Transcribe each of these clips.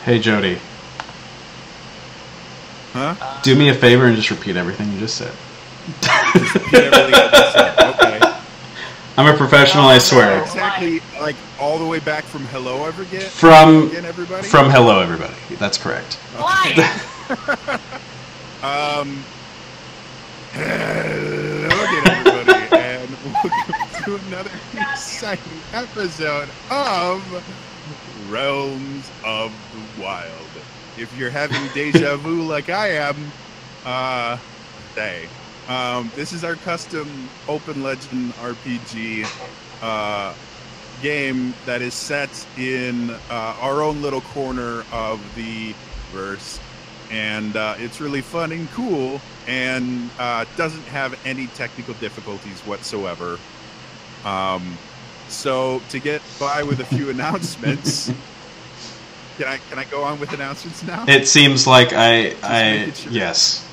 Hey, Jody. Huh? Do me a favor and just repeat everything you just said. Just repeat everything I just said. Okay. I'm a professional, I swear. Exactly, like all the way back from hello everybody. From Hello everybody. That's correct. Why? Hello again, everybody, and welcome to another exciting episode of Realms of the Wild. If you're having deja vu like I am, stay. This is our custom Open Legend RPG game that is set in our own little corner of the verse, and it's really fun and cool, and doesn't have any technical difficulties whatsoever. So to get by with a few announcements, can I go on with announcements now? It seems like I sure. Yes.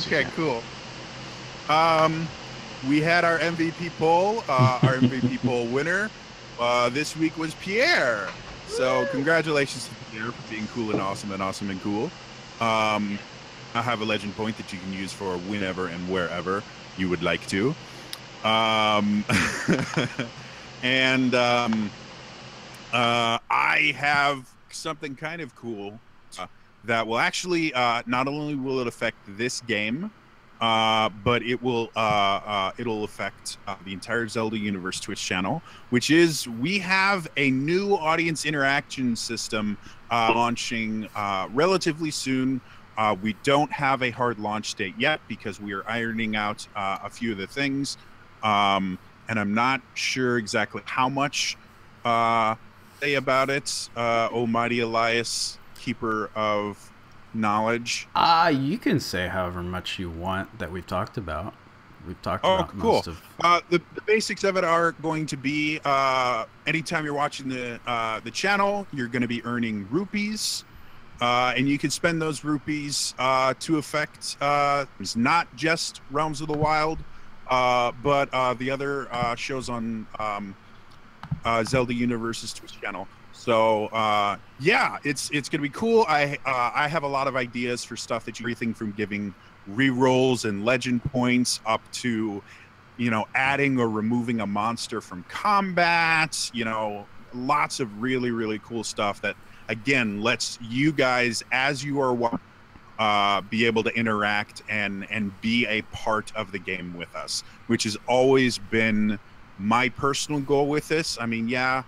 Okay, cool. We had our MVP poll. Our MVP poll winner this week was Pierre. So congratulations to Pierre for being cool and awesome and cool. I have a legend point that you can use for whenever and wherever you would like to. And I have something kind of cool that will actually not only will it affect this game, but it will it'll affect the entire Zelda universe Twitch channel, which is we have a new audience interaction system launching relatively soon. We don't have a hard launch date yet because we are ironing out a few of the things, and I'm not sure exactly how much say about it. Almighty Elias, keeper of knowledge. You can say however much you want that we've talked about. We've talked about cool. most of the basics of it are going to be anytime you're watching the channel, you're going to be earning rupees, and you can spend those rupees to affect it's not just Realms of the Wild, but the other shows on Zelda Universe's Twitch channel. So yeah, it's gonna be cool. I have a lot of ideas for stuff that everything from giving rerolls and legend points up to, adding or removing a monster from combat. Lots of really cool stuff that again lets you guys, as you are be able to interact and be a part of the game with us, which has always been my personal goal with this. I mean, yeah,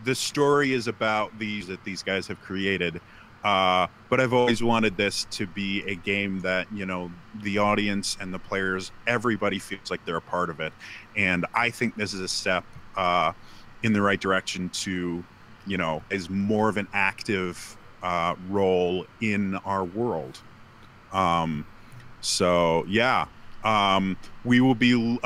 the story is about these guys have created, but I've always wanted this to be a game that the audience and the players, everybody feels like they're a part of it, and I think this is a step in the right direction to is more of an active role in our world. So yeah, we will be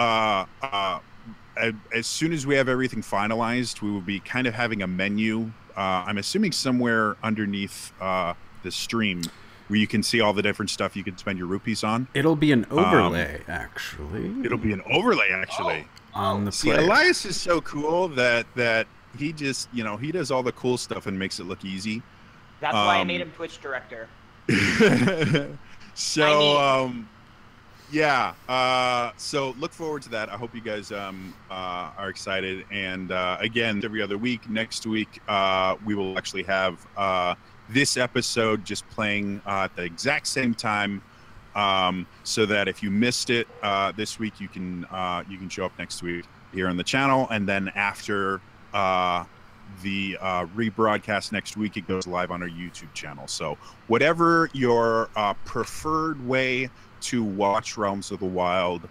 as soon as we have everything finalized, we will be kind of having a menu. I'm assuming somewhere underneath the stream where you can see all the different stuff you can spend your rupees on. It'll be an overlay, actually. It'll be an overlay, actually. On the See, Elias is so cool that he just, he does all the cool stuff and makes it look easy. That's why I made him Twitch director. So, yeah, so look forward to that. I hope you guys are excited. And again, every other week, next week, we will actually have this episode just playing at the exact same time, so that if you missed it this week, you can show up next week here on the channel. And then after the rebroadcast next week, it goes live on our YouTube channel. So whatever your preferred way to watch Realms of the Wild,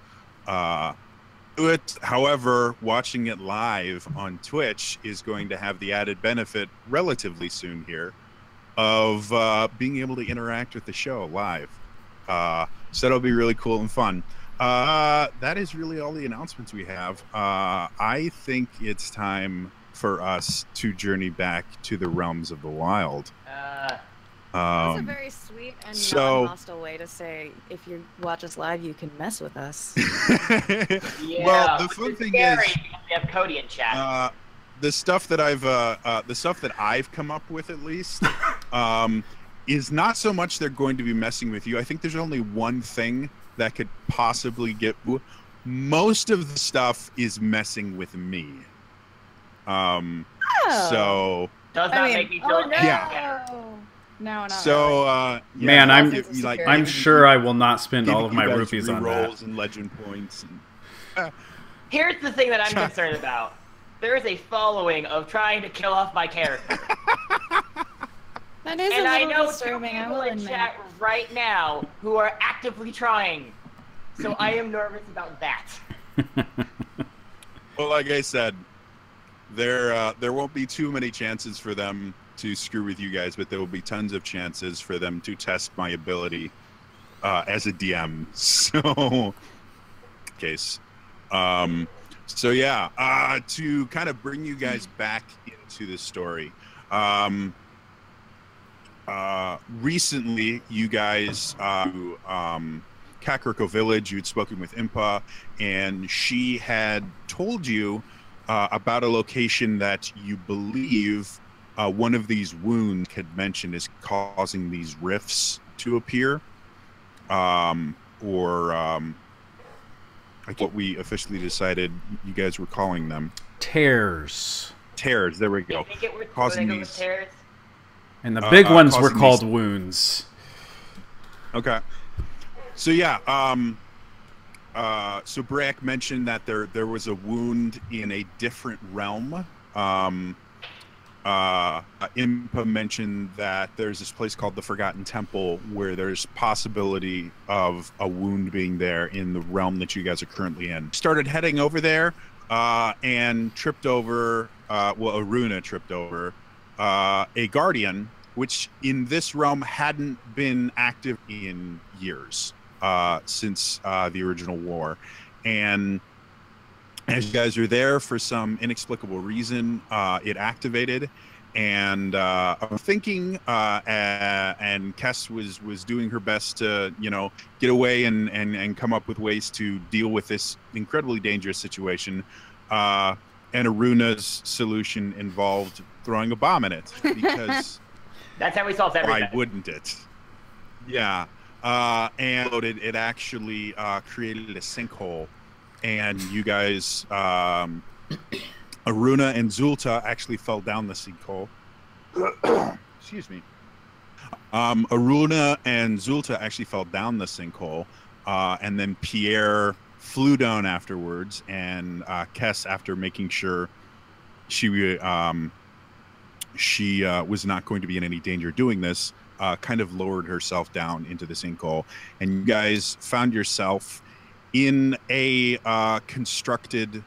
however, watching it live on Twitch is going to have the added benefit relatively soon here of being able to interact with the show live. So that'll be really cool and fun. That is really all the announcements we have. I think it's time for us to journey back to the Realms of the Wild. That's a very sweet and non-hostile way to say, if you watch us live, you can mess with us. Yeah, well, the fun thing is, we have Cody in chat. the stuff that I've come up with, at least, is not so much they're going to be messing with you. I think there's only one thing that could possibly get. Most of the stuff is messing with me. So does that make me feel? Oh no! Yeah. No, not so really. Man, like, I'm sure I will not spend all of my you guys rupees on that. rerolls and legend points. And, Here's the thing that I'm concerned about. There is a following of trying to kill off my character. That is And a I little know two disturbing, I people will in admit. chat right now who are actively trying. So I am nervous about that. well, like I said, there won't be too many chances for them to screw with you guys, but there will be tons of chances for them to test my ability as a DM. So, case. So yeah, to kind of bring you guys back into the story. Recently, you guys, Kakariko Village, you'd spoken with Impa, and she had told you about a location that you believe one of these wounds had mentioned is causing these rifts to appear, like what we officially decided you guys were calling them. Tears. Tears, there we go. I think it was Causing these these. tears. And the big ones were causing called these- wounds. Okay. So yeah, so Brack mentioned that there was a wound in a different realm. Impa mentioned that there's this place called the Forgotten Temple where there's possibility of a wound being there in the realm that you guys are currently in. Started heading over there and tripped over, Aruna tripped over a guardian, which in this realm hadn't been active in years since the original war. And as you guys are there for some inexplicable reason, it activated, and I'm thinking, and Kess was doing her best to, get away and come up with ways to deal with this incredibly dangerous situation. And Aruna's solution involved throwing a bomb in it, because That's how we solved everything. why wouldn't it? Yeah, and it actually created a sinkhole. And you guys, Aruna and Zulta actually fell down the sinkhole. Excuse me. Aruna and Zulta actually fell down the sinkhole, and then Pierre flew down afterwards, and Kess, after making sure she was not going to be in any danger doing this, kind of lowered herself down into the sinkhole, and you guys found yourself in a constructed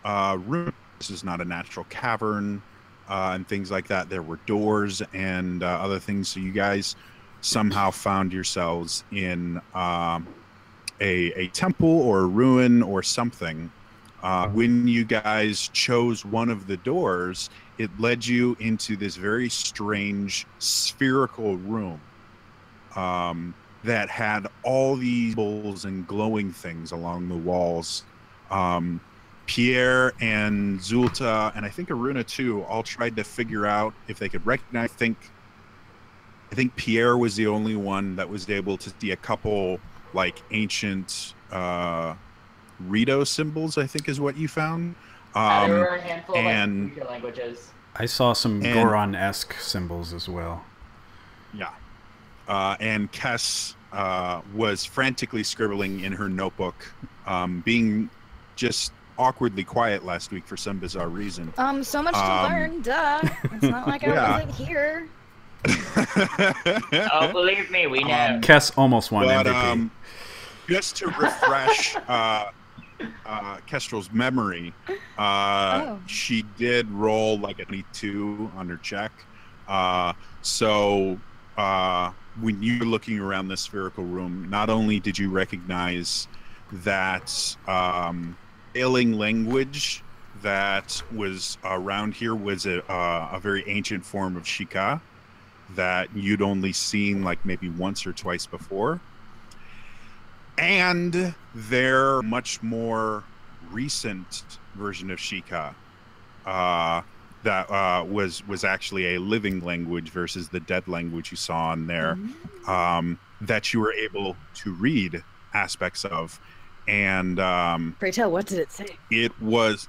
room. This is not a natural cavern, and things like that. There were doors and other things. So you guys somehow found yourselves in a temple or a ruin or something. When you guys chose one of the doors, it led you into this very strange spherical room. That had all these bowls and glowing things along the walls. Pierre and Zulta, and I think Aruna too, all tried to figure out if they could recognize. I think Pierre was the only one that was able to see a couple like ancient Rito symbols, I think is what you found. There were a handful and of languages. I saw some Goron-esque symbols as well. Yeah. And Kess was frantically scribbling in her notebook, being just awkwardly quiet last week for some bizarre reason. So much to learn, duh. It's not like I wasn't here. Oh, believe me, we know. Kess almost won But MVP. just to refresh Kestrel's memory, she did roll like a 22 on her check. So when you were looking around the spherical room, not only did you recognize that ailing language that was around here was a very ancient form of Shika that you'd only seen like maybe once or twice before, and their much more recent version of Shika that was actually a living language versus the dead language you saw in there, that you were able to read aspects of. And pray tell, what did it say? it was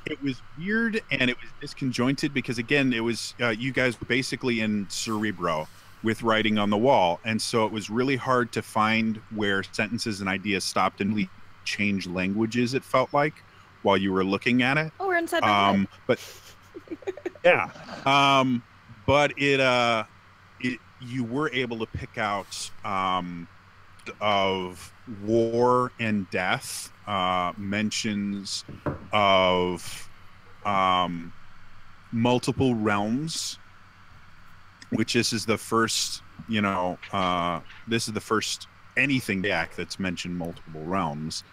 it was weird, and it was disconjointed because, again, it was you guys were basically in Cerebro with writing on the wall, and so it was really hard to find where sentences and ideas stopped and really changed languages, it felt like, while you were looking at it. Oh, we're inside my head. But yeah, but it you were able to pick out of war and death, mentions of multiple realms, which this is the first, this is the first anything back that's mentioned multiple realms.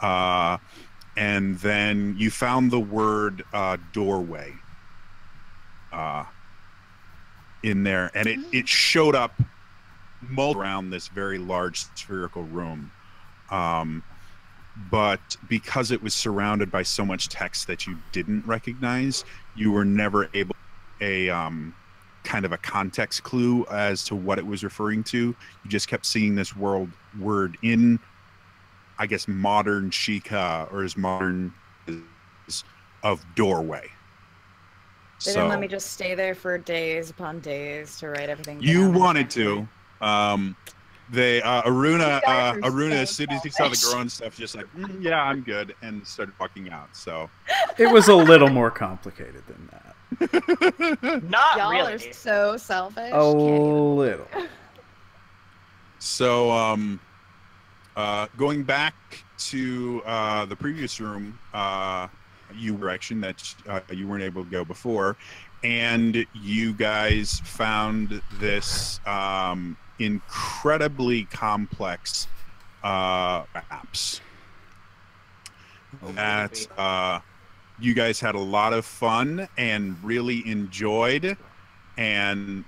And then you found the word doorway in there, and it showed up around this very large spherical room. But because it was surrounded by so much text that you didn't recognize, you were never able a kind of a context clue as to what it was referring to. You just kept seeing this word in, I guess, modern Sheikah, or as modern as of doorway. They didn't let me just stay there for days upon days to write everything down. You wanted to. Aruna, as soon as he saw the growing stuff, just like, yeah, I'm good, and started walking out. So it was a little more complicated than that. Not Y'all really. are so selfish. A little. So, going back to the previous room, direction that you weren't able to go before, and you guys found this incredibly complex maps that you guys had a lot of fun and really enjoyed, and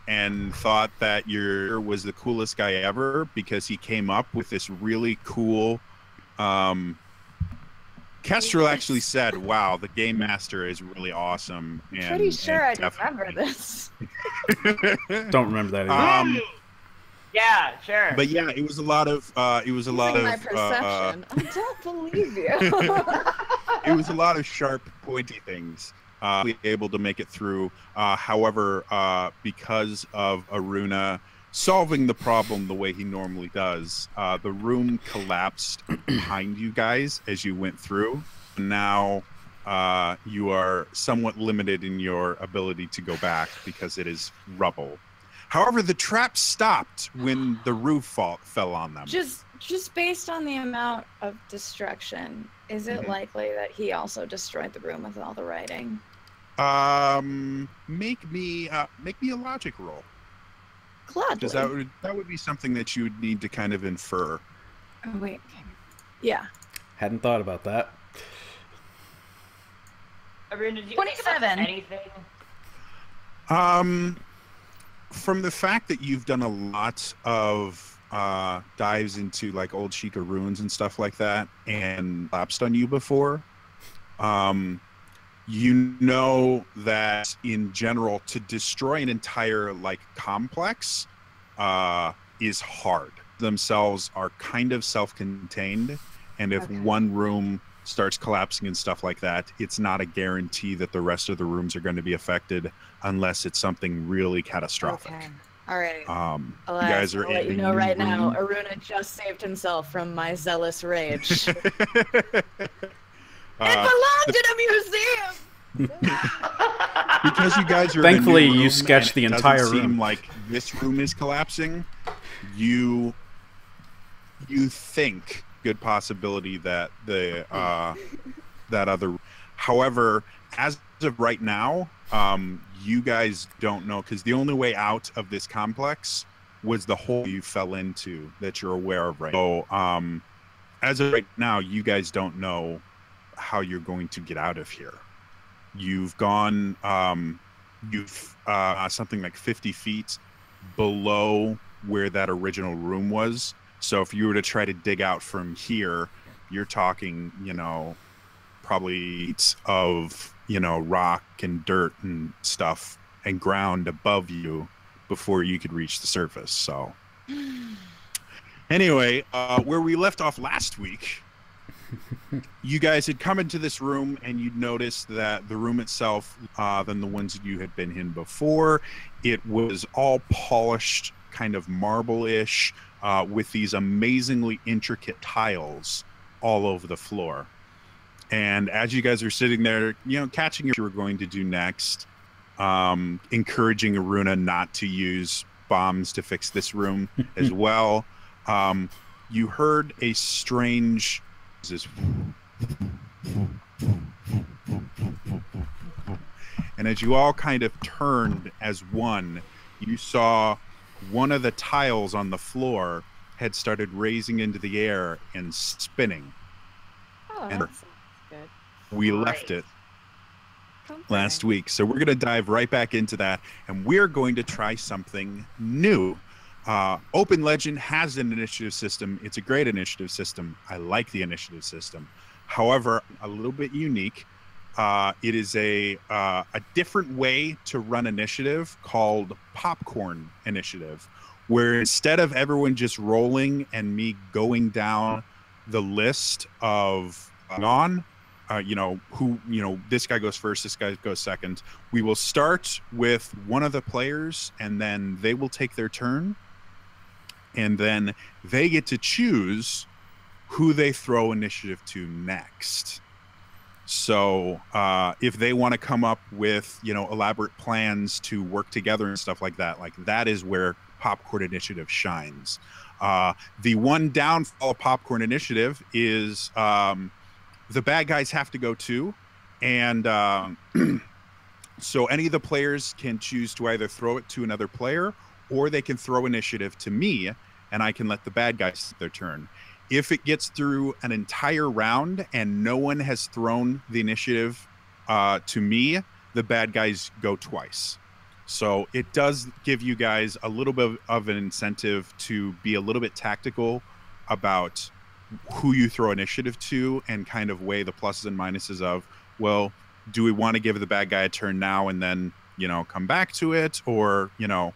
thought that your was the coolest guy ever because he came up with this really cool. Kestrel actually said, "Wow, the game master is really awesome." And, pretty sure I remember this. Don't remember that either. Yeah, sure. But yeah, it was a lot of my perception. I don't believe you. it was a lot of sharp, pointy things. Able to make it through. However, because of Aruna solving the problem the way he normally does, the room collapsed behind you guys as you went through. Now you are somewhat limited in your ability to go back because it is rubble. However, the trap stopped when the roof fell on them. Just based on the amount of destruction, is it likely that he also destroyed the room with all the writing? Make me a logic roll. Gladly. Because that would be something that you would need to kind of infer. Oh wait. Yeah. Hadn't thought about that. Aruna, did you 27. Anything? From the fact that you've done a lot of dives into like old Sheikah ruins and stuff like that, and lapsed on you before, you know that in general to destroy an entire like complex is hard. Themselves are kind of self-contained, and if one room starts collapsing and stuff like that, it's not a guarantee that the rest of the rooms are going to be affected unless it's something really catastrophic. Okay. All right. You guys are I'll let you know right now, Aruna just saved himself from my zealous rage. It belonged in a museum! Because you guys are Thankfully, in a new room you sketched the and it entire doesn't room. seem like this room is collapsing. You think good possibility that the that other. However, as of right now, you guys don't know, because the only way out of this complex was the hole you fell into that you're aware of right now. So, as of right now, you guys don't know how you're going to get out of here. You've gone, something like 50 feet below where that original room was. So if you were to try to dig out from here, you're talking, probably of, you know, rock and dirt and stuff and ground above you before you could reach the surface. So anyway, where we left off last week, you guys had come into this room and you'd noticed that the room itself, than the ones that you had been in before, it was all polished, kind of marble-ish, with these amazingly intricate tiles all over the floor. And as you guys are sitting there, you know, catching what you were going to do next, encouraging Aruna not to use bombs to fix this room as well, you heard a strange... And as you all kind of turned as one, you saw one of the tiles on the floor had started raising into the air and spinning. Oh, And that's good. we left it last week. So we're going to dive right back into that, and we're going to try something new. Open Legend has an initiative system. It's a great initiative system. I like the initiative system. However, a little bit unique. It is a different way to run initiative called Popcorn Initiative, where instead of everyone just rolling and me going down the list of you know, who, you know, this guy goes first, this guy goes second. We will start with one of the players, and then they will take their turn, and then they get to choose who they throw initiative to next. So if they want to come up with, you know, elaborate plans to work together and stuff like that is where Popcorn Initiative shines. The one downfall of Popcorn Initiative is the bad guys have to go too, and so any of the players can choose to either throw it to another player, or they can throw initiative to me, and I can let the bad guys take their turn. If it gets through an entire round and no one has thrown the initiative to me, the bad guys go twice. So it does give you guys a little bit of an incentive to be a little bit tactical about who you throw initiative to, and kind of weigh the pluses and minuses of, well, do we want to give the bad guy a turn now and then, you know, come back to it, or, you know.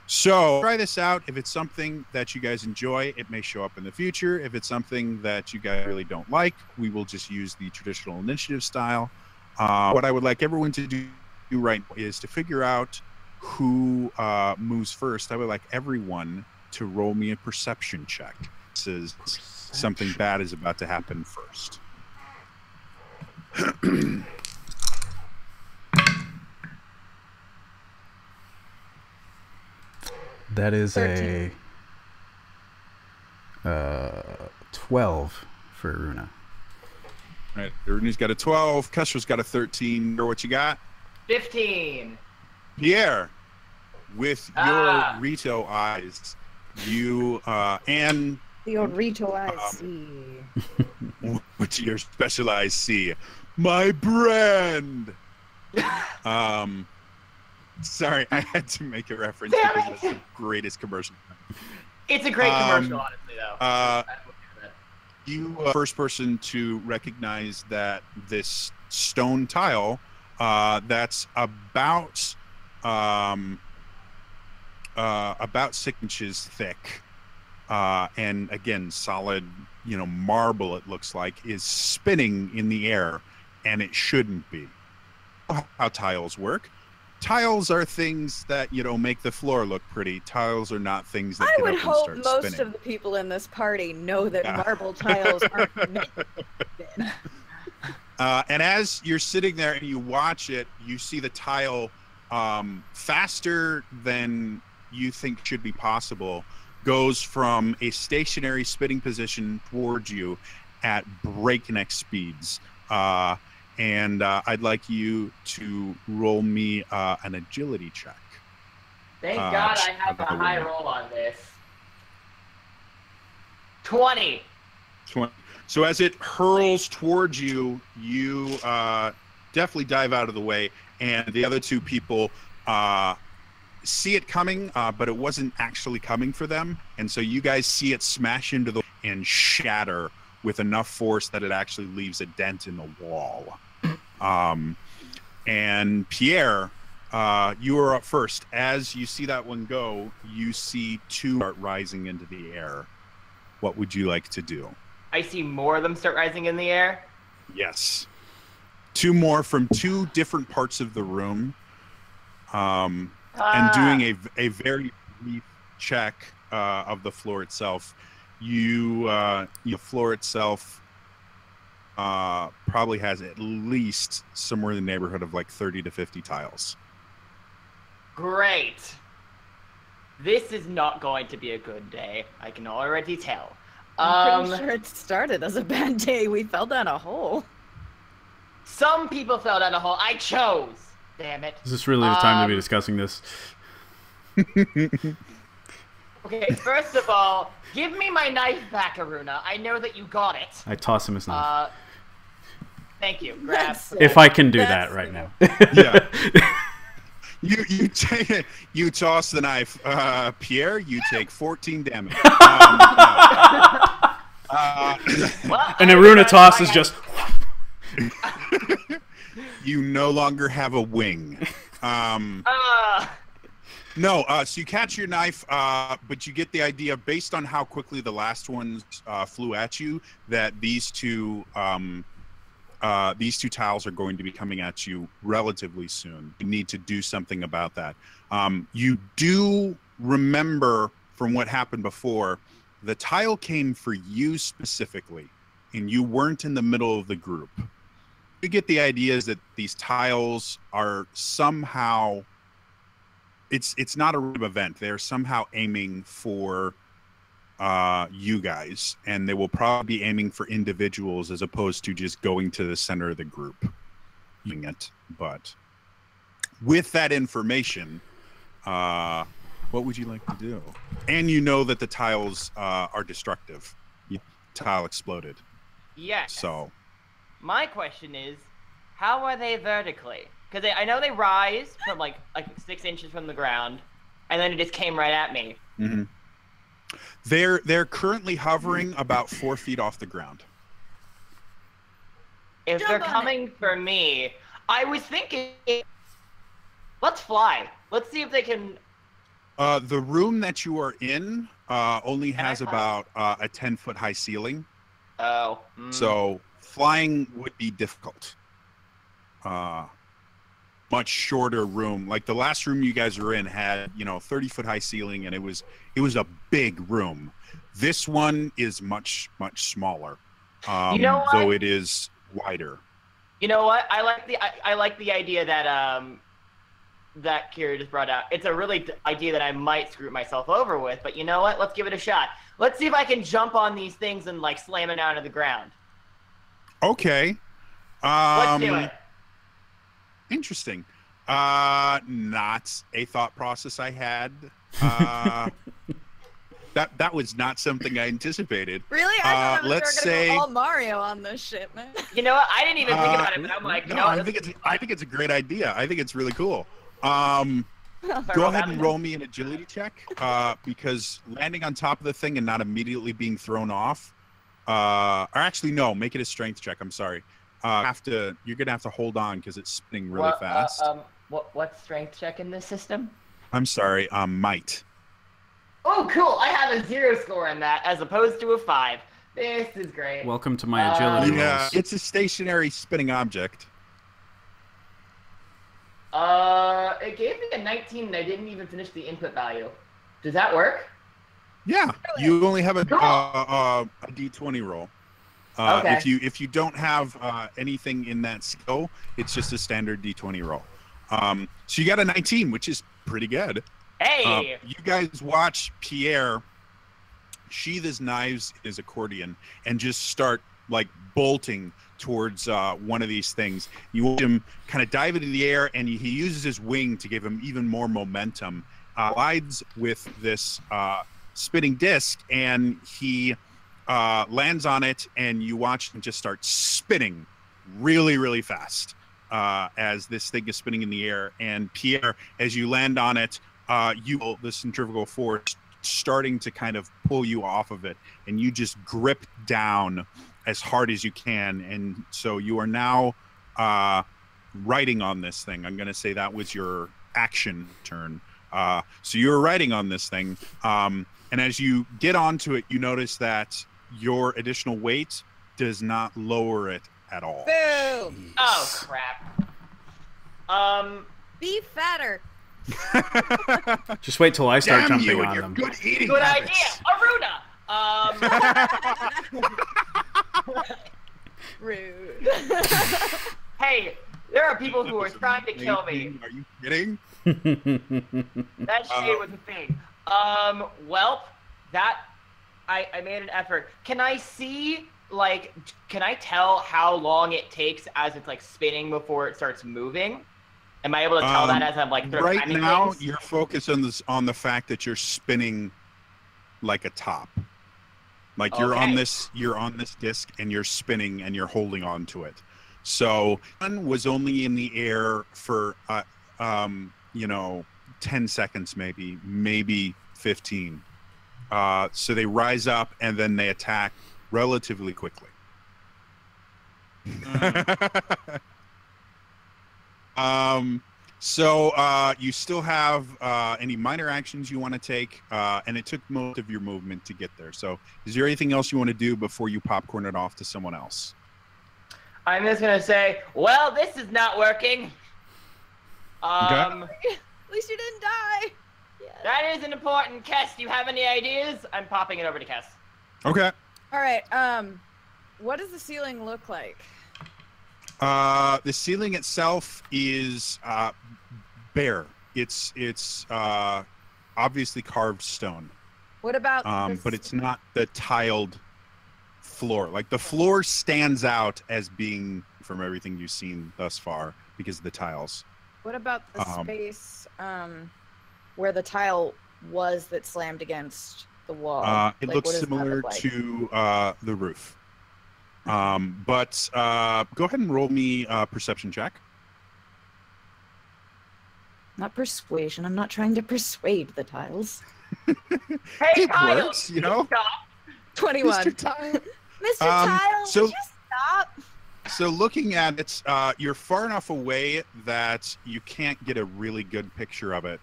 So try this out. If it's something that you guys enjoy, it may show up in the future. If it's something that you guys really don't like, we will just use the traditional initiative style. What I would like everyone to do right now is to figure out who moves first. I would like everyone to roll me a perception check. This is something bad is about to happen first. That is 13. a 12 for Aruna. All right, Aruna's got a 12. Kestra's got a 13. What you got? 15. Pierre, with your Rito eyes, you and Your Rito eyes see. with your specialized see, my brand. Sorry, I had to make a reference because it's the greatest commercial. It's a great commercial, honestly, though. You first person to recognize that this stone tile that's about 6 inches thick, and again solid, you know, marble, it looks like, is spinning in the air, and it shouldn't be. How tiles work. Tiles are things that, you know, make the floor look pretty. Tiles are not things that I get would up and hope start most spinning. of the people in this party know that marble tiles aren't meant. And as you're sitting there and you watch it, you see the tile faster than you think should be possible, goes from a stationary spinning position towards you at breakneck speeds. And I'd like you to roll me an agility check. Thank God I have a high roll on this. 20. 20. So as it hurls towards you, you definitely dive out of the way, and the other two people see it coming, but it wasn't actually coming for them, and so you guys see it smash into the and shatter with enough force that it actually leaves a dent in the wall. And Pierre, you are up first. As you see that one go, you see 2 start rising into the air. What would you like to do? I see more of them start rising in the air. Yes. 2 more from 2 different parts of the room. And doing a very brief check of the floor itself. The floor itself probably has at least somewhere in the neighborhood of like 30 to 50 tiles. Great. This is not going to be a good day. I can already tell. I'm pretty sure it started as a bad day. We fell down a hole. Some people fell down a hole. I chose. Damn it. Is this really the time to be discussing this? Okay, first of all, give me my knife back, Aruna. I know that you got it. I toss him his knife. Thank you. Grab. If I can do that right now. Yeah. You take it. You toss the knife, Pierre. You take 14 damage. And Aruna toss is just. You no longer have a wing. No, so you catch your knife, but you get the idea based on how quickly the last ones flew at you that these two tiles are going to be coming at you relatively soon. You need to do something about that. You do remember from what happened before, the tile came for you specifically, and you weren't in the middle of the group. You get the idea is that these tiles are somehow, it's not a random event. They're somehow aiming for you guys, and they will probably be aiming for individuals as opposed to just going to the center of the group. But with that information, what would you like to do? And you know that the tiles are destructive. Tile exploded. Yes. So my question is, how are they vertically? Because I know they rise from like 6 inches from the ground, and then it just came right at me. Mm-hmm. They're currently hovering about 4 feet off the ground. If they're coming for me, I was thinking, let's fly. Let's see if they can. The room that you are in only has about a 10-foot high ceiling. Oh. So flying would be difficult. Much shorter room. Like the last room you guys were in had, 30-foot high ceiling, and it was a big room. This one is much smaller. Though it is wider. You know what? I like the idea that that Kira just brought out. It's a really idea that I might screw myself over with, but you know what? Let's give it a shot. Let's see if I can jump on these things and like slam it down to the ground. Okay. Let's do it. Interesting. Not a thought process I had. That was not something I anticipated. Really? I thought we were let's gonna say go all Mario on this shit, man. You know what? I didn't even think about it, but I'm like, I think it's a great idea. I think it's really cool. Go ahead and roll me an agility check, because landing on top of the thing and not immediately being thrown off, or actually no, make it a strength check. I'm sorry. You're gonna have to hold on because it's spinning really fast. What's strength check in this system? I'm sorry, might. Oh, cool! I have a 0 score in that, as opposed to a 5. This is great. Welcome to my agility rolls. It's a stationary spinning object. It gave me a 19, and I didn't even finish the input value. Does that work? Yeah, you only have a D20 roll. Okay. If you don't have anything in that skill, it's just a standard D20 roll. So you got a 19, which is pretty good. Hey! You guys watch Pierre sheath his knives in his accordion and just start like bolting towards one of these things. You watch him kind of dive into the air, and he uses his wing to give him even more momentum. Glides with this spinning disc, and he lands on it, and you watch him just start spinning really, really fast as this thing is spinning in the air. And Pierre, as you land on it, the centrifugal force starting to kind of pull you off of it, and you just grip down as hard as you can. And so you are now riding on this thing. I'm going to say that was your action turn. So you're riding on this thing. And as you get onto it, you notice that your additional weight does not lower it at all. Boo! Oh, crap. Be fatter. Just wait till I start Damn jumping you and on your them. good eating Good habits. idea. Aruna! Rude. Hey, there are people who are trying to kill me. Are you kidding? That shade was a thing. Welp, that I made an effort. Can I see, like, can I tell how long it takes as it's like spinning before it starts moving? Am I able to tell that as I'm like sort of right timing now? things? You're focused on the fact that you're spinning like a top. Like you're on this disc and you're spinning and you're holding on to it. So one was only in the air for 10 seconds, maybe 15. So they rise up and then they attack relatively quickly. So you still have any minor actions you want to take, and it took most of your movement to get there. So is there anything else you want to do before you popcorn it off to someone else? I'm just gonna say, well, this is not working. At least you didn't die. Yeah. That is an important. Kess, do you have any ideas? I'm popping it over to Kess. Okay. All right. What does the ceiling look like? The ceiling itself is bare. It's obviously carved stone. What about? But it's not the tiled floor. Like the floor stands out as being, from everything you've seen thus far, because of the tiles. What about the space where the tile was that slammed against the wall? It Like, looks what does that similar look like? to the roof. But go ahead and roll me a perception check. Not persuasion. I'm not trying to persuade the tiles. Hey, It Kyle, works, you know? stop. 21. Mr. Tile. Mr. Tile, so- would you stop? So looking at it, you're far enough away that you can't get a really good picture of it.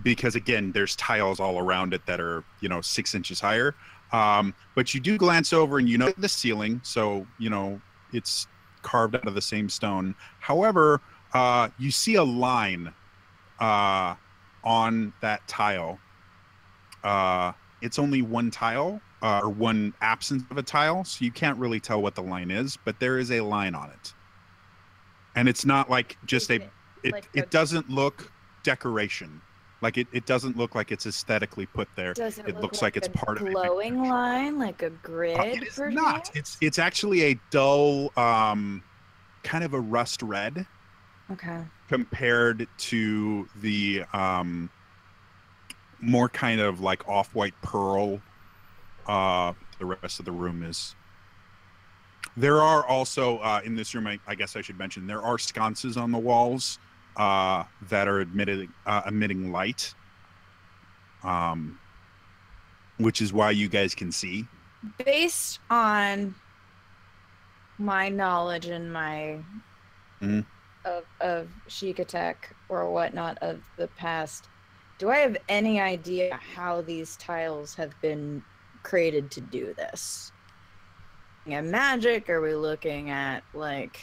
Because again, there's tiles all around it that are, 6 inches higher. But you do glance over and you know the ceiling, so it's carved out of the same stone. However, you see a line on that tile. It's only one tile, or one absence of a tile, so you can't really tell what the line is, but there is a line on it. And it's not like just it doesn't look decoration. Like it doesn't look like it's aesthetically put there. It looks like it's part of a glowing line, like a grid. It is not. It's actually a dull, kind of a rust red. Okay. Compared to the more kind of like off-white pearl the rest of the room is. There are also in this room, I guess I should mention, there are sconces on the walls that are emitting light, which is why you guys can see. Based on my knowledge and my of Sheik Attack or whatnot of the past, do I have any idea how these tiles have been created to do this? At magic? Are we looking at like?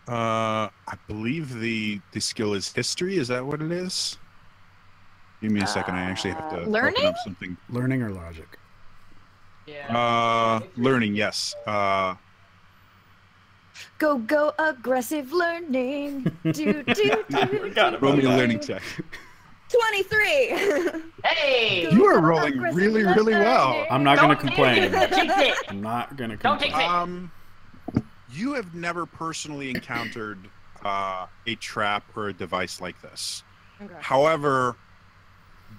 I believe the skill is history. Is that what it is? Give me a second. I actually have to learning? open up something. Learning or logic? Yeah. Learning. Yes. Go aggressive learning. Do. Roll me a learning check. 23. Hey! You are rolling really, really well. I'm not going to Don't complain. jinx it. I'm not going to Don't complain. jinx it. You have never personally encountered a trap or a device like this. Okay. However,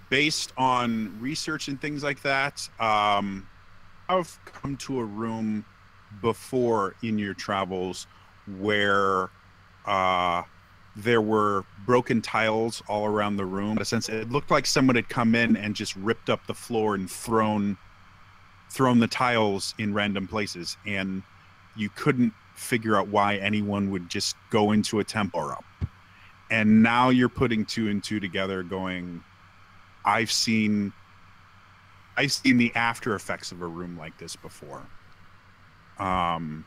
based on research and things like that, I've come to a room before in your travels where there were broken tiles all around the room. In a sense, it looked like someone had come in and just ripped up the floor and thrown the tiles in random places, and you couldn't figure out why anyone would just go into a temple or up. And now you're putting two and two together, going, I've seen the after effects of a room like this before. Or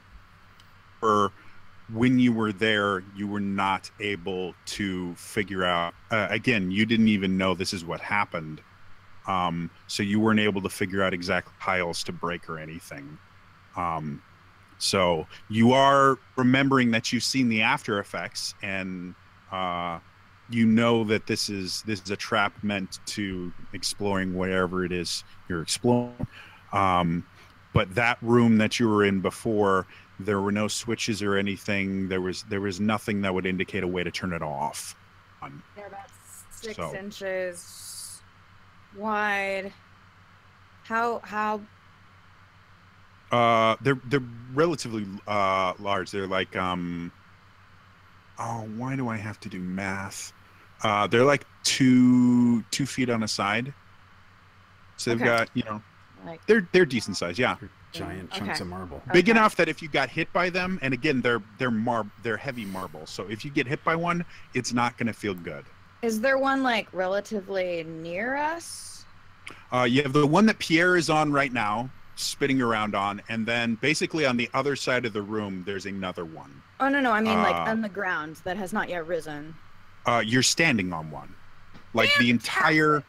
when you were there, you were not able to figure out, again, you didn't even know this is what happened. So you weren't able to figure out exact tiles to break or anything. So you are remembering that you've seen the after effects, and you know that this is a trap meant to exploring whatever it is you're exploring. But that room that you were in before, there were no switches or anything. There was nothing that would indicate a way to turn it off. They're about 6 inches wide. How? They're relatively large. They're like oh, why do I have to do math? They're like 2 feet on a side. So they've got, you know, Like, they're decent size, yeah. Giant chunks of marble. Big enough that if you got hit by them, and again, they're heavy marble. So if you get hit by one, it's not going to feel good. is there one like relatively near us? You have the one that Pierre is on right now, spinning around on, and then basically on the other side of the room, there's another one. Oh no, I mean like on the ground that has not yet risen. You're standing on one. Like the entire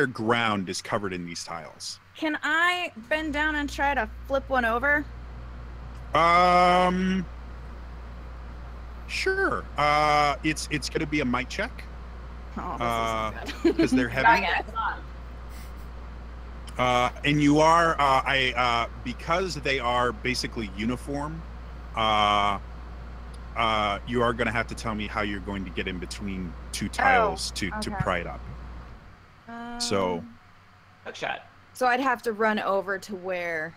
ground is covered in these tiles. Can I bend down and try to flip one over? Sure. It's gonna be a might check. Oh, this isn't good. Because they're heavy. And you are because they are basically uniform. You are going to have to tell me how you're going to get in between two tiles to pry it up. So, hook shot. So I'd have to run over to where.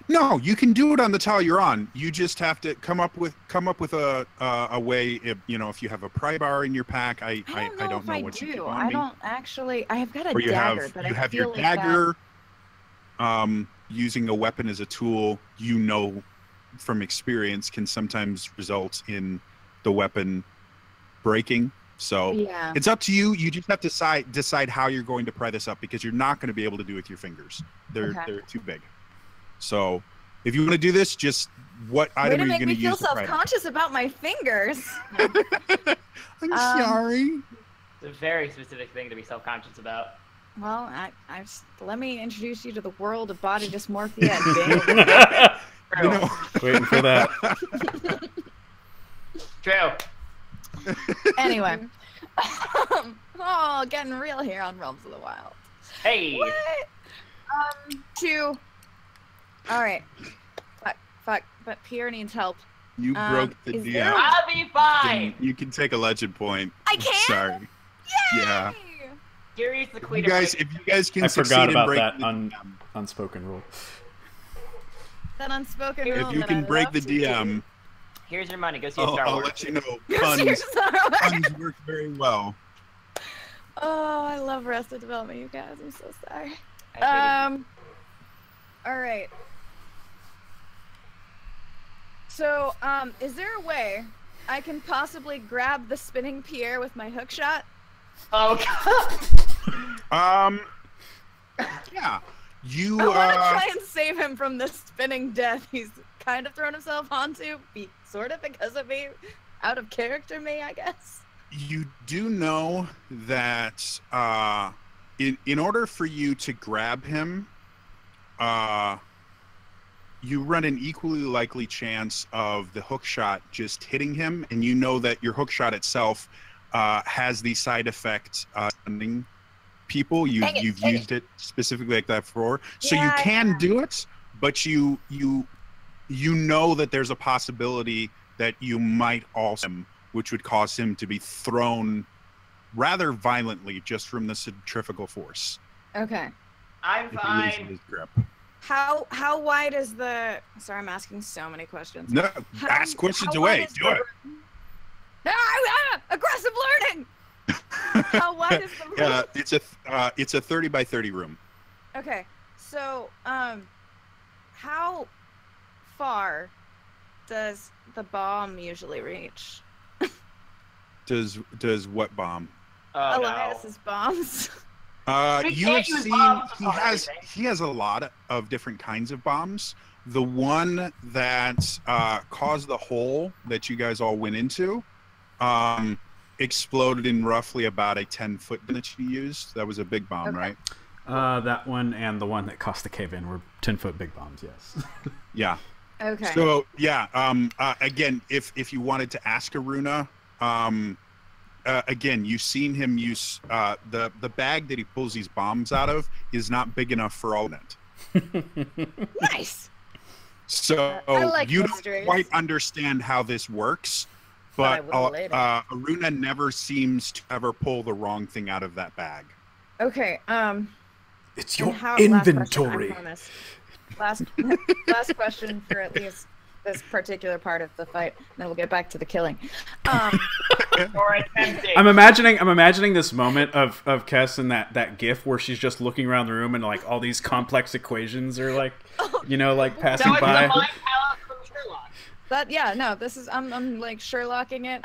No, you can do it on the tile you're on. You just have to come up with a way. If, you know, if you have a pry bar in your pack, I don't know what you do. I don't actually. I have got a or you dagger, have but you I have feel your like dagger. Using a weapon as a tool, you know, from experience, can sometimes result in the weapon breaking. So yeah. it's up to you. You just have to decide how you're going to pry this up, because you're not going to be able to do it with your fingers. They're too big. So if you want to do this, just what item are you going to use? Way to make me feel self-conscious about my fingers. I'm sorry. It's a very specific thing to be self-conscious about. Well, let me introduce you to the world of body dysmorphia. You know, Waiting for that. True. Anyway. Oh, getting real here on Realms of the Wild. Hey. What? 2. All right. Fuck. But Pierre needs help. you broke the is DM. there- I'll be fine. You can take a legend point. I can? Sorry. Yay! Yeah. Gary's the queen If you guys can I succeed forgot in about breaking that the DM. unspoken rule. That unspoken rule. If you that can I break love the to do. DM, Here's your money. Go see a Star I'll Wars. let you know. Go see Star Wars. Puns work very well. Oh, I love Arrested Development, you guys. I'm so sorry. All right. So, is there a way I can possibly grab the spinning Pierre with my hook shot? Oh God. Yeah. You I want to try and save him from this spinning death he's kind of thrown himself onto, sort of because of me, out of character me, I guess. you do know that in order for you to grab him, you run an equally likely chance of the hook shot just hitting him, and you know that your hook shot itself has the side effect stunning people. You've used it specifically like that before, so you can do it, but you know that there's a possibility that you might also, which would cause him to be thrown rather violently just from the centrifugal force. Okay. I'm If he fine. loses his grip. How wide is the... Sorry, I'm asking so many questions. No, ask questions how away. wide is Do the it. room? No, I How wide is the room? Yeah, it's a 30 by 30 room. Okay, so how far does the bomb usually reach? Does what bomb? Oh, Elias's bombs. We You can't have use seen bombs he on has everything. he has a lot of different kinds of bombs. The one that caused the hole that you guys all went into exploded in roughly about a 10-foot that you used. That was a big bomb, Okay. right? That one and the one that cost the cave in were 10-foot big bombs. Yes. Yeah. Okay. So yeah, again, if you wanted to ask Aruna, again, you've seen him use the bag that he pulls these bombs out of is not big enough for all of it. Nice. So I like you mysteries. don't quite understand how this works, But I but will later. Aruna never seems to ever pull the wrong thing out of that bag. Okay. It's and your how- inventory. Last question for at least this particular part of the fight, and then we'll get back to the killing. Or attempting. I'm imagining this moment of Kess in that gif where she's just looking around the room and like all these complex equations are like, like passing That was by. the mind palette from Sherlock. This is I'm like Sherlocking it.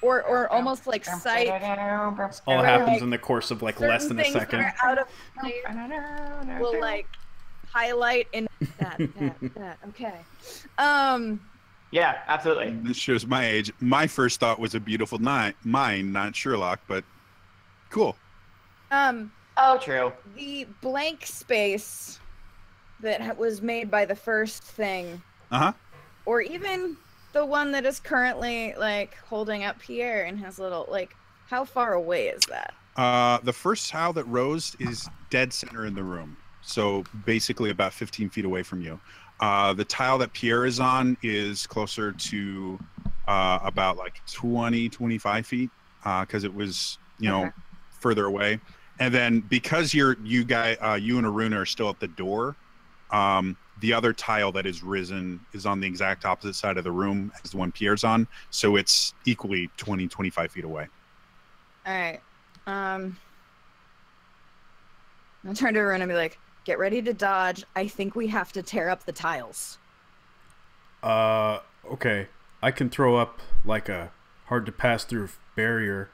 Or almost like sight. All where, happens like, in the course of like less certain than a things that second. are out of place will like highlight in that. Okay. Yeah, absolutely. This shows my age. My first thought was a beautiful mind, not Sherlock, but cool. Oh, true. The blank space that was made by the first thing, or even the one that is currently like holding up Pierre in his little how far away is that? The first tile that rose is dead center in the room, so basically about 15 feet away from you. The tile that Pierre is on is closer to about like 25 feet because it was further away. And then because you and Aruna are still at the door, the other tile that is risen is on the exact opposite side of the room as the one Pierre's on, so it's equally 25 feet away. All right. I'll turn to Aruna and be like, get ready to dodge. I think we have to tear up the tiles. Okay. I can throw up like a hard to pass through barrier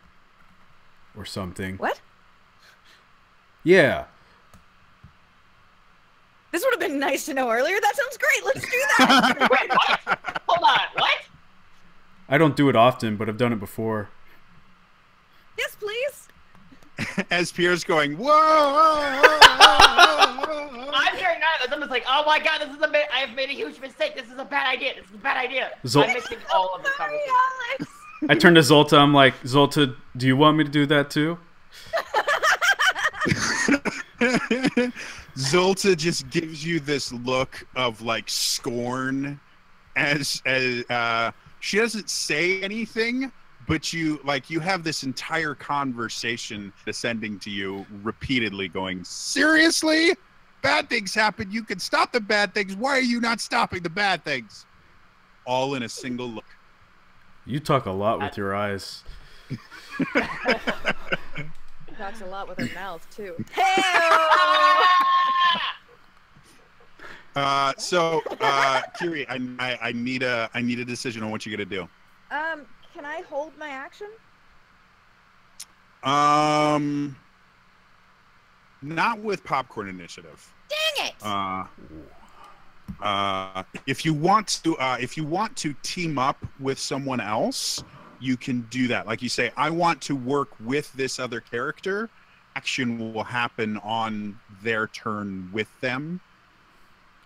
or something. What? Yeah. This would have been nice to know earlier. That sounds great. Let's do that. Wait, what? Hold on, what? I don't do it often, but I've done it before. Yes, please. As Pierre's going, whoa, whoa, whoa, whoa, whoa. I'm hearing that. I'm just like, oh my god, I have made a huge mistake. This is a bad idea. This is a bad idea. I'm mixing all of this Sorry, conversation. Alex. I turn to Zolta. I'm like, Zolta, do you want me to do that too? Zolta just gives you this look of like scorn as she doesn't say anything, but you have this entire conversation descending to you repeatedly going, seriously? Bad things happen. You can stop the bad things. Why are you not stopping the bad things? All in a single look. You talk a lot with your eyes. Talks a lot with her mouth too. Kiri, I need a decision on what you're gonna do. Can I hold my action? Not with Popcorn Initiative. Dang it! If you want to team up with someone else, you can do that. Like you say, I want to work with this other character. Action will happen on their turn with them.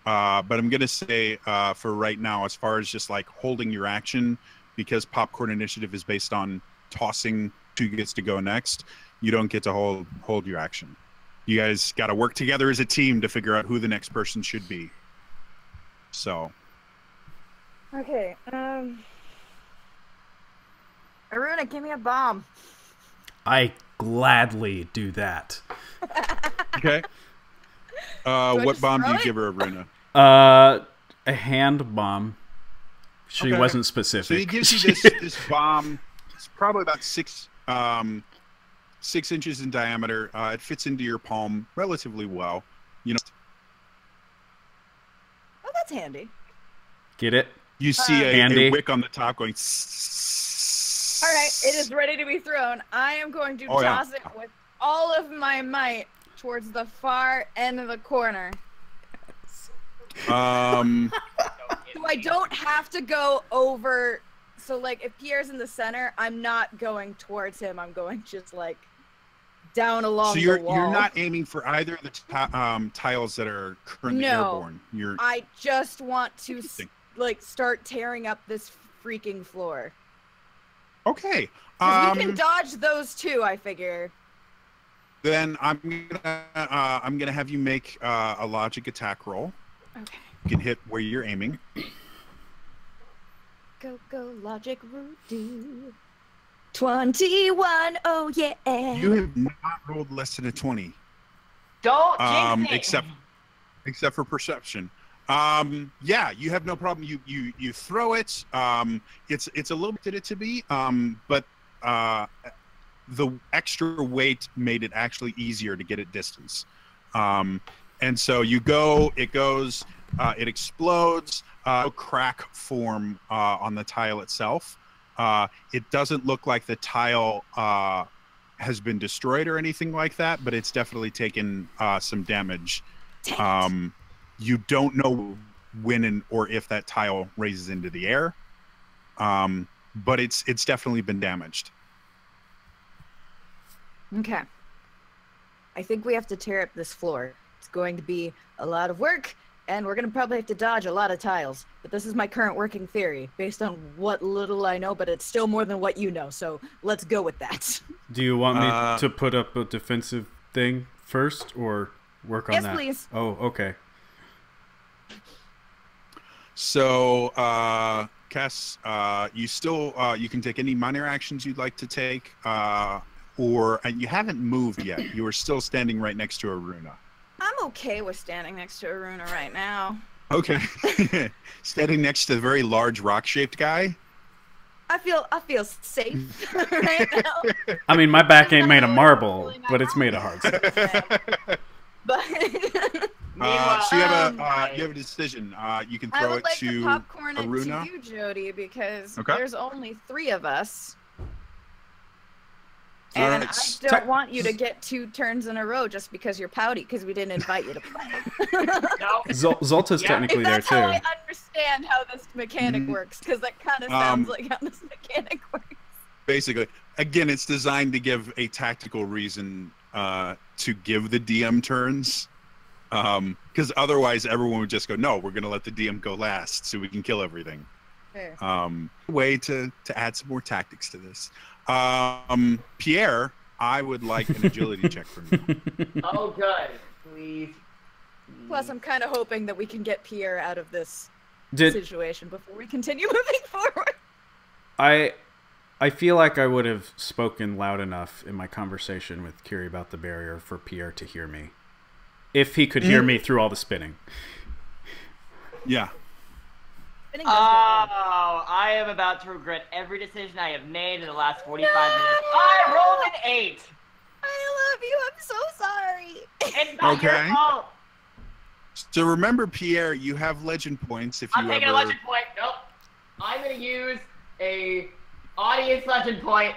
But I'm gonna say for right now, as far as just like holding your action, because Popcorn Initiative is based on tossing who gets to go next, you don't get to hold your action. You guys got to work together as a team to figure out who the next person should be. So. Okay. Aruna, give me a bomb. I gladly do that. Okay. What bomb do you give her, Aruna? A hand bomb. She Okay. wasn't specific. So he gives you this bomb. It's probably about 6 inches in diameter. It fits into your palm relatively well. You know, Oh, that's handy. Get it? you see Handy. a wick on the top going. All right, it is ready to be thrown. I am going to toss it with all of my might towards the far end of the corner. So I don't have to go over. So, like, if Pierre's in the center, I'm not going towards him. I'm going just, like, down along the wall. So you're not aiming for either of the tiles that are currently airborne. I just want to, like, start tearing up this freaking floor. Okay. We can dodge those too, I figure. Then I'm gonna have you make a logic attack roll. Okay. You can hit where you're aiming. Go logic Rudy. 21. Oh yeah. You have not rolled less than a 20. Don't jinx it. Except for perception. Yeah, you have no problem. You throw it. It's a little bit did it to be. But the extra weight made it actually easier to get it distance. And so you go. It goes. It explodes. Crack form on the tile itself. It doesn't look like the tile has been destroyed or anything like that, but it's definitely taken some damage. You don't know when or if that tile raises into the air, but it's definitely been damaged. Okay. I think we have to tear up this floor. It's going to be a lot of work, and we're going to probably have to dodge a lot of tiles. But this is my current working theory, based on what little I know, but it's still more than what you know, so let's go with that. Do you want me to put up a defensive thing first, or work on that? Yes, please. Oh, okay. So, Cass, you still you can take any minor actions you'd like to take, or you haven't moved yet. You are still standing right next to Aruna. I'm okay with standing next to Aruna right now. Okay, standing next to the very large rock-shaped guy. I feel safe right now. I mean, my back ain't made of marble, but it's made of hard stuff. But so you have a decision. You can throw I would it like to popcorn it Aruna. to you, Jody, because Okay. there's only 3 of us. All And right. I don't want you to get 2 turns in a row just because you're pouty, because we didn't invite you to play. No. Zolta's technically there That's how I too. understand how this mechanic works, because that kind of sounds like how this mechanic works. Basically, again, it's designed to give a tactical reason to give the DM turns, because otherwise everyone would just go, no, we're going to let the DM go last so we can kill everything. Fair. Way to add some more tactics to this. Pierre, I would like an agility check from you. Oh, good. Please. Plus, I'm kind of hoping that we can get Pierre out of this Did situation before we continue moving forward. I feel like I would have spoken loud enough in my conversation with Kiri about the barrier for Pierre to hear me, if he could hear me through all the spinning. Yeah. Oh, I am about to regret every decision I have made in the last 45 minutes. I rolled an 8. I love you. I'm so sorry. It's not Okay. your fault. So remember, Pierre, you have legend points if you I'm taking a legend point. Nope. I'm going to use a audience legend point.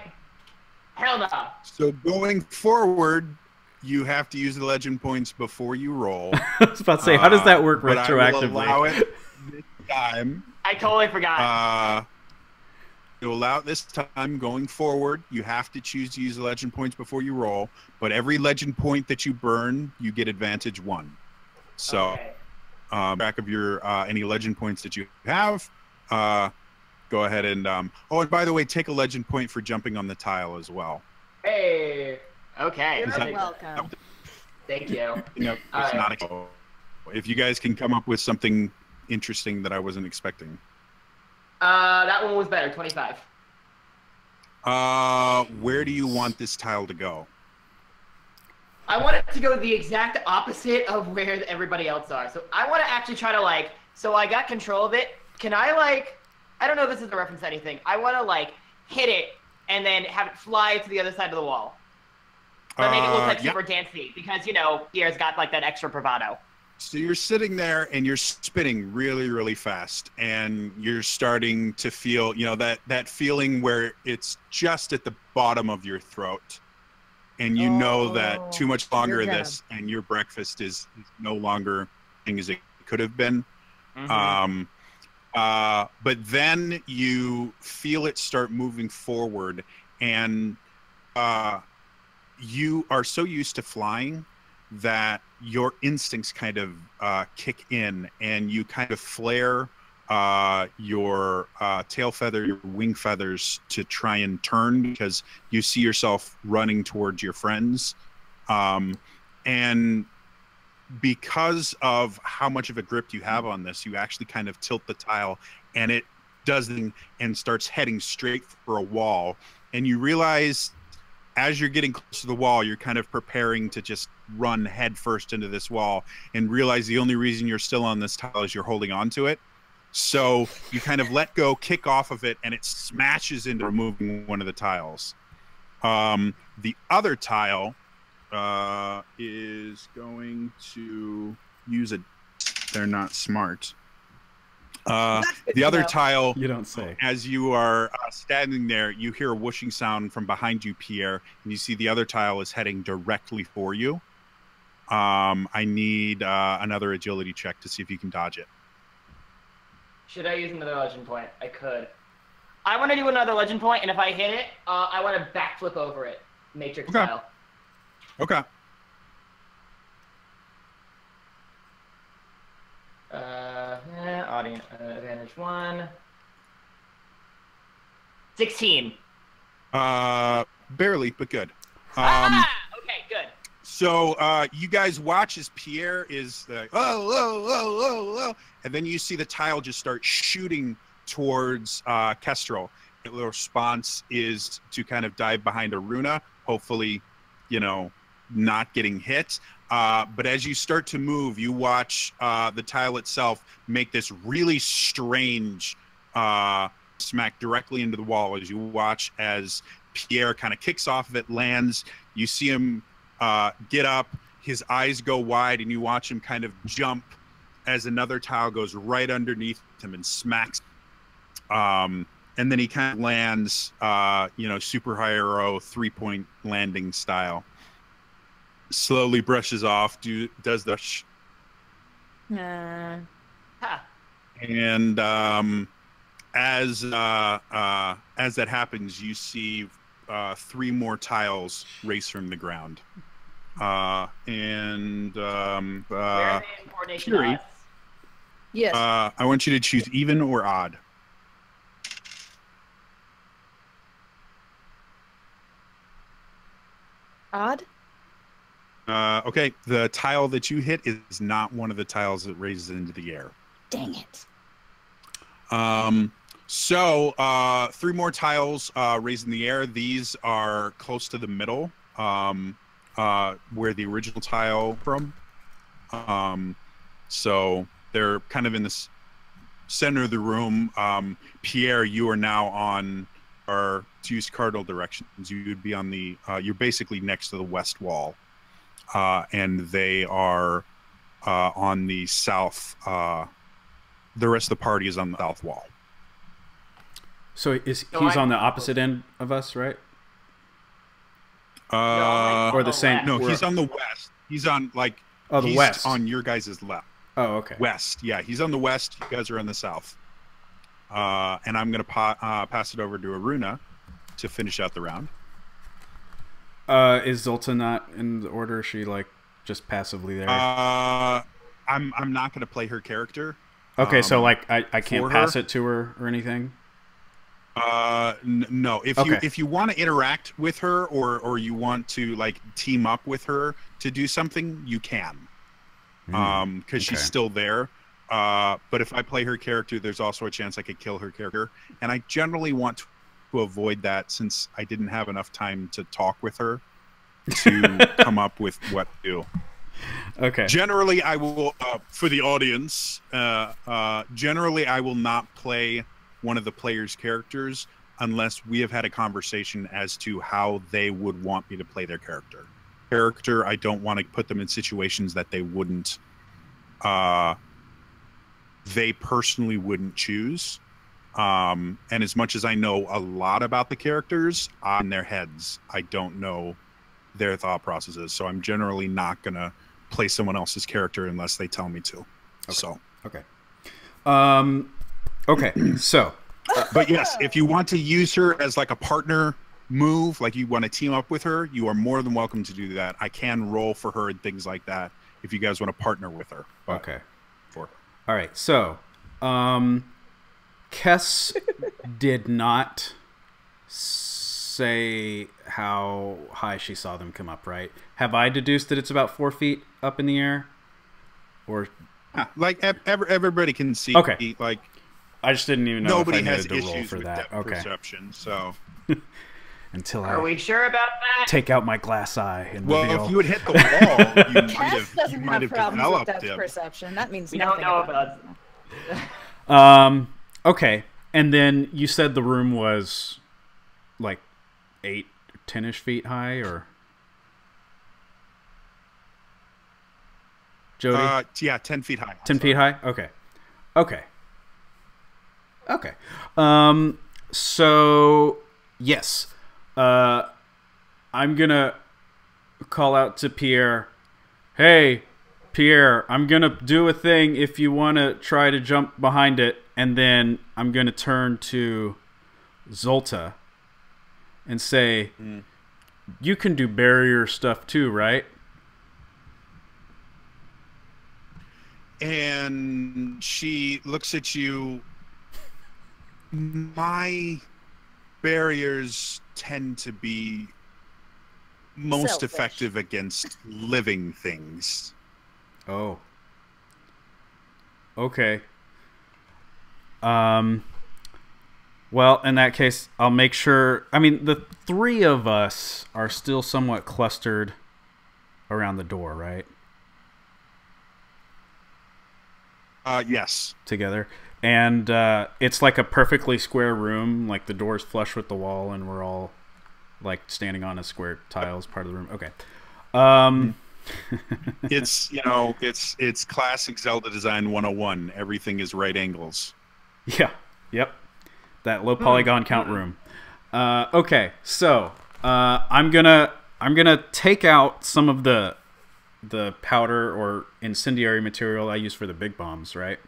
Hell no. So going forward, you have to use the legend points before you roll. I was about to say, how does that work but I will retroactively? allow it this time. I totally forgot. To allow it this time going forward, you have to choose to use the legend points before you roll. But every legend point that you burn, you get advantage 1. So, Okay. Back of your any legend points that you have, go ahead and oh, and by the way, take a legend point for jumping on the tile as well. Hey. Okay. You're welcome. Thank you. You know, All it's right. not if you guys can come up with something interesting that I wasn't expecting. That one was better. 25. Where do you want this tile to go? I want it to go the exact opposite of where everybody else are. So I want to actually try to like. So I got control of it. Can I like? I don't know if this is a reference to anything. I want to like hit it and then have it fly to the other side of the wall. But make it look like yeah. super dancey because, you know, Pierre's got like that extra bravado. So you're sitting there and you're spinning really, really fast, and you're starting to feel, you know, that feeling where it's just at the bottom of your throat, and you know that too much longer of this, and your breakfast is no longer thing as it could have been. But then you feel it start moving forward, and you are so used to flying that your instincts kind of kick in, and you kind of flare your tail feather, your wing feathers to try and turn because you see yourself running towards your friends. And because of how much of a grip you have on this, you actually kind of tilt the tile, and it does and starts heading straight for a wall. And you realize as you're getting close to the wall, you're kind of preparing to just run head first into this wall, and realize the only reason you're still on this tile is you're holding on to it. So you kind of let go, kick off of it, and it smashes into removing one of the tiles. The other tile is going to use a... They're not smart. The other tile, You don't say. as you are standing there, you hear a whooshing sound from behind you, Pierre, and you see the other tile is heading directly for you. I need another agility check to see if you can dodge it. Should I use another legend point? I could. I want to do another legend point, and if I hit it, I want to backflip over it, Matrix style. Okay. Audience advantage 1. 16. Barely, but good. Okay, good. So you guys watch as Pierre is like, oh, and then you see the tile just start shooting towards Kestrel. The response is to kind of dive behind Aruna, hopefully, you know, not getting hit. But as you start to move, you watch the tile itself make this really strange smack directly into the wall. As you watch as Pierre kind of kicks off of it, lands, you see him get up, his eyes go wide, and you watch him kind of jump as another tile goes right underneath him and smacks. And then he kind of lands, you know, superhero 3-point landing style. Slowly brushes off, does the and as that happens, you see 3 more tiles race from the ground. Where are they in coordination? Fury, Yes. I want you to choose even or odd. Odd? Okay, the tile that you hit is not one of the tiles that raises into the air. Dang it. So 3 more tiles raised in the air. These are close to the middle, where the original tile from. So they're kind of in the center of the room. Pierre, you are now on, or to use cardinal directions, you would be on the, you're basically next to the west wall. And they are on the south. The rest of the party is on the south wall. So he's on the opposite end of us, right? Or the same? No, he's on the west. He's on the he's west. on your guys' left. Oh, okay. West, yeah, he's on the west. You guys are on the south. And I'm gonna pass it over to Aruna to finish out the round. Is Zolta not in the order? Is she like just passively there? I'm not gonna play her character. Okay, so like I can't pass it to her or anything. No. If you want to interact with her or you want to like team up with her to do something, you can. Because she's still there. But if I play her character, there's also a chance I could kill her character, and I generally want to avoid that since I didn't have enough time to talk with her to come up with what to do. Okay. Generally, I will, for the audience, generally I will not play one of the player's characters unless we have had a conversation as to how they would want me to play their character. character, I don't want to put them in situations that they wouldn't, they personally wouldn't choose. And as much as I know a lot about the characters on their heads, I don't know their thought processes. So I'm generally not going to play someone else's character unless they tell me to. Okay. So. Okay. Okay. So. But yes, if you want to use her as like a partner move, like you want to team up with her, you are more than welcome to do that. I can roll for her and things like that if you guys want to partner with her. Okay. For her. All right. So, Kess did not say how high she saw them come up, right? Have I deduced that it's about 4 feet up in the air? Or like everybody can see. Okay. Like I just didn't even know nobody if I has needed to roll issues for with that. depth Okay. perception. So Until Are we sure about that? take out my glass eye and well, reveal. if you had hit the wall, you might Cass have doesn't have problems with developed depth it. perception. That means We don't nothing know about about. Okay. And then you said the room was like 8, 10-ish feet high, or Jody? Yeah, 10 feet high. 10 feet high? Okay. Okay. Okay. So, yes. I'm going to call out to Pierre. Hey, Pierre, I'm going to do a thing if you want to try to jump behind it. And then I'm going to turn to Zolta and say, you can do barrier stuff too, right? And she looks at you. My barriers tend to be most Selfish. effective against living things. Oh. Okay. Well, in that case, I'll make sure... I mean, the 3 of us are still somewhat clustered around the door, right? Yes. Together. And it's like a perfectly square room. Like, the door's flush with the wall, and we're all, like, standing on a square tile as part of the room. Okay. It's, you know, it's classic Zelda design 101. Everything is right angles. Yeah. Yep. That low polygon count room. Okay. So I'm gonna take out some of the powder or incendiary material I use for the big bombs, right?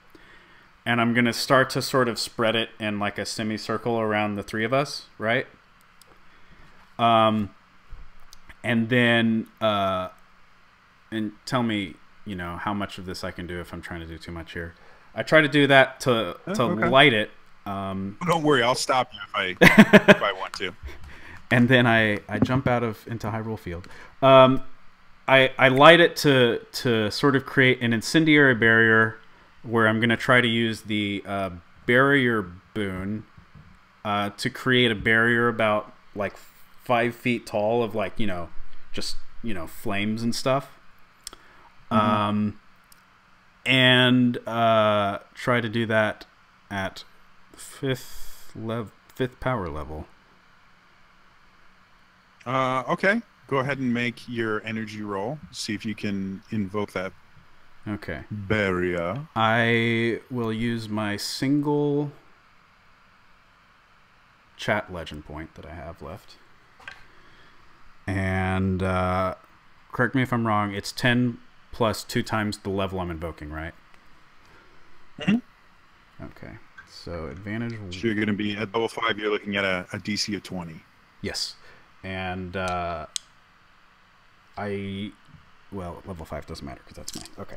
And I'm gonna start to sort of spread it in like a semicircle around the 3 of us, right? And then and tell me, you know, how much of this I can do if I'm trying to do too much here. I try to do that to okay. light it. Don't worry, I'll stop you if I want to. And then I jump into Hyrule Field. I light it to sort of create an incendiary barrier where I'm going to try to use the barrier boon to create a barrier about like 5 feet tall of like, you know, just, you know, flames and stuff. And try to do that at 5th power level. Okay. Go ahead and make your energy roll. See if you can invoke that Okay. barrier. I will use my single chat legend point that I have left. And correct me if I'm wrong, it's 10 plus 2 times the level I'm invoking, right? Okay. So advantage. So you're going to be at level 5. You're looking at a DC of 20. Yes. And level 5 doesn't matter because that's mine. Okay.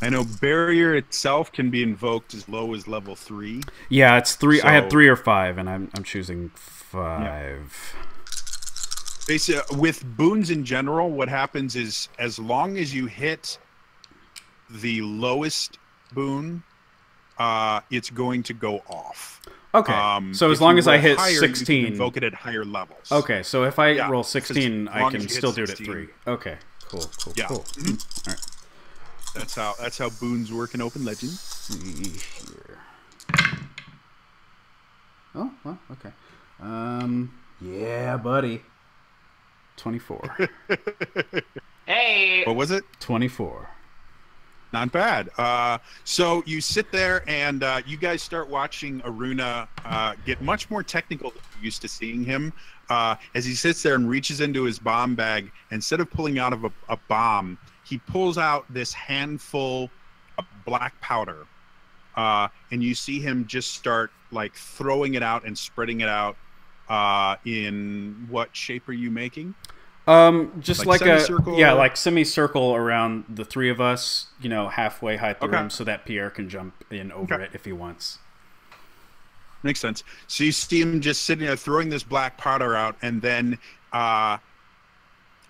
I know barrier itself can be invoked as low as level 3. Yeah, it's 3. So, I had 3 or 5, and I'm choosing 5. Basically, with boons in general, what happens is as long as you hit the lowest boon, it's going to go off. Okay. So as long as I hit higher, 16, you can invoke it at higher levels. Okay, so if I roll 16, as I long can as you hit still do it at 16. 3. Okay. Cool. Yeah. Cool. Mhm. All right. That's how boons work in Open Legend. See here. Oh, well, okay. Yeah, buddy. 24. Hey. What was it? 24. Not bad. So you sit there and you guys start watching Aruna get much more technical than you're used to seeing him. As he sits there and reaches into his bomb bag, instead of pulling out of a bomb, he pulls out this handful of black powder. And you see him just start like throwing it out and spreading it out. In what shape are you making? Just like a semicircle? Yeah, like semicircle around the three of us, you know, halfway height the room, so that Pierre can jump in over it if he wants. Makes sense. So you see him just sitting there throwing this black powder out, and then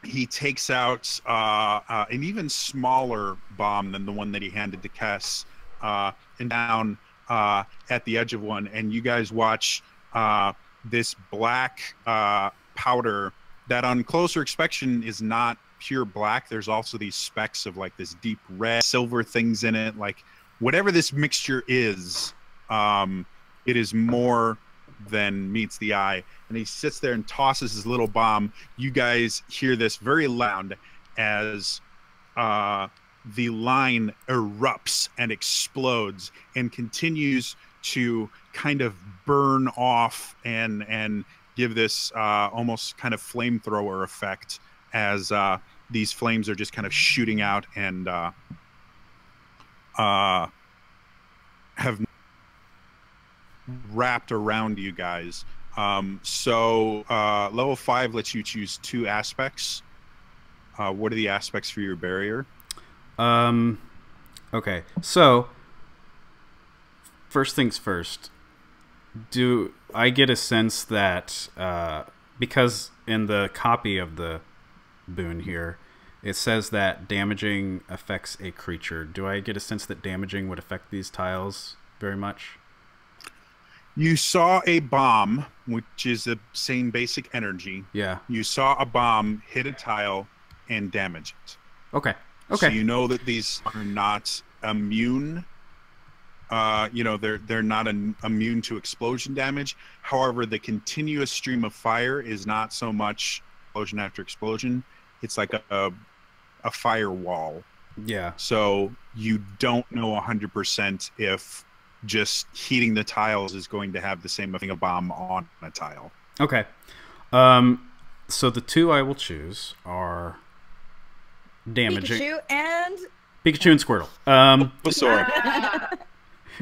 he takes out an even smaller bomb than the one that he handed to Kess, and down at the edge of one, and you guys watch this black powder that on closer inspection is not pure black. There's also these specks of like this deep red, silver things in it. Like whatever this mixture is, it is more than meets the eye. And he sits there and tosses his little bomb. You guys hear this very loud as the line erupts and explodes and continues to kind of burn off and give this almost kind of flamethrower effect as these flames are just kind of shooting out and have wrapped around you guys. So level 5 lets you choose 2 aspects. What are the aspects for your barrier? Okay, so first things first. Do I get a sense that because in the copy of the boon here it says that damaging affects a creature, do I get a sense that damaging would affect these tiles very much? You saw a bomb, which is the same basic energy. Yeah. You saw a bomb hit a tile and damage it. Okay. Okay. So you know that these are not immune. You know, they're not immune to explosion damage. However, the continuous stream of fire is not so much explosion after explosion. It's like a firewall. Yeah. So you don't know 100% if just heating the tiles is going to have the same thing a bomb on a tile. Okay. So the 2 I will choose are damaging. Pikachu and Squirtle. Bulbasaur.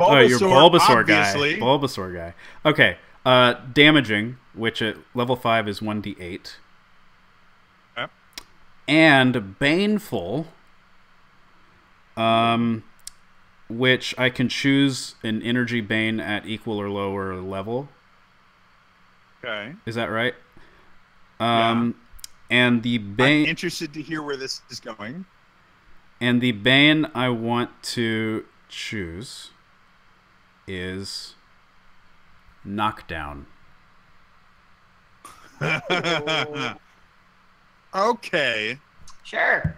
Oh, you're Bulbasaur obviously. guy. Bulbasaur guy. Okay. Damaging, which at level 5 is 1d8. Yep. And Baneful, which I can choose an energy bane at equal or lower level. Okay. Is that right? Yeah. And the bane. I'm interested to hear where this is going. And the bane I want to choose is Knockdown. Okay. Sure.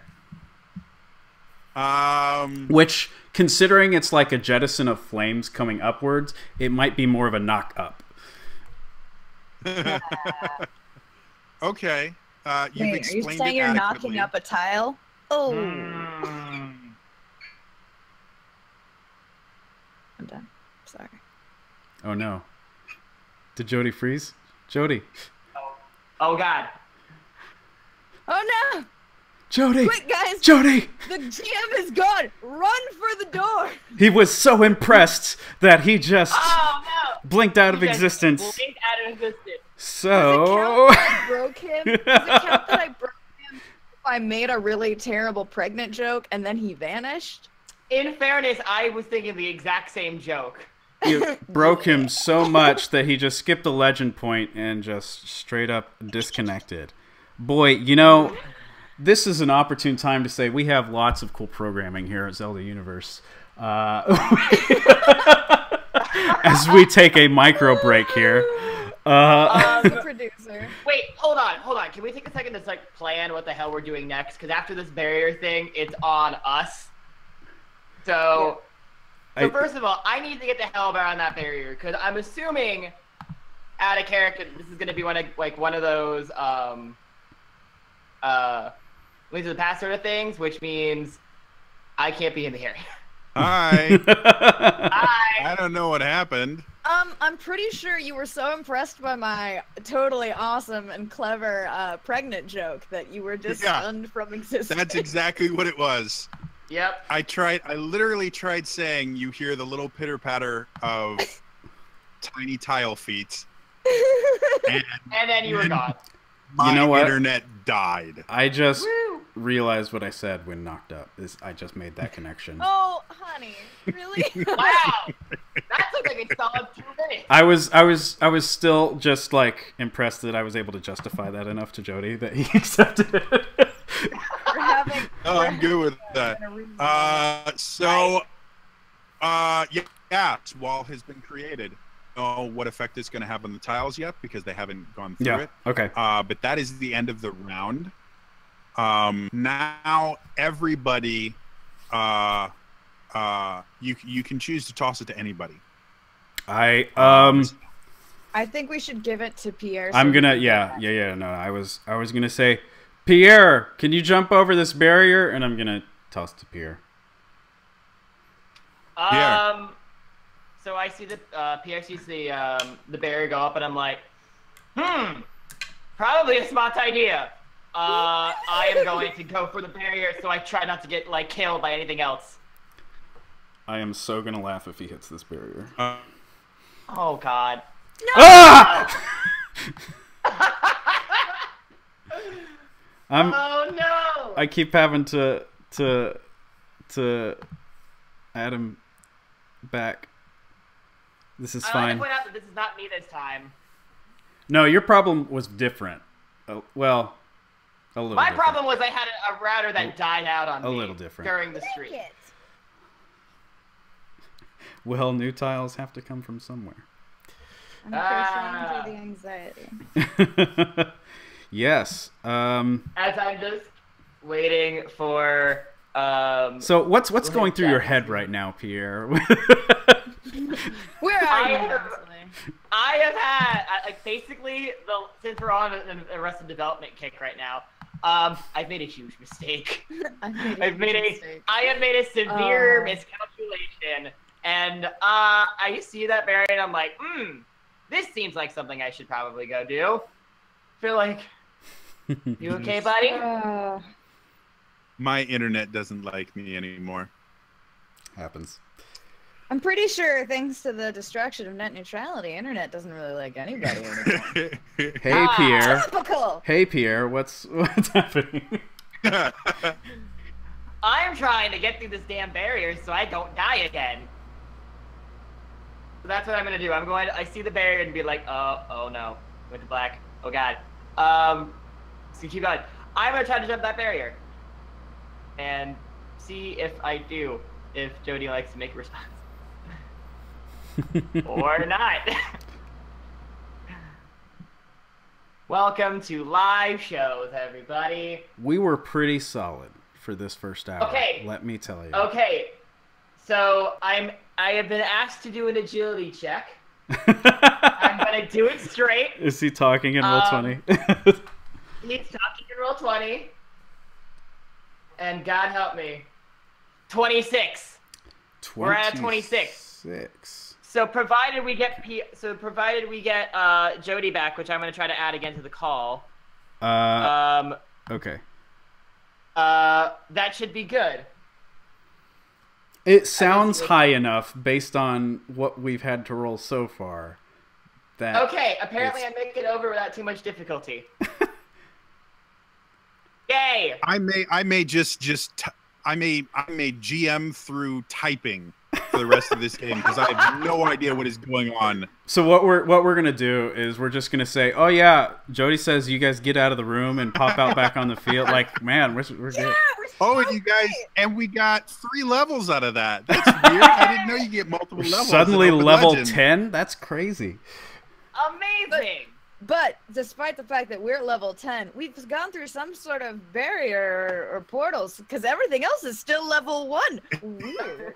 Which, considering it's like a jettison of flames coming upwards, it might be more of a knock up. Okay. You've Wait, are explained you saying it you're adequately. knocking up a tile? Oh. I'm done. Sorry. Oh no. Did Jodie freeze? Jodie. Oh God. Oh no! Jodie! Quick, guys! Jodie! The GM is gone! Run for the door! He was so impressed that he just Oh no! blinked out of He just existence. blinked out of existence. So... Does it count that I broke him? Does it count that I broke him if I made a really terrible pregnant joke and then he vanished? In fairness, I was thinking the exact same joke. You broke him so much that he just skipped a legend point and just straight up disconnected. Boy, you know, this is an opportune time to say we have lots of cool programming here at Zelda Universe. As we take a micro break here. The producer. Wait, hold on. Can we take a second to like plan what the hell we're doing next? Because after this barrier thing, it's on us. So, first of all, I need to get the hell around that barrier because I'm assuming, out of character, this is going to be one of those Link to the Past sort of things, which means I can't be in the area. Hi. Hi. I don't know what happened. I'm pretty sure you were so impressed by my totally awesome and clever pregnant joke that you were just stunned from existence. That's exactly what it was. Yep. I literally tried saying you hear the little pitter patter of tiny tile feet. And then you were gone. My You know what? internet died. I just realized what I said when knocked up. I just made that connection. Oh, honey, really? Wow. That took like a solid 2 minutes. I was still just like impressed that I was able to justify that enough to Jody that he accepted it. I'm good with that. Wall has been created. Know what effect it's going to have on the tiles yet because they haven't gone through it. Okay. But that is the end of the round. Now everybody, you can choose to toss it to anybody. I think we should give it to Pierre. I'm gonna no. I was gonna say, Pierre, can you jump over this barrier? And I'm gonna toss to Pierre. So I see the Pierre sees the barrier go up, and I'm like, probably a smart idea. I am going to go for the barrier, so I try not to get like killed by anything else. I am so gonna laugh if he hits this barrier. Oh God. No! Ah! Oh no! I keep having to add him back. This is I fine. want to point out that this is not me this time. No, your problem was different. Well, a little. My different. problem was I had a router that died out on me. A little different. During the stream. Well, new tiles have to come from somewhere. I'm crocheting through the anxiety. Yes. As I'm just waiting for. So what's going through your head right now, Pierre? Where are you? I have had like basically since we're on an Arrested Development kick right now. I've made a huge mistake. I have made a severe miscalculation, and I see that barrier and I'm like, this seems like something I should probably go do. Feel like, you okay, buddy? My internet doesn't like me anymore. Happens. I'm pretty sure, thanks to the destruction of net neutrality, internet doesn't really like anybody anymore. Hey, Pierre. Typical. Hey, Pierre. What's happening? I'm trying to get through this damn barrier so I don't die again. So that's what I'm gonna do. I see the barrier and be like, oh no, went to black. Oh God. So keep going. I'm gonna try to jump that barrier and see if I do. If Jodie likes to make a response. Or not. Welcome to live shows, everybody. We were pretty solid for this first hour. Okay. Let me tell you. Okay. So I have been asked to do an agility check. I'm gonna do it straight. Is he talking in roll 20? He's talking in roll 20. And God help me. 26. We're at 26. So provided we get Jodie back, which I'm going to try to add again to the call. Okay. That should be good. It sounds high enough based on what we've had to roll so far. That okay, apparently I make it over without too much difficulty. Yay! I may GM through typing for the rest of this game because I have no idea what is going on. So what we're gonna do is we're just gonna say, oh yeah, Jodie says you guys get out of the room and pop out back on the field. Like, man, we're good. Oh, and you guys, and we got 3 levels out of that. That's weird. I didn't know you get multiple levels. Suddenly level 10? That's crazy. Amazing. But despite the fact that we're level 10, we've gone through some sort of barrier or portals because everything else is still level 1. Weird.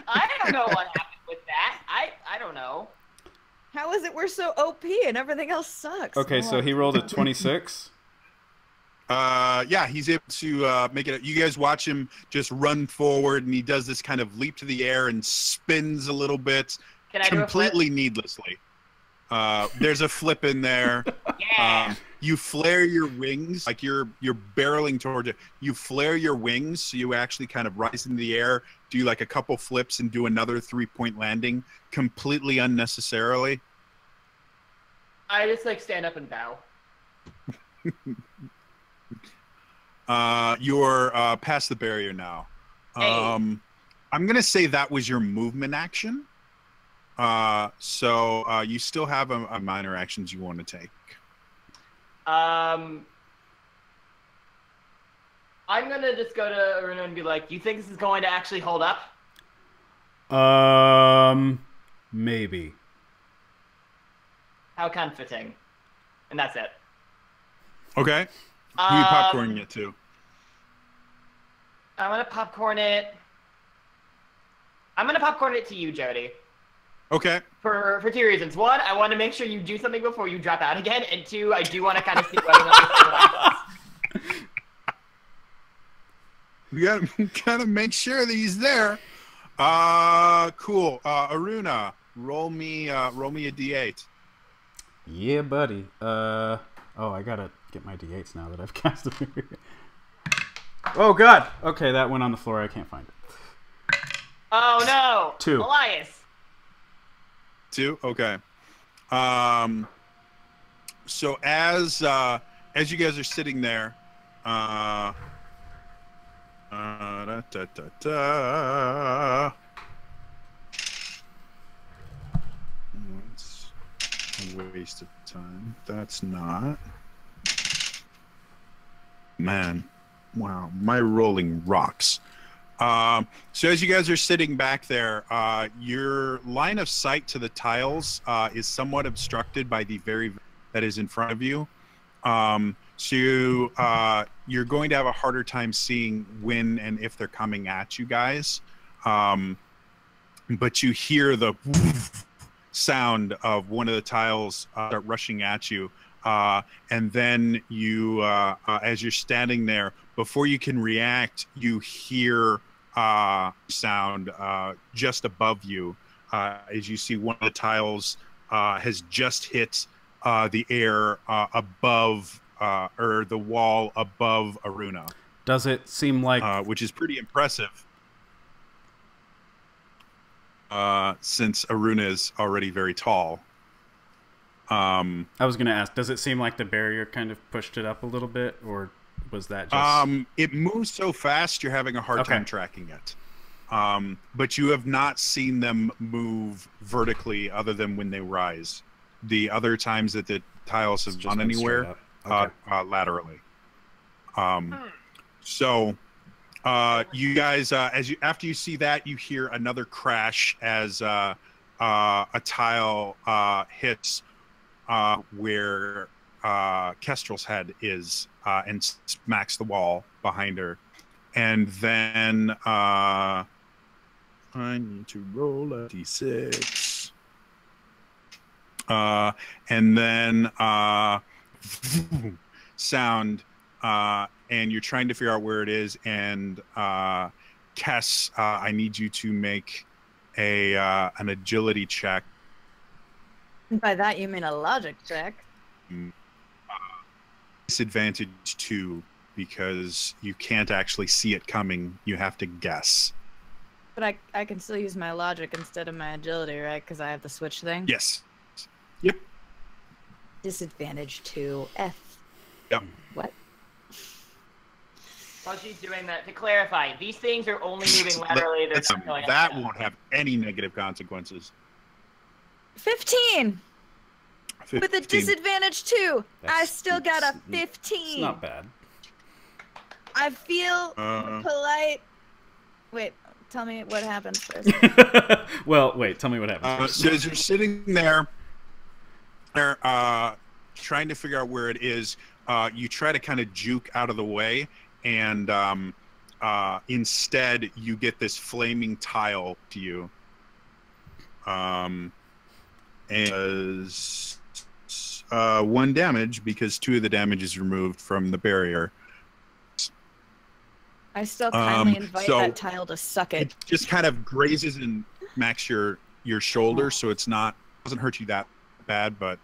I don't know what happened with that. I don't know. How is it we're so OP and everything else sucks? Okay, so he rolled a 26. Yeah, he's able to make it. You guys watch him just run forward, and he does this kind of leap to the air and spins a little bit, Can I do a flip? completely needlessly. There's a flip in there. Yeah. You flare your wings, like you're barreling towards it. You flare your wings, so you actually kind of rise in the air, do like a couple flips, and do another 3-point landing, completely unnecessarily. I just like stand up and bow. You're past the barrier now. Hey. I'm gonna say that was your movement action. So you still have a minor actions you want to take. I'm gonna just go to Aruna and be like, "You think this is going to actually hold up?" Maybe. How comforting. And that's it. Okay. Who are you popcorning it to? I'm gonna popcorn it. I'm gonna popcorn it to you, Jody. Okay. For 2 reasons. one, I want to make sure you do something before you drop out again, and 2, I do want to kind of see whether or not We gotta make sure that he's there. Cool. Aruna, roll me a d8. Yeah, buddy. Oh, I gotta get my d8s now that I've cast them. Oh God. Okay, that went on the floor. I can't find it. Oh no. 2. Elias. 2. Okay. So as you guys are sitting there, It's a waste of time. That's not. Man, wow, my rolling rocks. So as you guys are sitting back there, your line of sight to the tiles is somewhat obstructed by the very that is in front of you. So you're going to have a harder time seeing when and if they're coming at you guys. But you hear the sound of one of the tiles start rushing at you. And then you, as you're standing there, before you can react, you hear sound just above you as you see one of the tiles has just hit the air above or the wall above Aruna. Does it seem like which is pretty impressive since Aruna is already very tall. I was going to ask, does it seem like the barrier kind of pushed it up a little bit, or was that just... it moves so fast you're having a hard time tracking it. But you have not seen them move vertically other than when they rise. The other times that the tiles have gone anywhere, laterally. So you guys, after you see that, you hear another crash as a tile hits where Kestrel's head is and smacks the wall behind her. And then I need to roll a d6. And then sound, and you're trying to figure out where it is. And Kess, I need you to make an agility check. By that you mean a logic check. Disadvantage 2 because you can't actually see it coming. You have to guess. But I can still use my logic instead of my agility, right? Because I have the switch thing. Yes. Yep. Disadvantage 2. F. Yep. What? While she's doing that, to clarify, these things are only moving laterally. That won't have any negative consequences. 15. With a disadvantage 2. I still got a 15. It's not bad. I feel polite. Wait, tell me what happens first. Well, wait, tell me what happens first. So as you're sitting there, trying to figure out where it is, you try to kind of juke out of the way, and instead you get this flaming tile to you. As 1 damage because 2 of the damage is removed from the barrier. I still kindly invite so that tile to suck it. It just kind of grazes and smacks your shoulder, so it's not doesn't hurt you that bad, but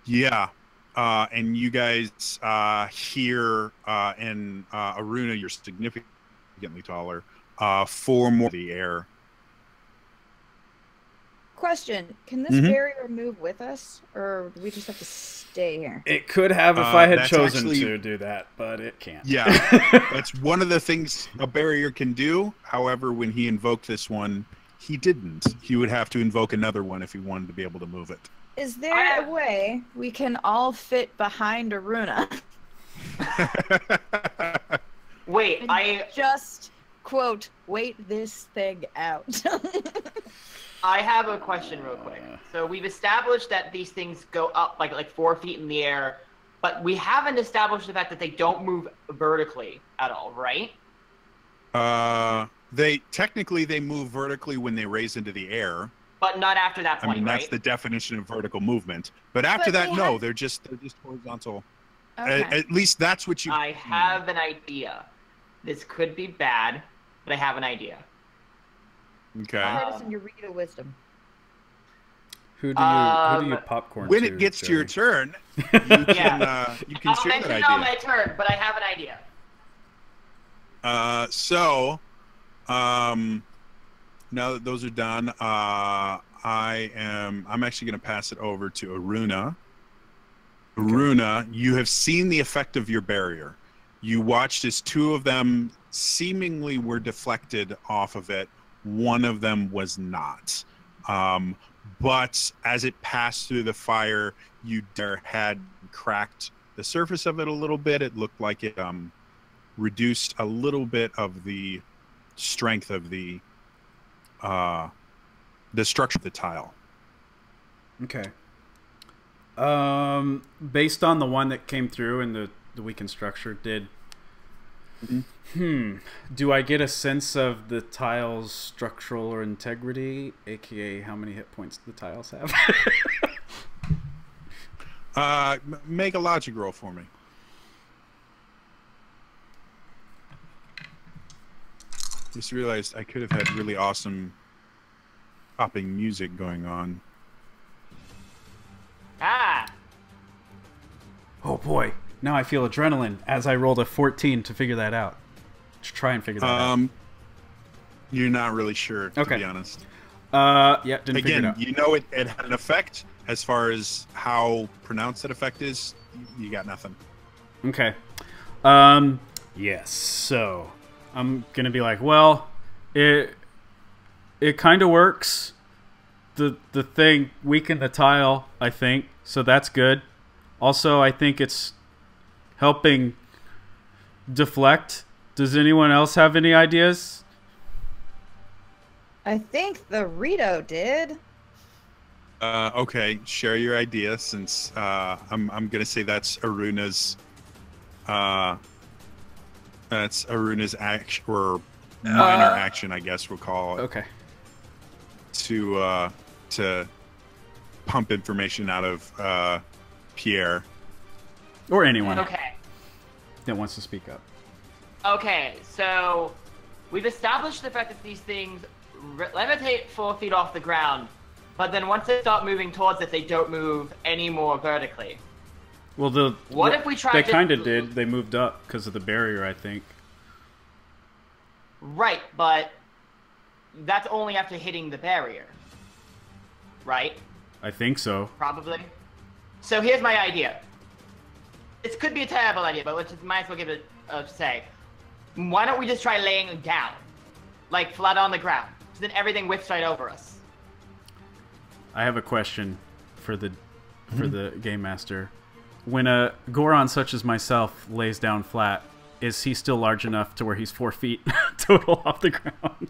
yeah. And you guys hear and Aruna, you're significantly taller. 4 more in the air. Question: can this barrier move with us, or do we just have to stay here? It could have if I had that's chosen actually- to do that, but it can't. Yeah, that's one of the things a barrier can do. However, when he invoked this one, he didn't. He would have to invoke another one if he wanted to be able to move it. Is there a way we can all fit behind Aruna? Wait, And just quote wait this thing out. I have a question real quick. So we've established that these things go up like 4 feet in the air, but we haven't established the fact that they don't move vertically at all, right? They technically move vertically when they raise into the air. But not after that I point, mean, that's right? the definition of vertical movement. But after But that, they no, have- they're just horizontal. Okay. At least that's what you. I have an idea. This could be bad, but I have an idea. Okay. Curtis and Eureka wisdom. Who do you popcorn When to, it gets to your Joey? turn, you can Yeah. you can I'll share mention that it on idea. my turn, but I have an idea. Now that those are done, I'm actually going to pass it over to Aruna. Aruna, you have seen the effect of your barrier. You watched as 2 of them seemingly were deflected off of it. One of them was not. But as it passed through the fire, you had cracked the surface of it a little bit. It looked like it reduced a little bit of the strength of the structure of the tile. Okay. Based on the one that came through in the weakened structure, do I get a sense of the tile's structural integrity, aka how many hit points the tiles have? Make a logic roll for me. Just realized I could have had really awesome popping music going on. Ah! Oh boy, now I feel adrenaline as I rolled a 14 to figure that out. To try and figure that out. You're not really sure, to Okay. be honest. Yeah, didn't figure it Again, out. you know it had an effect. As far as how pronounced that effect is, you got nothing. Okay. Yes. So I'm gonna be like, well, it kind of works. The thing weakened the tile, I think, so that's good. Also, I think it's helping deflect. Does anyone else have any ideas? I think the Rito did. Okay, share your idea since I'm gonna say that's Aruna's action or minor action, I guess we'll call it. Okay. To pump information out of Pierre. Or anyone Okay. that wants to speak up. Okay, so we've established the fact that these things levitate 4 feet off the ground, but then once they start moving towards it, they don't move any more vertically. Well, What if we tried They to- kind of did. They moved up because of the barrier, I think. Right, but that's only after hitting the barrier. Right? I think so. Probably. So here's my idea. This could be a terrible idea, but let's just might as well give it a say. Why don't we just try laying down? Like flat on the ground. So then everything whips right over us. I have a question for the game master. When a Goron such as myself lays down flat, is he still large enough to where he's 4 feet total off the ground?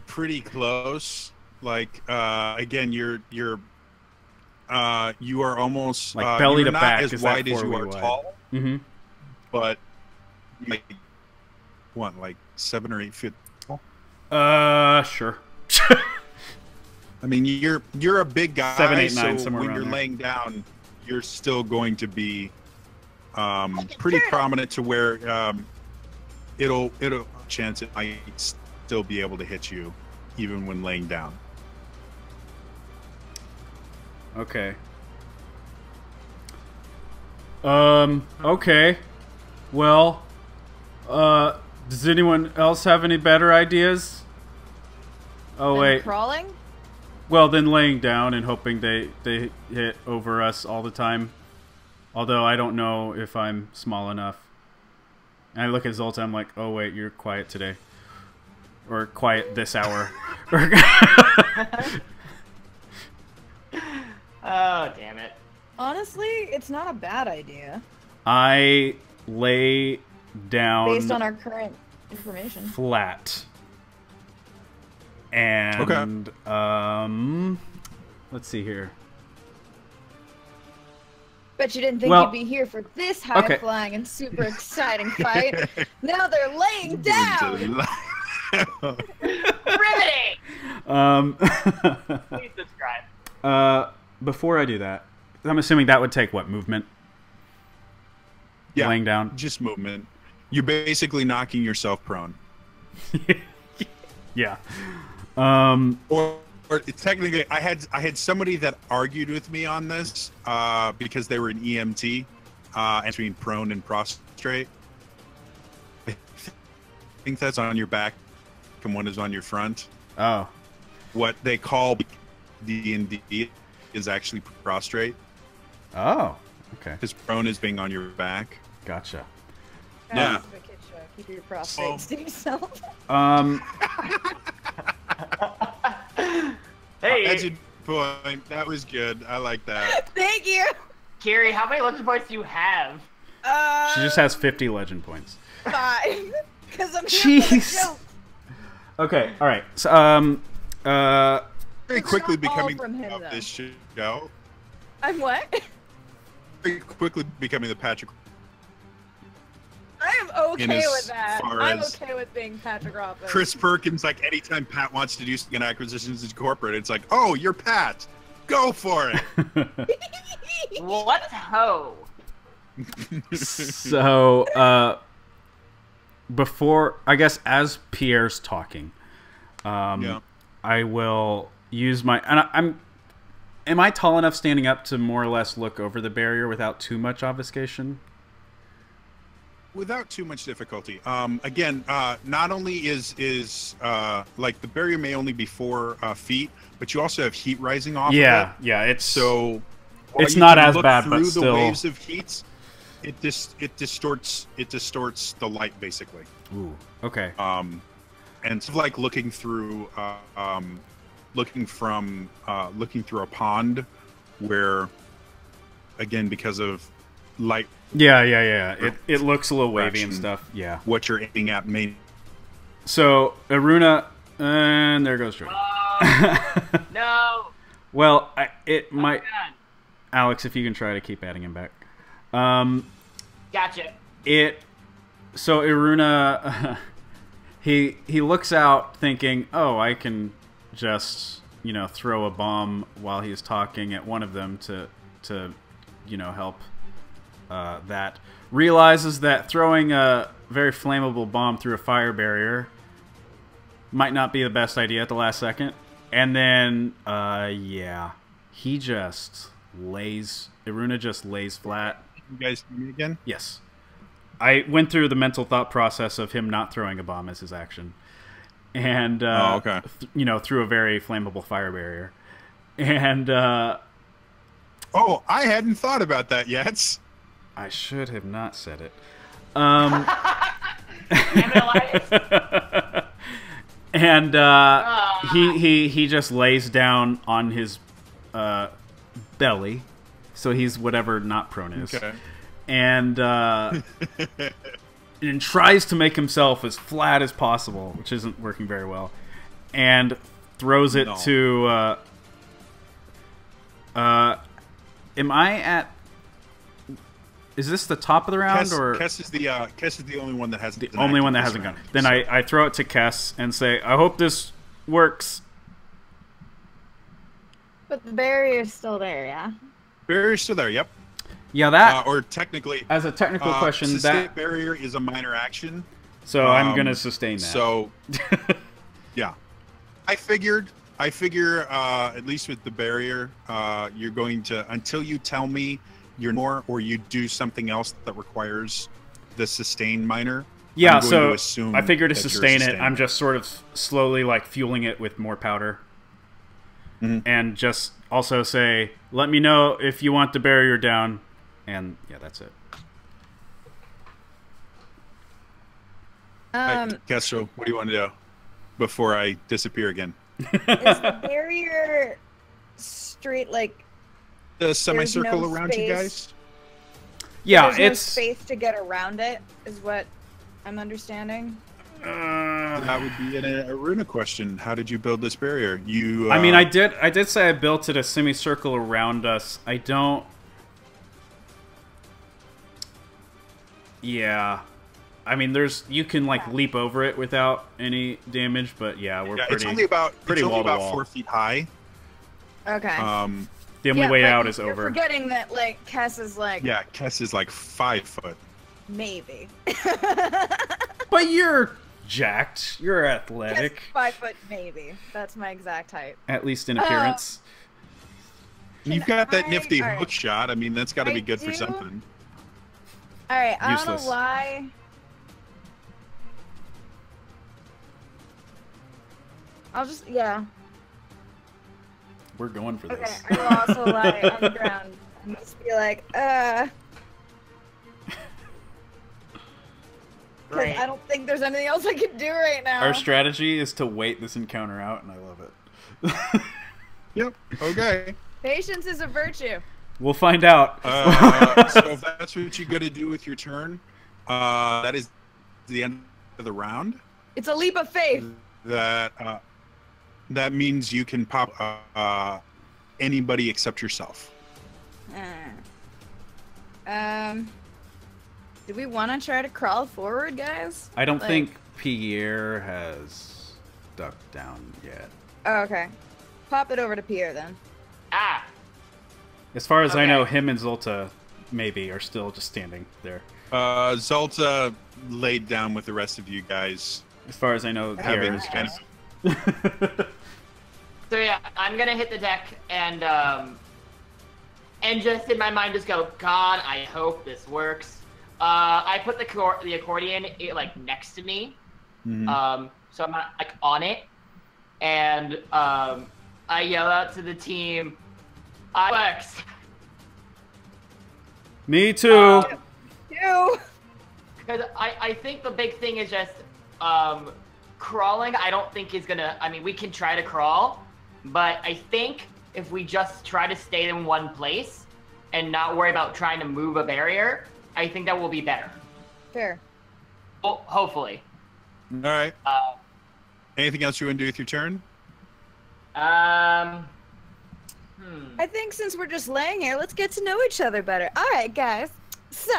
Pretty close. Like again, you are almost Like belly you're to not back, as is that wide as 4 you feet are wide? tall, Mm-hmm. but like what, like 7 or 8 feet tall? Sure. I mean, you're a big guy, 7, 8, 9, so somewhere when around you're there. laying down, you're still going to be pretty prominent to where it'll chance it might still be able to hit you even when laying down. Okay. Okay. Well, does anyone else have any better ideas? Oh, wait. Crawling? Well, then laying down and hoping they hit over us all the time. Although I don't know if I'm small enough. And I look at Zolta, I'm like, oh wait, you're quiet today. Or quiet this hour. Oh, damn it. Honestly, it's not a bad idea. I lay down based on our current information. Flat. And let's see here. Bet you didn't think you'd be here for this high-flying and super exciting fight. Now they're laying down! Riveting! Please subscribe. Before I do that, I'm assuming that would take, what, movement? Yeah, laying down? Just movement. You're basically knocking yourself prone. Yeah. Or technically, I had somebody that argued with me on this because they were an EMT, between prone and prostrate. I think that's on your back, and one is on your front. Oh. What they call D&D is actually prostrate. Oh, okay. Because prone is being on your back. Gotcha. Yeah. Keep your prostrates to yourself. Hey, that's a point. That was good. I like that. Thank you. Kiri, how many legend points do you have? She just has 50 legend points. 5. Because I'm here for the joke. Okay, alright. So, very quickly not all becoming from him, of though. this show. I'm what? Very quickly becoming the Patrick. I am okay as with that. far I'm as okay with being Patrick Rothfuss. Chris Perkins, like anytime Pat wants to do an acquisitions in corporate, it's like, oh, you're Pat. Go for it. What ho? so, before, I guess, as Pierre's talking, I will use my, and am I tall enough standing up to more or less look over the barrier without too much obfuscation? Without too much difficulty. Again, not only is like the barrier may only be 4 feet, but you also have heat rising off of it. Yeah, it's So it's you not can as look bad, through but the still. waves of heat. It distorts the light basically. Ooh, okay. And it's like looking through looking through a pond where, again, because of light. Yeah. It looks a little wavy and stuff. Yeah. What you're aiming at may. So Aruna, and there goes Joy. No. Well, it might. God. Alex, if you can try to keep adding him back. Gotcha. So Iruna, he looks out thinking, oh, I can just, throw a bomb while he's talking at one of them to help that. Realizes that throwing a very flammable bomb through a fire barrier might not be the best idea at the last second. And then, he just Iruna just lays flat. You guys hear me again? Yes. I went through the mental thought process of him not throwing a bomb as his action. And, through a very flammable fire barrier. And, oh, I hadn't thought about that yet. I should have not said it. And, he just lays down on his, belly. So he's whatever not prone is. Okay. And tries to make himself as flat as possible, which isn't working very well. And throws it to... am I at... Is this the top of the round? Kess is the only one that hasn't... The only one that hasn't gone. Then I throw it to Kess and say, I hope this works. But the barrier's still there, yeah? Barrier's still there, yep. Yeah, that or technically, as a technical question, sustain that barrier is a minor action. so I'm gonna sustain that. So, yeah, I figure at least with the barrier, you're going to, until you tell me you're more or you do something else that requires the sustain minor. Yeah, I'm going so to assume I figure to that you're sustain it, sustaining I'm just sort of slowly like fueling it with more powder. And just also say, let me know if you want the barrier down. And yeah, that's it. Castro, what do you want to do before I disappear again? Is the barrier straight, like The semicircle no around you space? guys? Yeah, there's no it's space to get around it, is what I'm understanding. That would be an Aruna question. How did you build this barrier? You. I mean, I did say I built it a semicircle around us. I don't. Yeah, I mean, you can like leap over it without any damage, but yeah, we're pretty. It's only about pretty wall to about wall. 4 feet high. Okay. The only way but out is you're over. forgetting that, like, Kess is like, Yeah, Kess is like 5 foot. maybe. But you're jacked. You're athletic, Kess 5 foot, maybe. That's my exact height. at least in appearance. You've got that nifty alright. hook shot. I mean, that's got to I be good for do. something. Alright, I don't Useless. know why. I'll just, yeah. We're going for Okay, this. I will also lie on the ground and just be like, 'cause Right. I don't think there's anything else I can do right now. Our strategy is to wait this encounter out, and I love it. Yep. Okay. Patience is a virtue. We'll find out. So if that's what you got to do with your turn, that is the end of the round. It's a leap of faith. That means you can pop anybody except yourself. Do we want to try to crawl forward, guys? I don't like- think Pierre has ducked down yet. Oh, okay. Pop it over to Pierre then. Ah! As far as I know, Okay. him and Zolta maybe are still just standing there. Zolta laid down with the rest of you guys, As far as I know, Pierre having is kind just... of. So yeah, I'm gonna hit the deck and just in my mind just go, God, I hope this works. I put the accordion like next to me, so I'm not like on it, and I yell out to the team, "I works." Me too. Ew. Because I think the big thing is just crawling. I don't think is gonna. I mean, we can try to crawl, but I think if we just try to stay in one place and not worry about trying to move a barrier, I think that will be better. Fair. Well, hopefully. All right. Anything else you want to do with your turn? I think since we're just laying here, let's get to know each other better. All right, guys. So.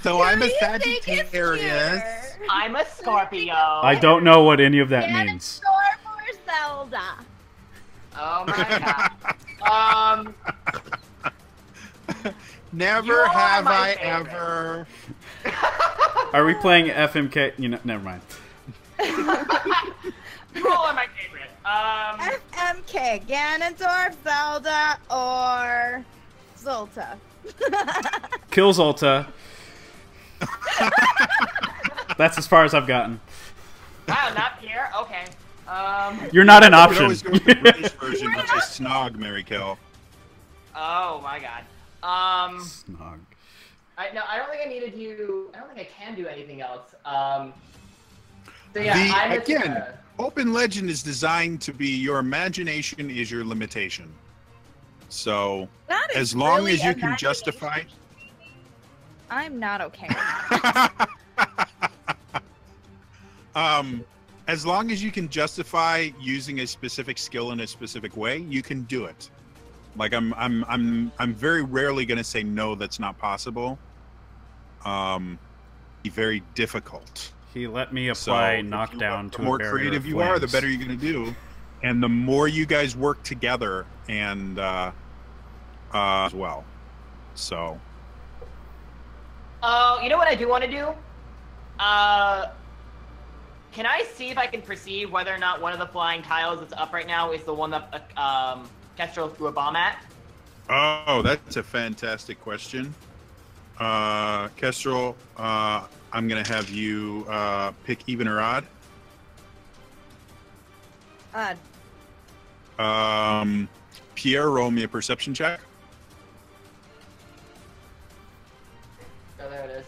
So I'm a who do you think is Sagittarius. cuter? I'm a Scorpio. I don't know what any of that means. Ganondorf or Zelda? Oh my god. Never You are have my I favorite. ever. Are we playing FMK? You know, never mind. You all are my favorite. FMK, Ganondorf, Zelda, or Zolta? Kill Zolta. That's as far as I've gotten. Wow, not Pierre? Okay. You're not an You could option. always go with the British version, which is Snog, Mary Kill. Oh my god. Snog. I don't think I need to do. I don't think I can do anything else. So yeah, I'm just Again, gonna- Open Legend is designed to be your imagination is your limitation. So That is as long really as you can imagination. justify. I'm not okay with that. As long as you can justify using a specific skill in a specific way, you can do it. Like I'm very rarely going to say no, that's not possible. Be very difficult. He let me So apply if knockdown the to more a barrier creative of you are, the flames. better you're going to do, and the more you guys work together and as well. So. You know what I do want to do? Can I see if I can perceive whether or not one of the flying tiles that's up right now is the one that Kestrel threw a bomb at? Oh, that's a fantastic question. Kestrel, I'm going to have you pick even or odd. Odd. Pierre, roll me a perception check. Oh, there it is.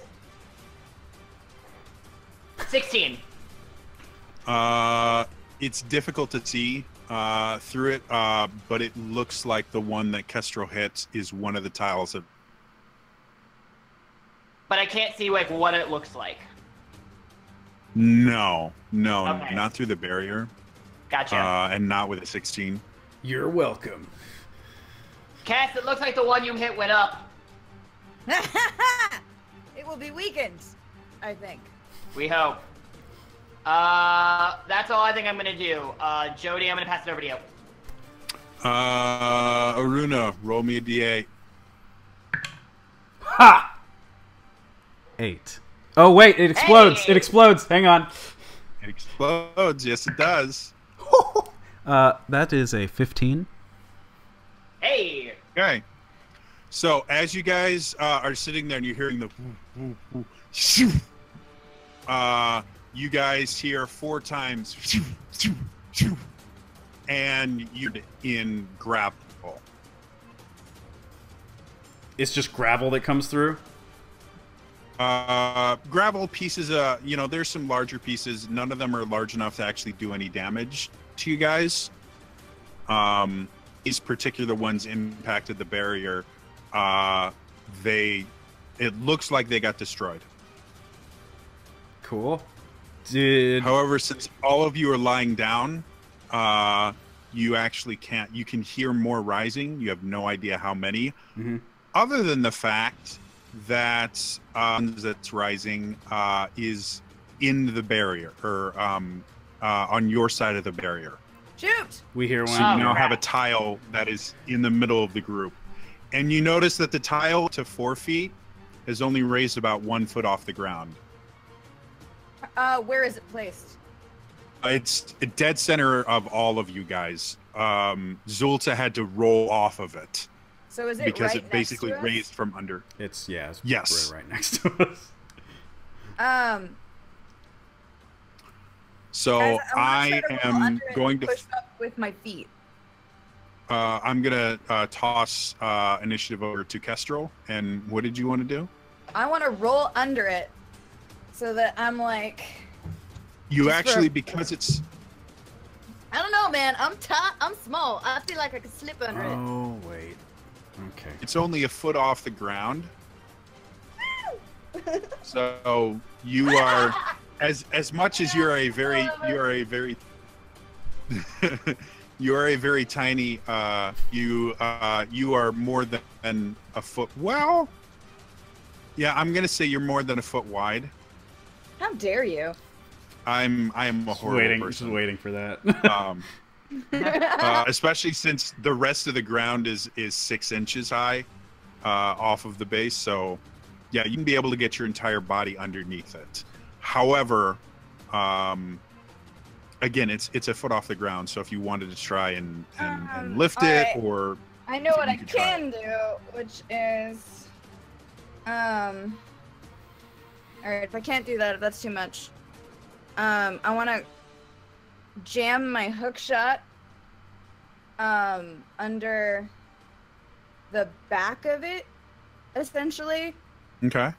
16. It's difficult to see through it, but it looks like the one that Kestrel hits is one of the tiles of. But I can't see like what it looks like. No, Okay. not through the barrier. Gotcha. And not with a 16. You're welcome. Cass, it looks like the one you hit went up. It will be weakened, I think. We hope. That's all I think I'm gonna do. Jodie, I'm gonna pass it over to you. Aruna, roll me a d8. Ha! 8. Oh wait, it explodes. Hey! It explodes. Hang on. It explodes. Yes, it does. That is a 15. Hey! Okay. So as you guys are sitting there and you're hearing the woo, woo, woo, shoo, you guys hear 4 times shoo, shoo, shoo, and you're in grapple. It's just gravel that comes through. Gravel pieces, there's some larger pieces. None of them are large enough to actually do any damage to you guys. These particular ones impacted the barrier. It looks like they got destroyed. Cool. However, since all of you are lying down, you actually can't. You can hear more rising. You have no idea how many. Mm-hmm. Other than the fact that that's rising is in the barrier, or on your side of the barrier. Shoot! We hear So one. you now have a tile that is in the middle of the group. And you notice that the tile to 4 feet is only raised about 1 foot off the ground. Where is it placed? It's a dead center of all of you guys. Zulta had to roll off of it. So is it because right it basically next to us? raised from under. It's Yes. right next to us. So Guys, I am going to push up with my feet. I'm gonna toss initiative over to Kestrel. And what did you want to do? I want to roll under it so that I'm like. You Just actually, for- because it's. I don't know, man. I'm small. I feel like I could slip under it. Oh wait. Okay. It's only a foot off the ground. So you are, as much as you're a very tiny. You are more than a foot. Well, yeah, I'm gonna say you're more than a foot wide. How dare you? I am a horrible person. Just waiting for that. Especially since the rest of the ground is 6 inches high off of the base. So, yeah, you can be able to get your entire body underneath it. However, again, it's a foot off the ground. So if you wanted to try and lift it, right. or I know what I could try can do, which is, all right. If I can't do that, if that's too much, I want to jam my hook shot under the back of it, essentially, Okay.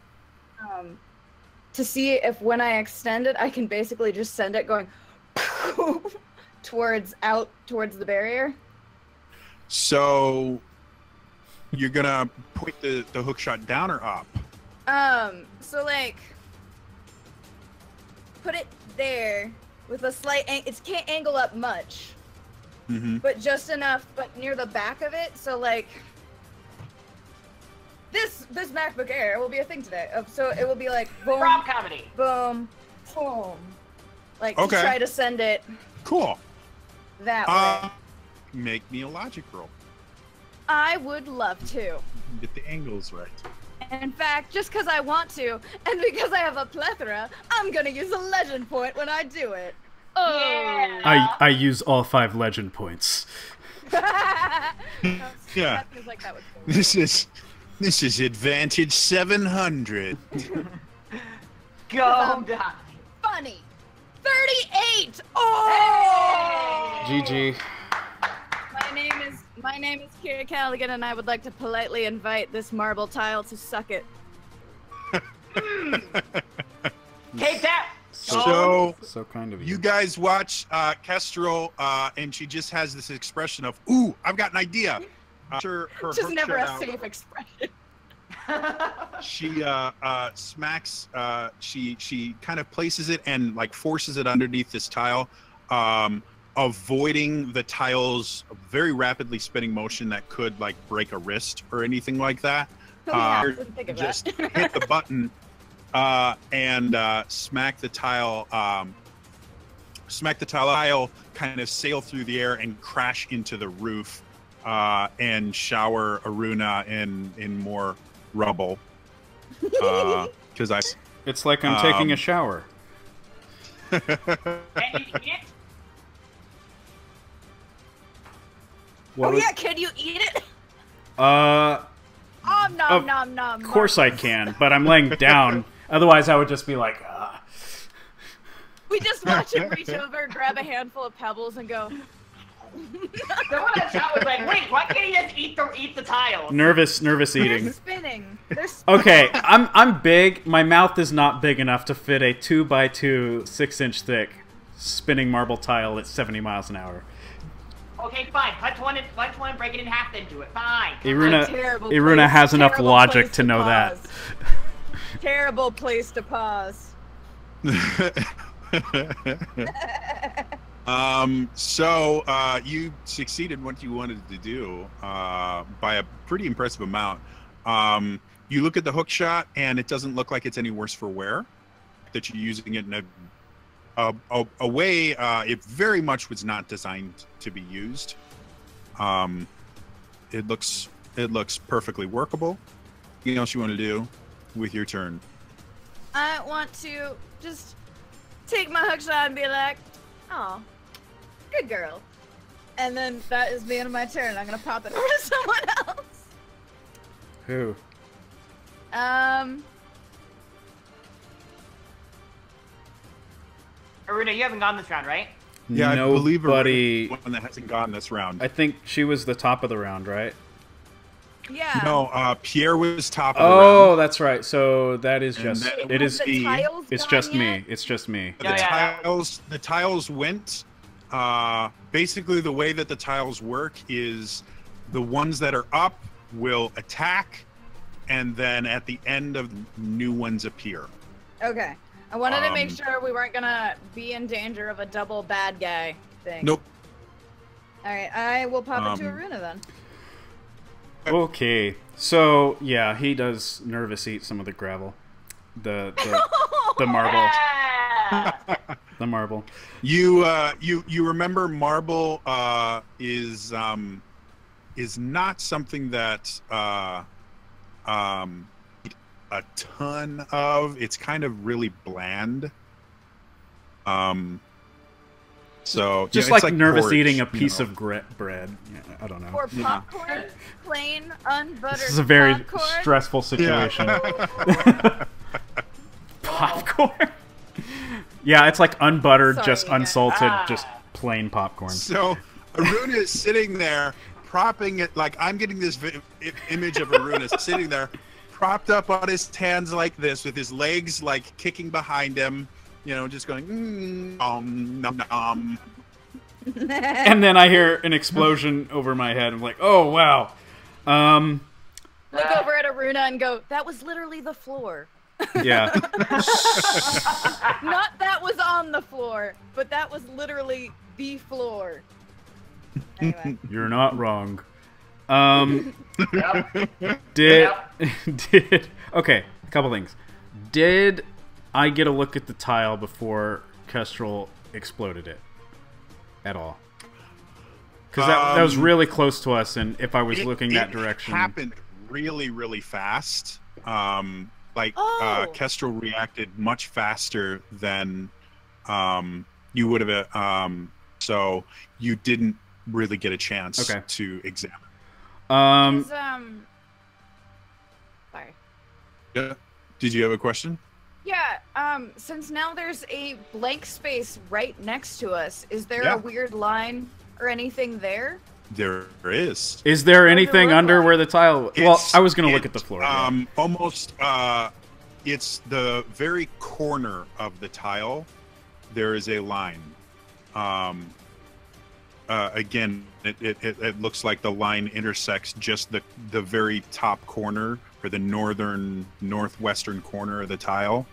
to see if when I extend it, I can basically just send it going towards the barrier. So you're gonna point the hook shot down or up? So like, put it there with a slight. It can't angle up much, but just enough, but near the back of it. So like, this MacBook Air will be a thing today. So it will be like boom, Prom comedy. boom, boom, like Okay. to try to send it Cool. that way. Make me a logic roll. I would love to. Get the angles right. In fact, just because I want to, and because I have a plethora, I'm gonna use a legend point when I do it. Oh. Yeah. I use all 5 legend points. Yeah. That feels like that would This is advantage 700. Go die. funny. 38. Oh. GG. My name is Kira Callaghan, and I would like to politely invite this marble tile to suck it. Take that. So kind of you. you guys watch Kestrel, and she just has this expression of, "Ooh, I've got an idea." Her Just hook never shot a out. safe expression. She smacks. She kind of places it and like forces it underneath this tile, avoiding the tile's very rapidly spinning motion that could like break a wrist or anything like that. Oh, yeah, I didn't think of Just that. hit the button and smack the tile. Smack the tile, kind of sail through the air and crash into the roof, and shower Aruna in more rubble. Because It's like I'm taking a shower. Can you eat it? Oh yeah, can you eat it? Of Nom nom nom. Of course I can, but I'm laying down. Otherwise, I would just be like, We just watch him reach over, grab a handful of pebbles, and go. Someone in the chat was like, wait, why can't he just eat the tiles? nervous They're eating. spinning. They're spinning. Okay, I'm big. My mouth is not big enough to fit a 2x2, 6-inch thick, spinning marble tile at 70 miles an hour. Okay, fine. Punch one and break it in half, then do it. Fine. Iruna has enough logic to know that. Terrible place to pause. So you succeeded what you wanted to do by a pretty impressive amount. You look at the hook shot, and it doesn't look like it's any worse for wear. That you're using it in a way it very much was not designed to be used. It looks perfectly workable. Anything else you want to do with your turn? I want to just take my hook shot and be like, "Oh, good girl," and then that is the end of my turn. I'm gonna pop it over to someone else. Who? Aruna, you haven't gone this round, right? Yeah, I believe Nobody. one that hasn't gone this round. I think she was the top of the round, right? Yeah. No, Pierre was top of the Oh, round. that's right. So that is And just. then It is. The tiles It's gone just yet? me. It's just me. The tiles went. Basically, the way that the tiles work is the ones that are up will attack, and then at the end of new ones appear. Okay. I wanted to make sure we weren't gonna be in danger of a double bad guy thing. Nope. Alright, I will pop into Aruna then. Okay. So yeah, he does nervous eat some of the gravel, the marble, Yeah! the marble. You remember marble is not something that a ton of. It's kind of really bland. So Just it's like nervous porridge, eating a you piece know. of bread. Yeah, I don't know. Or popcorn, plain, unbuttered This is a very popcorn. stressful situation. Popcorn. Yeah, it's like unbuttered, Sorry, just you guys. unsalted, just plain popcorn. So Aruna is sitting there, propping it. Like I'm getting this image of Aruna sitting there, propped up on his hands like this, with his legs like kicking behind him. You know, just going nom nom. And then I hear an explosion over my head. I'm like, oh wow. Look over at Aruna and go, that was literally the floor. Yeah. Not that was on the floor, but that was literally the floor. Anyway. You're not wrong. Yep. Did okay, a couple things. Did I get a look at the tile before Kestrel exploded it? At all? Because that was really close to us, and if I was looking that direction... It happened really, really fast. Kestrel reacted much faster than you would have... so you didn't really get a chance to examine. Sorry. Yeah. Did you have a question? Yeah, since now there's a blank space right next to us, is there a weird line or anything there? There is. Is there anything under where the tile... Well, I was going to look at the floor. Almost, it's the very corner of the tile. There is a line. Again, it looks like the line intersects just the very top corner, or the northwestern corner of the tile.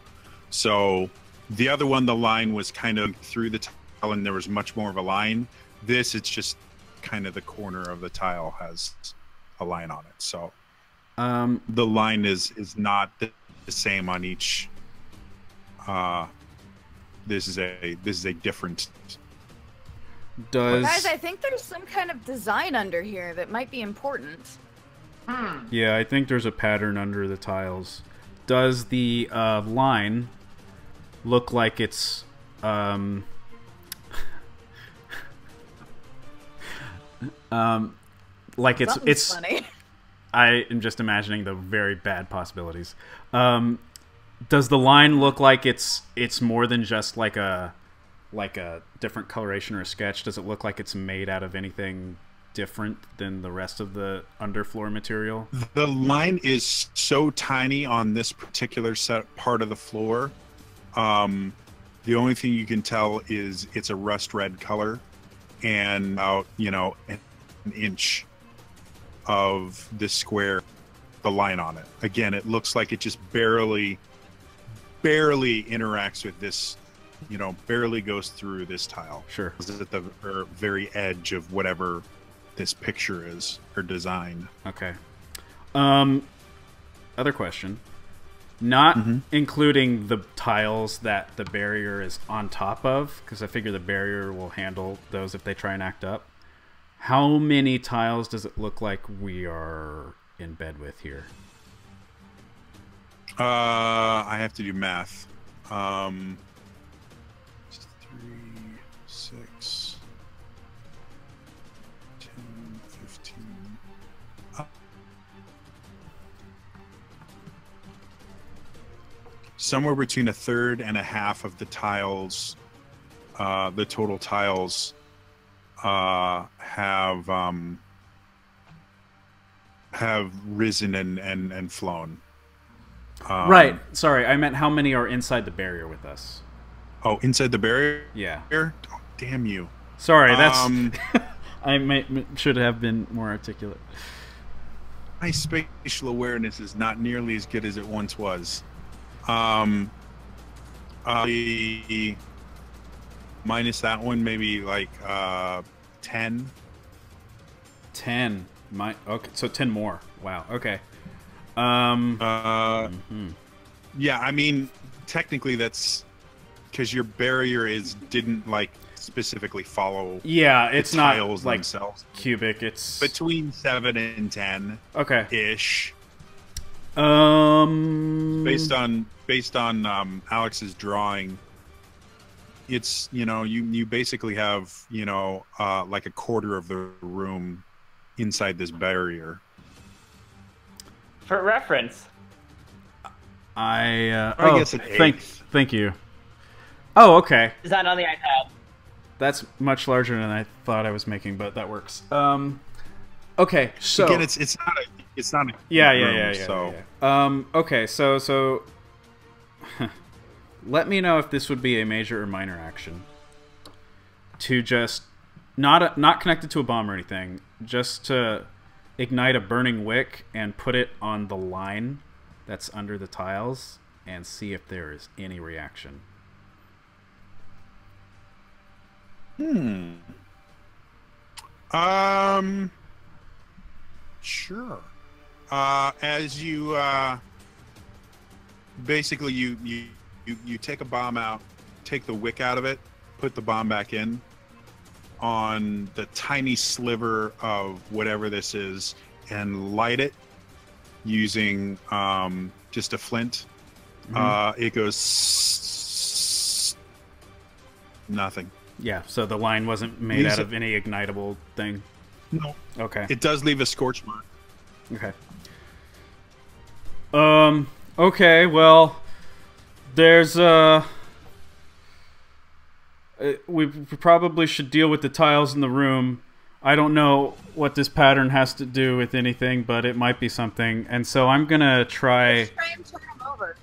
So the other one, the line was kind of through the tile and there was much more of a line. This, it's just kind of the corner of the tile has a line on it. So the line is not the same on each. This is a different. Guys, I think there's some kind of design under here that might be important. Yeah, I think there's a pattern under the tiles. Does the line look like it's like it's funny. I am just imagining the very bad possibilities. Does the line look like it's more than just like a different coloration or a sketch? Does it look like it's made out of anything different than the rest of the underfloor material? The line is so tiny on this particular part of the floor. The only thing you can tell is it's a rust red color, and about an inch of this square, the line on it. Again, it looks like it just barely interacts with this. Barely goes through this tile. Sure. It's at the very edge of whatever this picture is or design. Okay. Other question. Not including the tiles that the barrier is on top of, because I figure the barrier will handle those if they try and act up. How many tiles does it look like we are in bed with here? I have to do math. 3, 6, 10, 15. Somewhere between a third and a half of the tiles, the total tiles, have risen and flown. Right. Sorry, I meant how many are inside the barrier with us. Oh, inside the barrier? Yeah. Oh, damn you. Sorry, that's... I should have been more articulate. My spatial awareness is not nearly as good as it once was. Minus that one, maybe like 10. 10. Okay, so 10 more. Wow. Okay. Yeah, I mean, technically that's because your barrier didn't like specifically follow. Yeah, it's not like themselves. Cubic. It's between 7 and 10. Okay. Ish. Based on Alex's drawing, it's you basically have like a quarter of the room inside this barrier. For reference, I guess thank you. Oh, okay. Is that on the iPad? That's much larger than I thought I was making, but that works. Okay, so again, it's not a yeah. Okay, so let me know if this would be a major or minor action. To just not connected to a bomb or anything, just to ignite a burning wick and put it on the line that's under the tiles and see if there is any reaction. Sure. As you basically you take a bomb out, take the wick out of it, put the bomb back in. on the tiny sliver of whatever this is and light it using just a flint. It goes nothing. Yeah, so the line wasn't made out of any ignitable thing. No. Okay. It does leave a scorch mark. Okay. Okay, well, there's we probably should deal with the tiles in the room. I don't know what this pattern has to do with anything, but it might be something. And so I'm gonna try. Let's try and turn them over.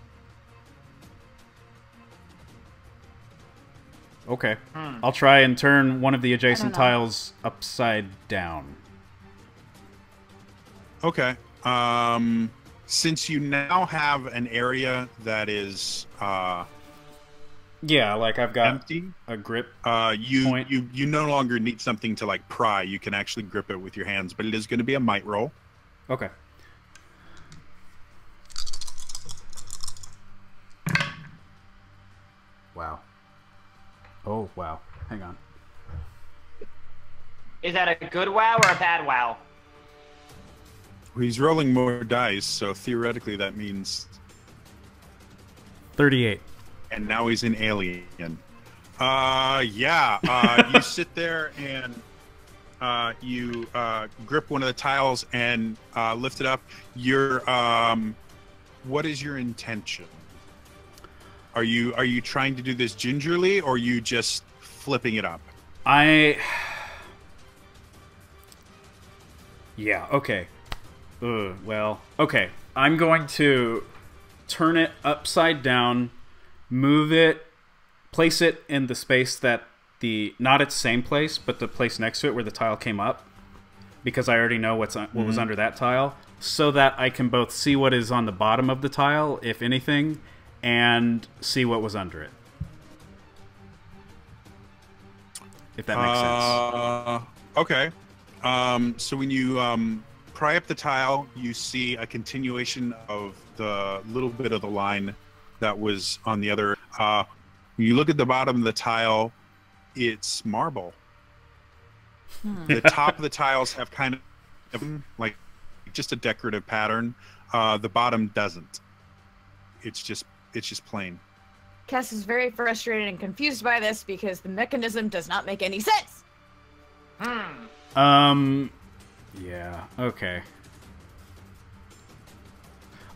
Okay. I'll try and turn one of the adjacent tiles upside down. Okay. Since you now have an area that is yeah, like I've got empty, a grip you no longer need something to like pry. You can actually grip it with your hands, but it is going to be a might roll. Okay. Wow. Oh, wow. Hang on. Is that a good wow or a bad wow? He's rolling more dice, so theoretically that means 38. And now he's an alien. You sit there and you grip one of the tiles and lift it up. What is your intention? Are you trying to do this gingerly, or are you just flipping it up? Yeah, okay. Well, okay. I'm going to turn it upside down, move it, place it in the space that not its same place, but the place next to it where the tile came up, because I already know what was under that tile, so that I can both see what is on the bottom of the tile, if anything, and see what was under it. If that makes sense. Okay. So when you pry up the tile, you see a continuation of the little bit of the line that was on the other. When you look at the bottom of the tile, it's marble. The top of the tiles have kind of like just a decorative pattern. The bottom doesn't. It's just plain. Cass is very frustrated and confused by this because the mechanism does not make any sense. Yeah, okay.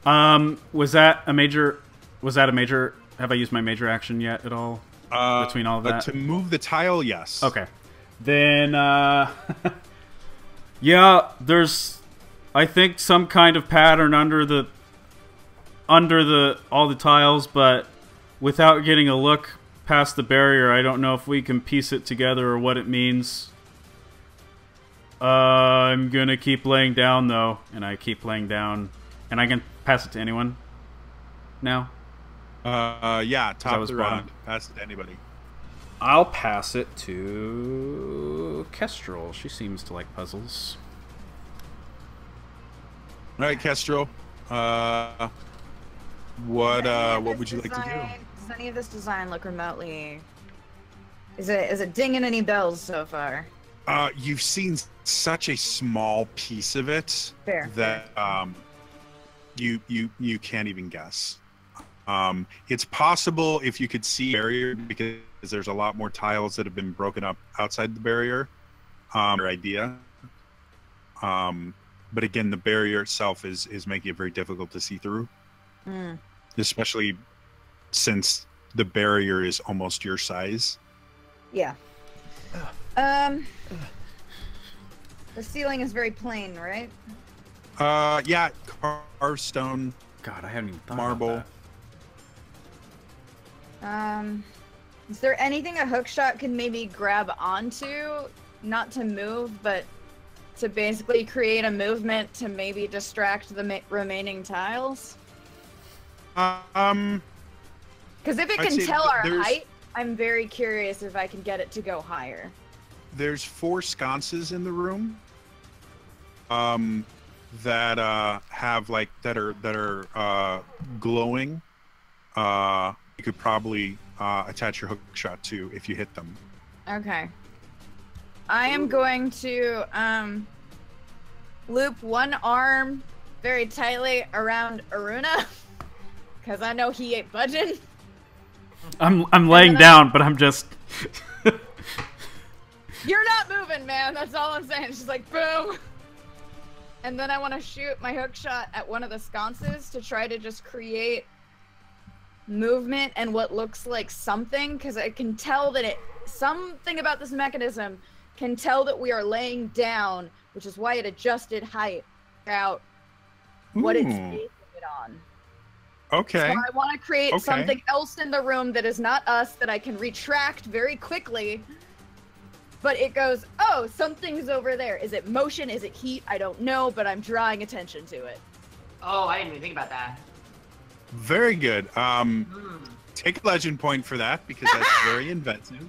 Was that a major have I used my major action yet at all? Between all of that? To move the tile, yes. Okay. Then yeah, there's I think some kind of pattern under all the tiles, but without getting a look past the barrier, I don't know if we can piece it together or what it means. I'm gonna keep laying down though, and I keep laying down, and I can pass it to anyone now. Yeah, top of the round. Pass it to anybody. I'll pass it to Kestrel. She seems to like puzzles. All right, Kestrel. What would you like to do? Does any of this design look remotely? Is it dinging any bells so far? You've seen such a small piece of it that you can't even guess. It's possible if you could see barrier, because there's a lot more tiles that have been broken up outside the barrier. Your idea. But again, the barrier itself is making it very difficult to see through. Especially since the barrier is almost your size. Yeah. The ceiling is very plain, right? Yeah, carved stone. God, I haven't even thought marble. about that. Is there anything a hookshot can maybe grab onto, not to move, but to basically create a movement to maybe distract the remaining tiles? Because if it can tell our height, I'm very curious if I can get it to go higher. There's 4 sconces in the room that have that are glowing. You could probably attach your hook shot to if you hit them. Okay. I am going to loop one arm very tightly around Aruna, because I know he ain't budging. I'm laying down, but I'm just. You're not moving, man. That's all I'm saying. She's like, boom. And then I want to shoot my hook shot at one of the sconces to try to just create movement and what looks like something, because I can tell that something about this mechanism can tell that we are laying down, which is why it adjusted height out what it's basing it on. Okay. So I want to create something else in the room that is not us, that I can retract very quickly. But it goes, oh, something's over there. Is it motion? Is it heat? I don't know, but I'm drawing attention to it. Oh, I didn't even think about that. Very good. Take a legend point for that, because that's very inventive.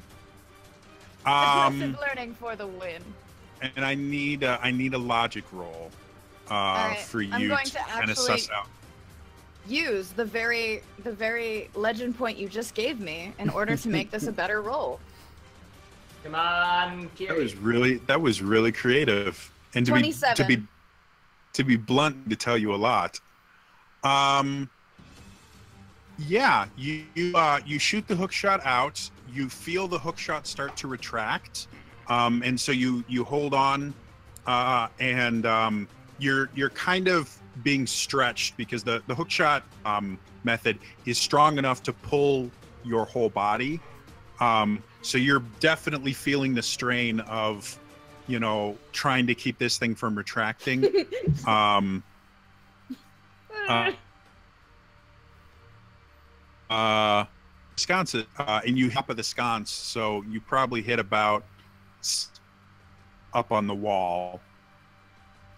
Aggressive learning for the win. And I need a logic roll for you to kind of suss out. Use the very legend point you just gave me in order to make this a better roll. Come on, Kiri. That was really creative, and 27. to be blunt, to tell you a lot. Yeah, you shoot the hook shot out. You feel the hook shot start to retract, and so you hold on, and you're kind of being stretched, because the hook shot method is strong enough to pull your whole body. So you're definitely feeling the strain of, trying to keep this thing from retracting. Sconce, and you hop at the sconce, so you probably hit about up on the wall,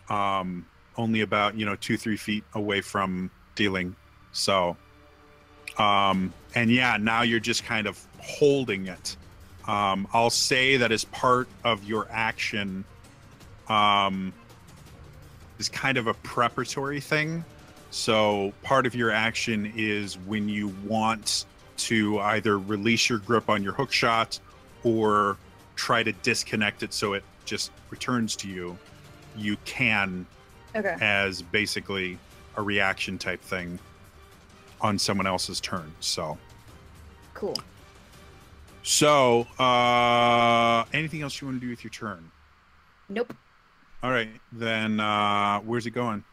only about 2-3 feet away from dealing. So, and yeah, now you're just kind of holding it. I'll say that as part of your action, is kind of a preparatory thing. So part of your action is when you want to either release your grip on your hook shot or try to disconnect it so it just returns to you, you can, as basically a reaction type thing on someone else's turn. So cool. So anything else you want to do with your turn? Nope. All right, then where's it going?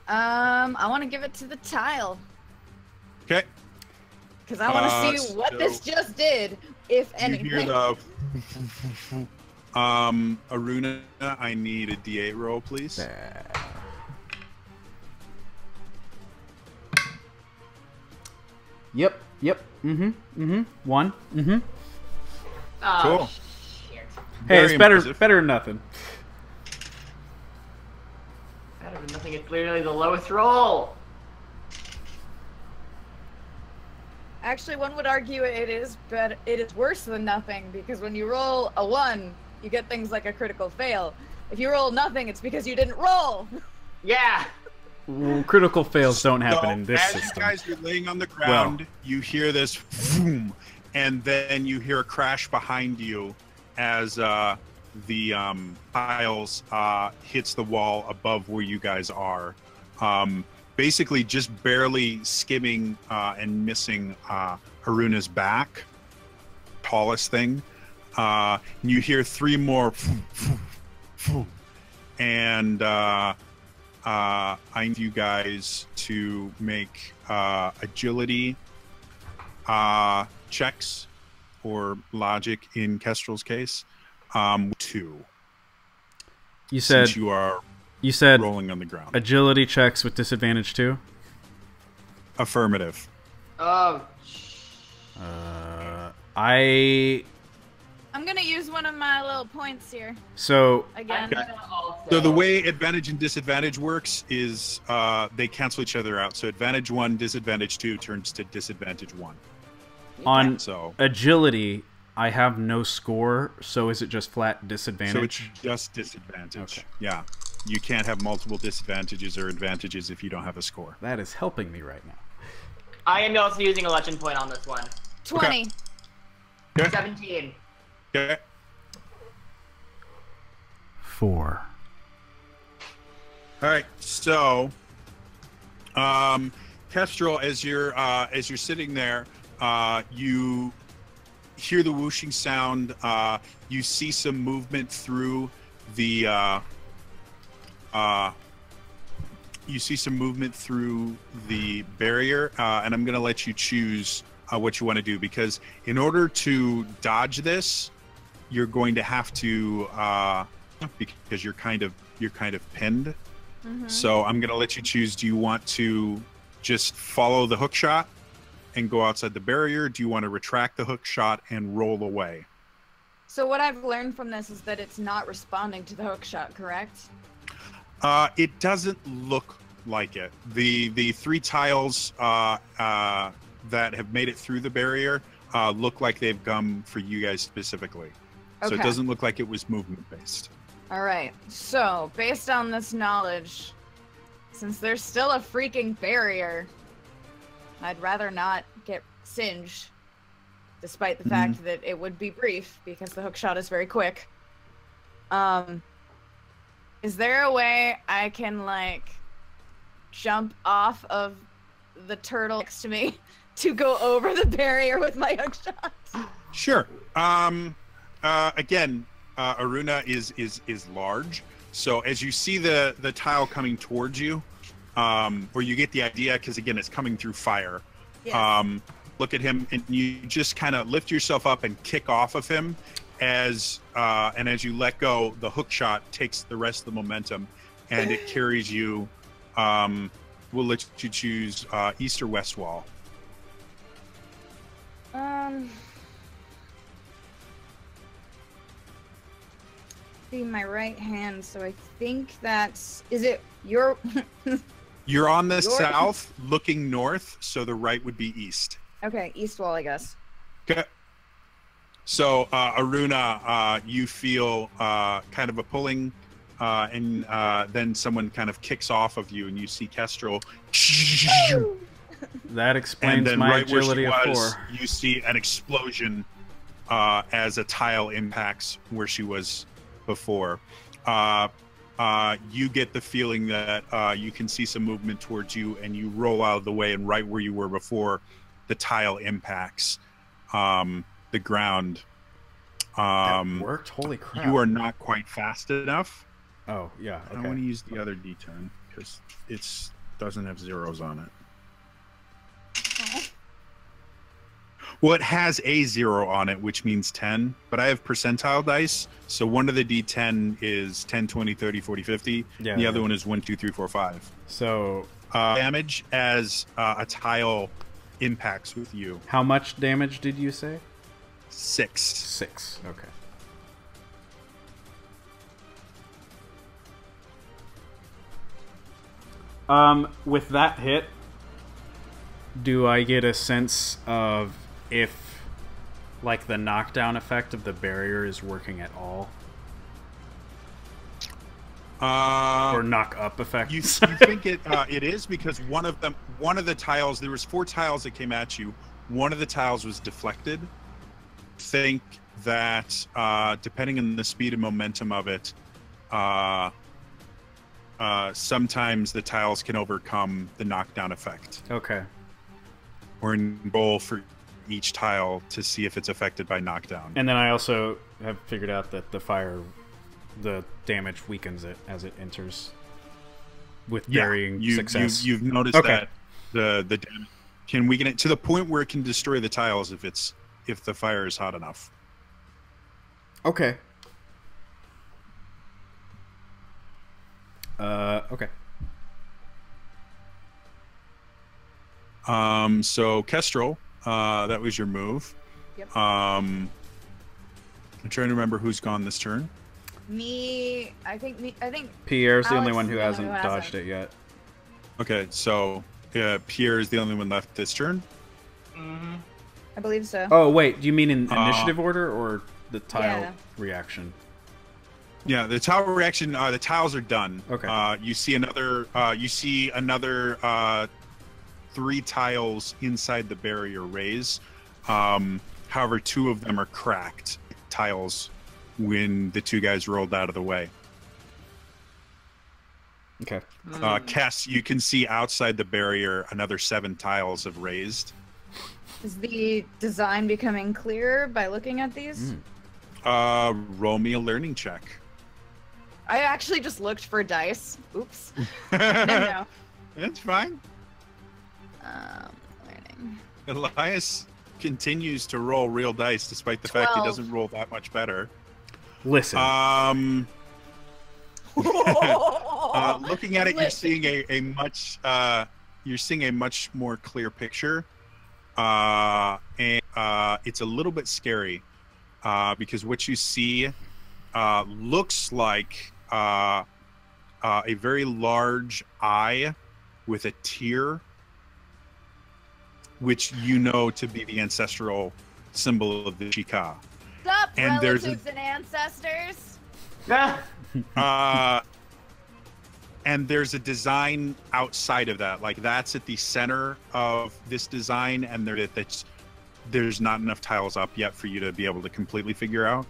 I want to give it to the tile. Okay. Because I want to see what this just did, if anything. You hear the Aruna, I need a D8 roll, please. Yep. One. Oh, cool. Shit. Hey, Very it's better impressive. better than nothing. Better than nothing. It's literally the lowest roll. Actually, one would argue it is worse than nothing, because when you roll a 1, you get things like a critical fail. If you roll nothing, it's because you didn't roll. Yeah. Well, critical fails don't happen in this as system. you guys are laying on the ground, you hear this boom, and then you hear a crash behind you as the tiles hits the wall above where you guys are. Basically just barely skimming and missing Haruna's back, tallest thing. You hear 3 more, and I need you guys to make agility checks, or logic in Kestrel's case. 2. You said Since you are rolling on the ground. Agility checks with disadvantage too? Affirmative. Oh. I'm gonna use one of my little points here. So Again. So the way advantage and disadvantage works is they cancel each other out. So advantage 1, disadvantage 2 turns to disadvantage 1. on So agility, I have no score, so is it just flat disadvantage? So it's just disadvantage. Okay. Yeah. You can't have multiple disadvantages or advantages if you don't have a score. That is helping me right now. I am also using a legend point on this one. 20. Okay. 17. Okay. 4. All right, so, Kestrel, as you're sitting there, you hear the whooshing sound. You see some movement through the. You see some movement through the barrier, and I'm going to let you choose what you want to do, because in order to dodge this, you're going to have to because you're kind of pinned. So I'm going to let you choose. Do you want to just follow the hook shot and go outside the barrier? Do you want to retract the hook shot and roll away? So what I've learned from this is that it's not responding to the hook shot, correct? It doesn't look like it. The 3 tiles that have made it through the barrier look like they've come for you guys specifically. So it doesn't look like it was movement based. All right. So based on this knowledge, since there's still a freaking barrier, I'd rather not get singed, despite the fact that it would be brief because the hook shot is very quick. Is there a way I can, like, jump off of the turtle next to me to go over the barrier with my hook shot? Sure. Again, Aruna is large, so as you see the tile coming towards you, or you get the idea, because again it's coming through fire. Yes. Look at him, and you just kind of lift yourself up and kick off of him. As you let go, the hook shot takes the rest of the momentum, and it carries you. We'll let you choose east or west wall. Be my right hand, so I think that's. Is it your? You're on the south, looking north, so the right would be east. Okay, east wall, I guess. Okay. So, Aruna, you feel kind of a pulling, and then someone kind of kicks off of you, and you see Kestrel. That explains my right agility of 4. You see an explosion as a tile impacts where she was before. You get the feeling that you can see some movement towards you, and you roll out of the way, and right where you were before, the tile impacts the ground. That worked? Holy crap. You are not quite fast enough. Oh, yeah. Okay. I want to use the other D10 because it doesn't have zeros on it. Well, it has a 0 on it, which means 10, but I have percentile dice, so one of the D10 is 10, 20, 30, 40, 50. Yeah, the other one is 1, 2, 3, 4, 5. So damage as a tile impacts with you. How much damage did you say? 6. 6. Okay. With that hit, do I get a sense of if, like, the knockdown effect of the barrier is working at all? Or knock up effect? You think it is, because one of the tiles, there was 4 tiles that came at you. One of the tiles was deflected. Think that depending on the speed and momentum of it, sometimes the tiles can overcome the knockdown effect. Okay. Or roll for each tile to see if it's affected by knockdown. And then I also have figured out that the damage weakens it as it enters with varying success. You've noticed that the damage can weaken it to the point where it can destroy the tiles if the fire is hot enough. Okay. Okay. So Kestrel, that was your move. Yep. I'm trying to remember who's gone this turn. Me. I think Pierre's the Alex only one who is the hasn't one who dodged it yet. Okay, so Pierre is the only one left this turn. Mm-hmm. I believe so. Oh wait, do you mean in initiative order or the tile reaction? Yeah, the tile reaction. The tiles are done. Okay. You see another. 3 tiles inside the barrier raise. However, 2 of them are cracked tiles when the 2 guys rolled out of the way. Okay. Kess, you can see outside the barrier another 7 tiles have raised. Is the design becoming clearer by looking at these? Roll me a learning check. I actually just looked for dice. Oops. No. That's fine. Learning. Elias continues to roll real dice despite the fact he 12. doesn't roll that much better. Listen. Looking at it, you're seeing a much more clear picture, and it's a little bit scary because what you see looks like a very large eye with a tear, which you know to be the ancestral symbol of the Sheikah. Sup, And relatives and ancestors? And there's a design outside of that. Like, that's at the center of this design, and there's not enough tiles up yet for you to be able to completely figure out.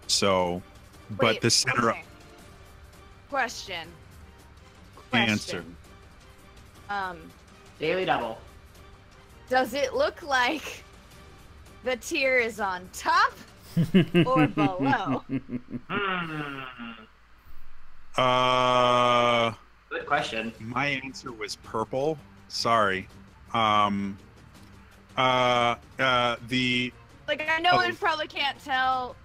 So, but Wait, the center okay. Question. answer. Daily double. Does it look like the tier is on top or below? Good question. My answer was purple. Sorry. The Like, I know I probably can't tell.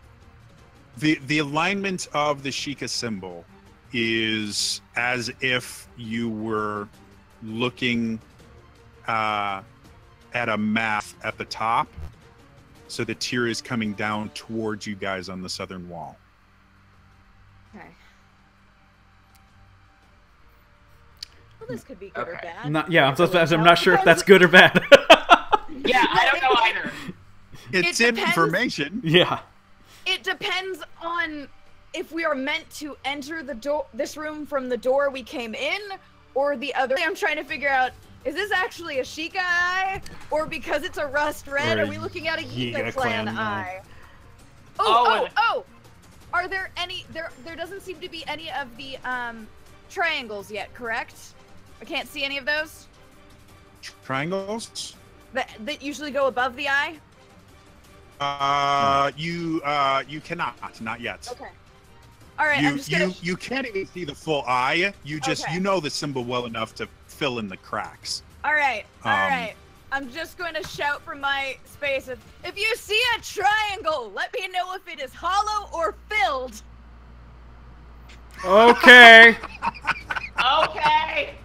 The alignment of the Sheikah symbol is as if you were looking at a map at the top. So the tier is coming down towards you guys on the southern wall. Okay. Well, this could be good or bad. I'm not sure if that's good or bad. Yeah, I don't know either. It's It depends. information. Yeah. It depends on if we are meant to enter this room from the door we came in, or the other. I'm trying to figure out, is this actually a Sheikah eye? Or because it's a rust red, Or are we looking at a Yiga Yiga clan clan eye? Oh, Oh! Are there any, there doesn't seem to be any of the triangles yet, correct? I can't see any of those? Triangles? That usually go above the eye? You cannot, not yet. Okay. Alright, I'm just gonna... You can't even see the full eye. You just, Okay. you know the symbol well enough to fill in the cracks. Alright. I'm just going to shout from my space, if you see a triangle, let me know if it is hollow or filled. Okay. Okay.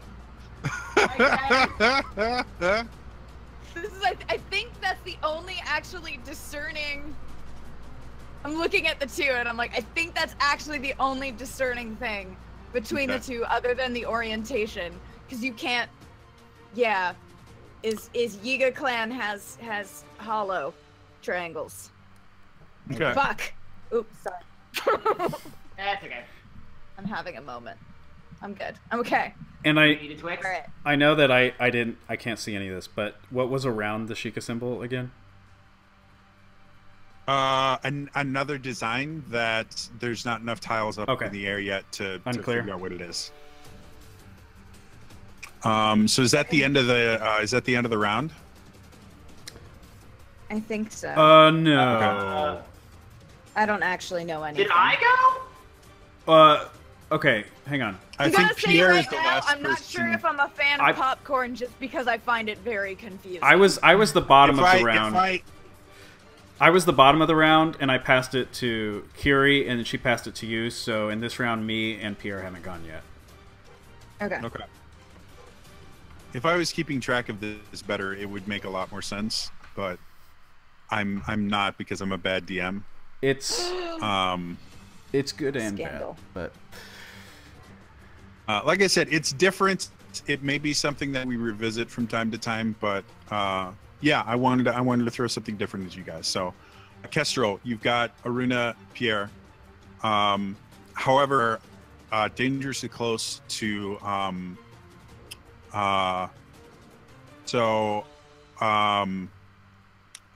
This is, I think that's the only actually discerning... I'm looking at the two and I'm like, I think that's actually the only discerning thing between the two other than the orientation. Because you can't... Yeah. Is Yiga clan has hollow triangles. Okay. Fuck! Oops, sorry. That's okay. I'm having a moment. I'm good. I'm okay. And You need a Twix? Alright. I know that I can't see any of this, but what was around the Sheikah symbol again? Another design that there's not enough tiles up in the air yet to figure out what it is. So is that the end of the round? I think so. No. I don't actually know anything. Did I go? Okay, hang on. I I'm think gonna say Pierre right is the now, last I'm not person. sure if I'm a fan of popcorn just because I find it very confusing. I was the bottom of the round. I was the bottom of the round, and I passed it to Curie, and she passed it to you. So in this round, me and Pierre haven't gone yet. Okay. Okay. If I was keeping track of this better, it would make a lot more sense. But I'm not because I'm a bad DM. It's good and Scandal. bad, but like I said, it's different. It may be something that we revisit from time to time, but yeah, I wanted to throw something different at you guys. So, Kestrel, you've got Aruna, Pierre. However, dangerously close to.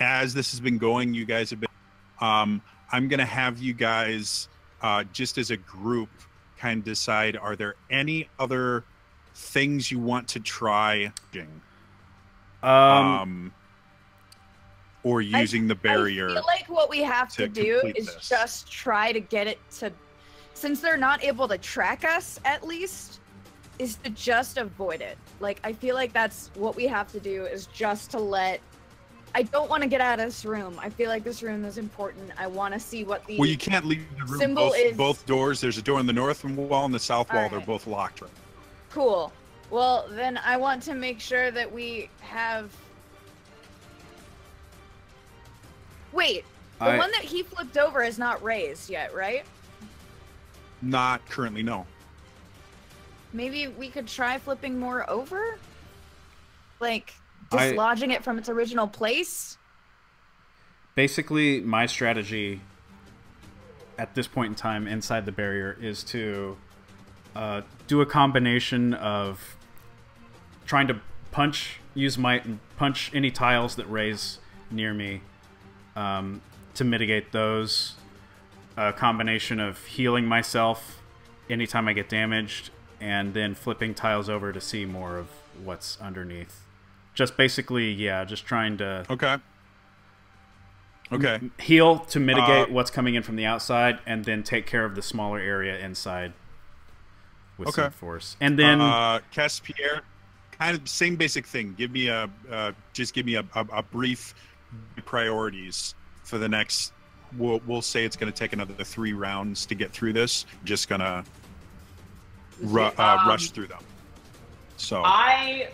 As this has been going, you guys have been. I'm gonna have you guys just as a group kind of decide, are there any other things you want to try? Or using the barrier. I feel like what we have to do is this. just try to get it to, since they're not able to track us, at least, is to just avoid it. Like, I feel like that's what we have to do, is just to let... I don't want to get out of this room. I feel like this room is important. I want to see what the Well, you can't leave the room. symbol is. Both doors. There's a door in the north wall and the south wall. All They're right. both locked. Right? Cool. Well, then I want to make sure that we have... Wait, the one that he flipped over is not raised yet, right? Not currently, no. Maybe we could try flipping more over? Like, dislodging it from its original place? Basically, my strategy at this point in time inside the barrier is to do a combination of trying to use might and punch any tiles that raise near me to mitigate those. A combination of healing myself anytime I get damaged, and then flipping tiles over to see more of what's underneath. Just basically, yeah, just trying to heal to mitigate what's coming in from the outside, and then take care of the smaller area inside with some force. And then Pierre, kind of same basic thing. Give me a brief priorities for the next. We'll say it's going to take another 3 rounds to get through this. Just gonna rush through them. So my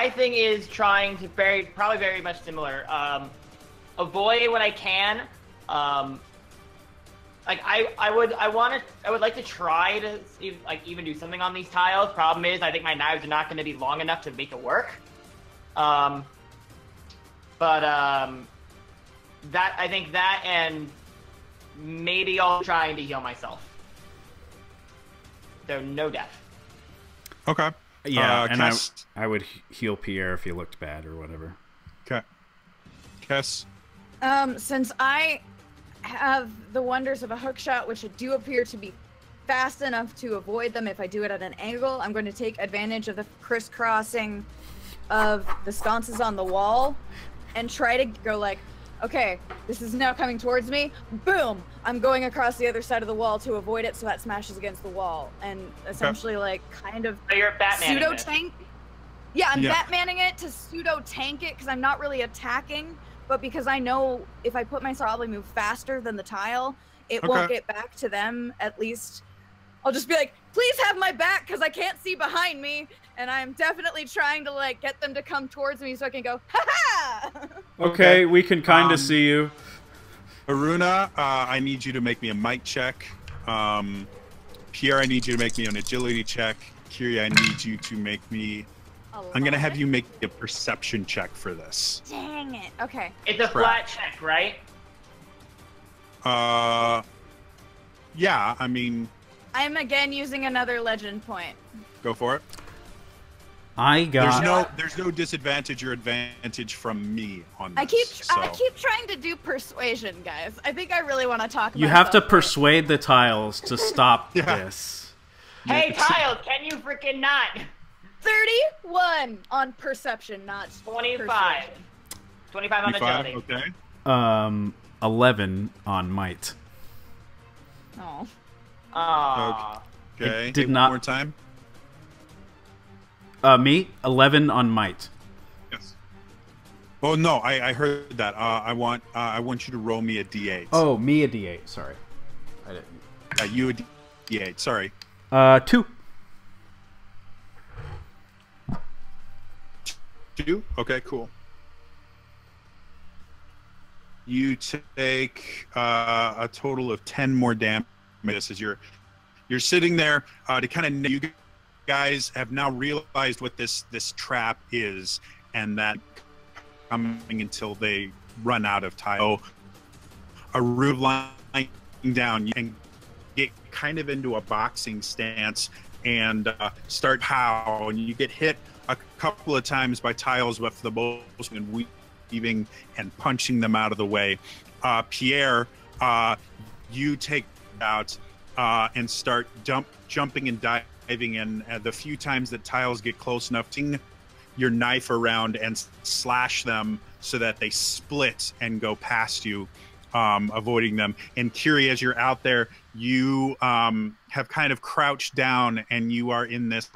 thing is trying to probably very much similar. Avoid what I can. Like I would like to try to even do something on these tiles. Problem is, I think my knives are not going to be long enough to make it work. I think that, and maybe I'll trying to heal myself. Though no death. Okay. Yeah, and I would heal Pierre if he looked bad or whatever. Okay. Kess? Since I have the wonders of a hook shot, which do appear to be fast enough to avoid them if I do it at an angle, I'm going to take advantage of the crisscrossing of the sconces on the wall and try to go like, okay, this is now coming towards me. Boom! I'm going across the other side of the wall to avoid it so that smashes against the wall. And essentially, like, kind of so you're Batmaning pseudo-tank. Yeah, I'm Batmaning it to pseudo-tank it because I'm not really attacking, but because I know if I put myself, I'll probably move faster than the tile, it won't get back to them, at least. I'll just be like, please have my back because I can't see behind me. And I'm definitely trying to, like, get them to come towards me so I can go, ha-ha! Okay, we can kind of see you. Aruna, I need you to make me a might check. Pierre, I need you to make me an agility check. Kiri, I need you to make me... I'm going to have you make a perception check for this. Dang it. Okay. It's a flat check, right? Yeah, I mean... I'm again using another legend point. Go for it. There's no disadvantage or advantage from me on this. I keep trying to do persuasion, guys. I think I really want to talk about You have to persuade the tiles to stop this. Hey, tiles, can you freaking not? 31 on perception, not 25. Persuasion. 25 on agility. Okay. 11 on might. Oh. Aww. Okay. Did not. One more time. Me, 11 on might. Yes. Oh no, I heard that. I want you to roll me a d8. Oh, me a d8. Sorry, I didn't. You a d8. Sorry. 2. 2. Okay, cool. You take a total of 10 more damage as you're sitting there to kind of you guys have now realized what this trap is, and that coming until they run out of tile. A roof lying down, you can get kind of into a boxing stance and start how, and you get hit a couple of times by tiles with the most and weaving and punching them out of the way. Pierre, you take out and start jumping and diving in. The few times that tiles get close enough, your knife around and slash them so that they split and go past you, avoiding them. And Kiri, as you're out there, you have kind of crouched down, and you are in this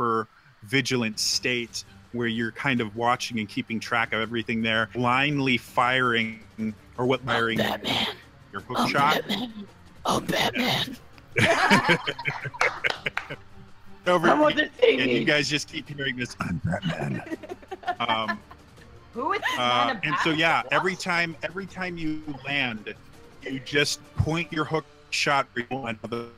vigilant state where you're kind of watching and keeping track of everything there, blindly firing, or what firing? Batman. Your hook shot. Batman. Oh, Batman. Over, Someone to save and me. you guys just keep hearing this. I'm Batman. Who is this man of And so yeah, Batman? every time you land, you just point your hook shot another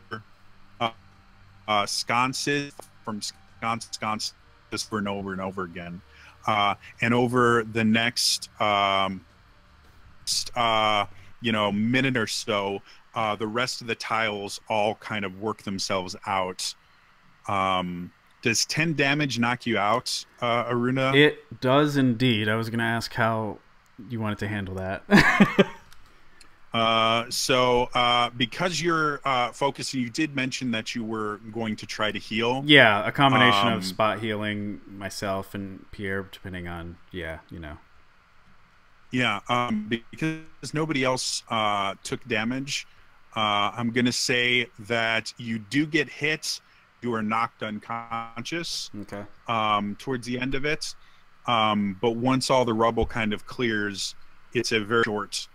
sconces from sconces over and over and over again, and over the next minute or so, the rest of the tiles all kind of work themselves out. Does 10 damage knock you out, Aruna? It does indeed. I was going to ask how you wanted to handle that. Because you're focusing, you did mention that you were going to try to heal. Yeah, a combination of spot healing myself and Pierre, depending on, Yeah, because nobody else took damage, I'm going to say that you do get hit. You are knocked unconscious. Okay. Towards the end of it. But once all the rubble kind of clears, it's a very short,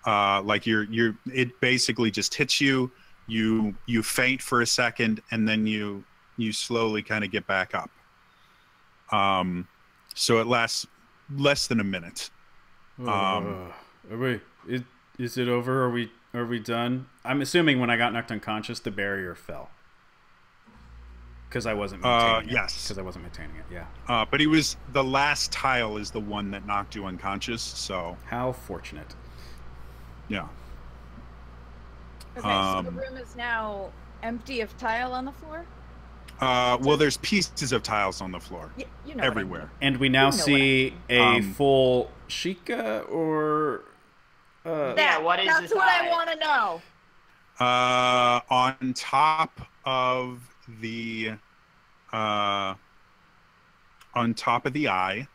it basically just hits you, you faint for a second, and then you slowly kind of get back up. So it lasts less than a minute. Is it over? Are we done? I'm assuming when I got knocked unconscious, the barrier fell. Because I wasn't maintaining it. Yes. Because I wasn't maintaining it, yeah. But the last tile is the one that knocked you unconscious, so... How fortunate. Yeah. Okay, so the room is now empty of tile on the floor? Well, there's pieces of tiles on the floor. You know everywhere. And we now see a full Sheikah, or... Yeah, what is That's this what I eye? want to know. On top of the eye,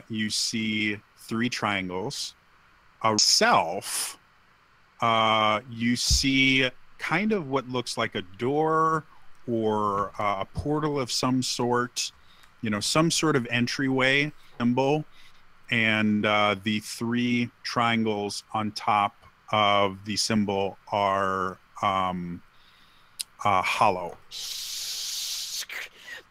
you see 3 triangles. Yourself, you see kind of what looks like a door or a portal of some sort, some sort of entryway symbol, and the 3 triangles on top of the symbol are hollow.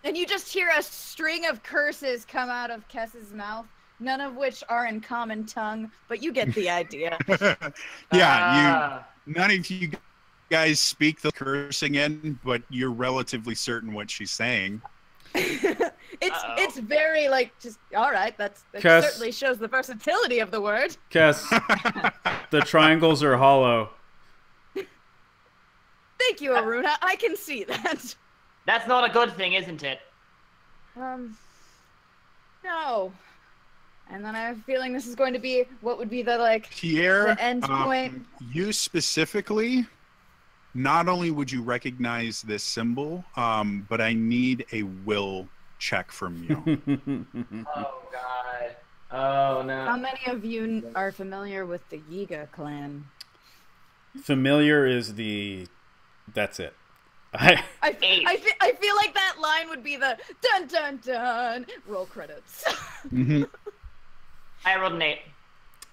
And you just hear a string of curses come out of Kess's mouth, none of which are in common tongue, but you get the idea. Yeah, none of you guys speak the cursing in, but you're relatively certain what she's saying. It's very just all right. That Cass, certainly shows the versatility of the word. Cass, the triangles are hollow. Thank you, Aruna. I can see that. That's not a good thing, isn't it? No. And then I have a feeling this is going to be what would be the Pierre, the end point. You specifically, not only would you recognize this symbol, but I need a will check from you. Oh God. Oh no. How many of you are familiar with the Yiga clan? Familiar is that's it. I feel like that line would be the dun dun dun roll credits. Mm-hmm. I rolled an 8.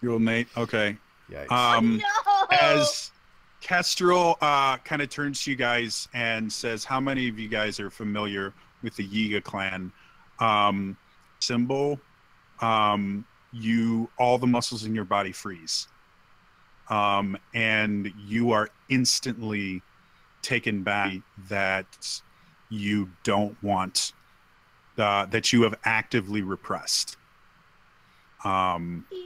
You rolled an 8? Okay. Yikes. No! As Kestrel kind of turns to you guys and says, how many of you guys are familiar with the Yiga clan symbol? All the muscles in your body freeze. And you are instantly taken back that you don't want, that you have actively repressed. Yeah.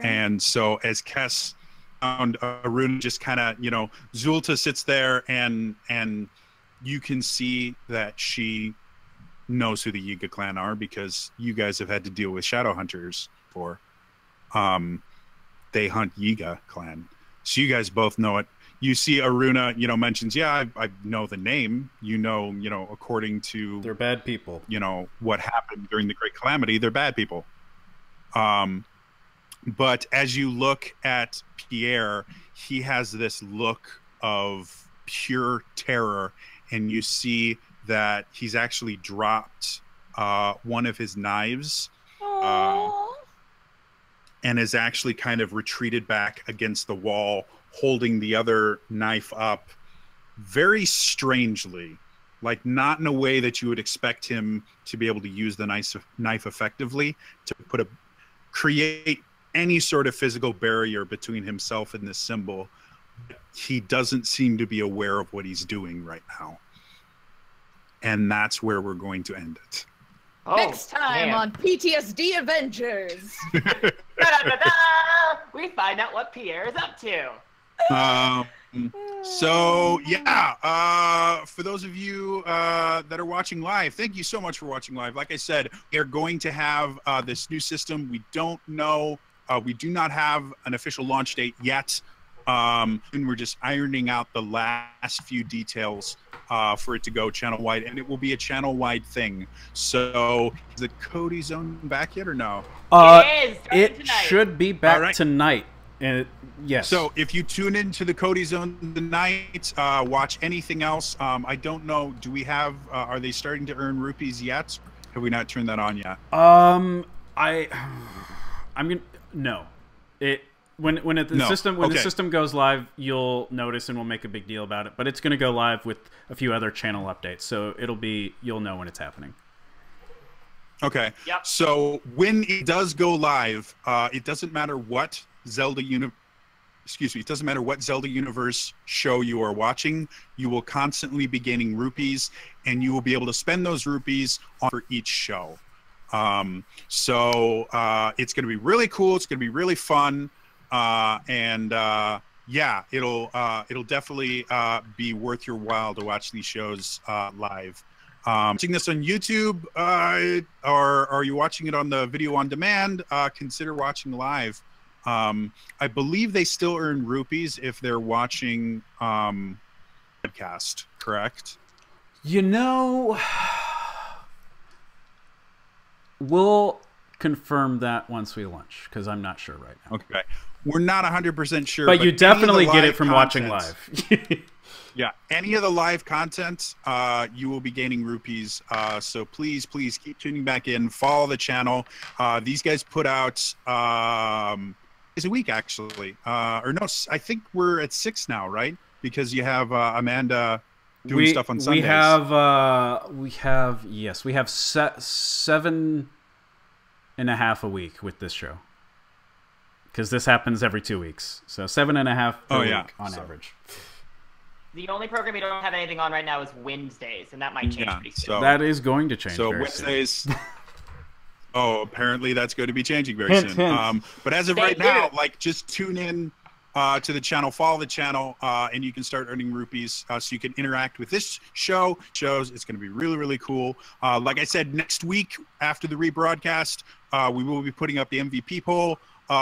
And so as Kess found Aruna, just kind of, Zulta sits there and you can see that she knows who the Yiga clan are because you guys have had to deal with shadow hunters before. They hunt Yiga clan. So you guys both know it. you see Aruna, mentions, yeah, I know the name, according to, They're bad people. What happened during the Great Calamity, they're bad people. But as you look at Pierre, he has this look of pure terror, and you see that he's actually dropped one of his knives and is actually kind of retreated back against the wall, holding the other knife up very strangely, like not in a way that you would expect him to be able to use the knife effectively to create any sort of physical barrier between himself and this symbol. He doesn't seem to be aware of what he's doing right now. And that's where we're going to end it. Oh, Next time on PTSD Avengers. Da-da-da-da! We find out what Pierre is up to. So yeah, for those of you that are watching live, thank you so much for watching live. Like I said, we are going to have this new system. We don't know, we do not have an official launch date yet, and we're just ironing out the last few details for it to go channel wide, and it will be a channel wide thing. So is the Cody Zone back yet or no? It should be back tonight. Yes. So if you tune into the Cody Zone tonight, watch anything else. I don't know. Do we have? Are they starting to earn rupees yet? Have we not turned that on yet? I'm gonna no. When the system goes live, you'll notice, and we'll make a big deal about it. But it's going to go live with a few other channel updates, so you'll know when it's happening. Okay. Yep. So when it does go live, it doesn't matter what Zelda it doesn't matter what Zelda Universe show you are watching, you will constantly be gaining rupees, and you will be able to spend those rupees for each show. So it's going to be really cool. It's going to be really fun, and yeah, it'll definitely be worth your while to watch these shows live. Watching this on YouTube, or are you watching it on the video on demand? Consider watching live. I believe they still earn rupees if they're watching podcast, correct? We'll confirm that once we launch, because I'm not sure right now. Okay. We're not 100% sure. But you definitely get it from watching live. Yeah, any of the live content, you will be gaining rupees. So please keep tuning back in. Follow the channel. These guys put out is a week actually, or no? I think we're at 6 now, right? Because you have Amanda doing stuff on Sundays. We have 7.5 a week with this show, because this happens every 2 weeks. So 7.5 per week on average. The only program we don't have anything on right now is Wednesdays, and that might change pretty soon. So that is going to change. So very Wednesdays. soon. Oh, apparently that's going to be changing very soon. But as of right now, just tune in to the channel, follow the channel, and you can start earning rupees, so you can interact with this shows. It's going to be really, really cool. Like I said, next week after the rebroadcast, we will be putting up the MVP poll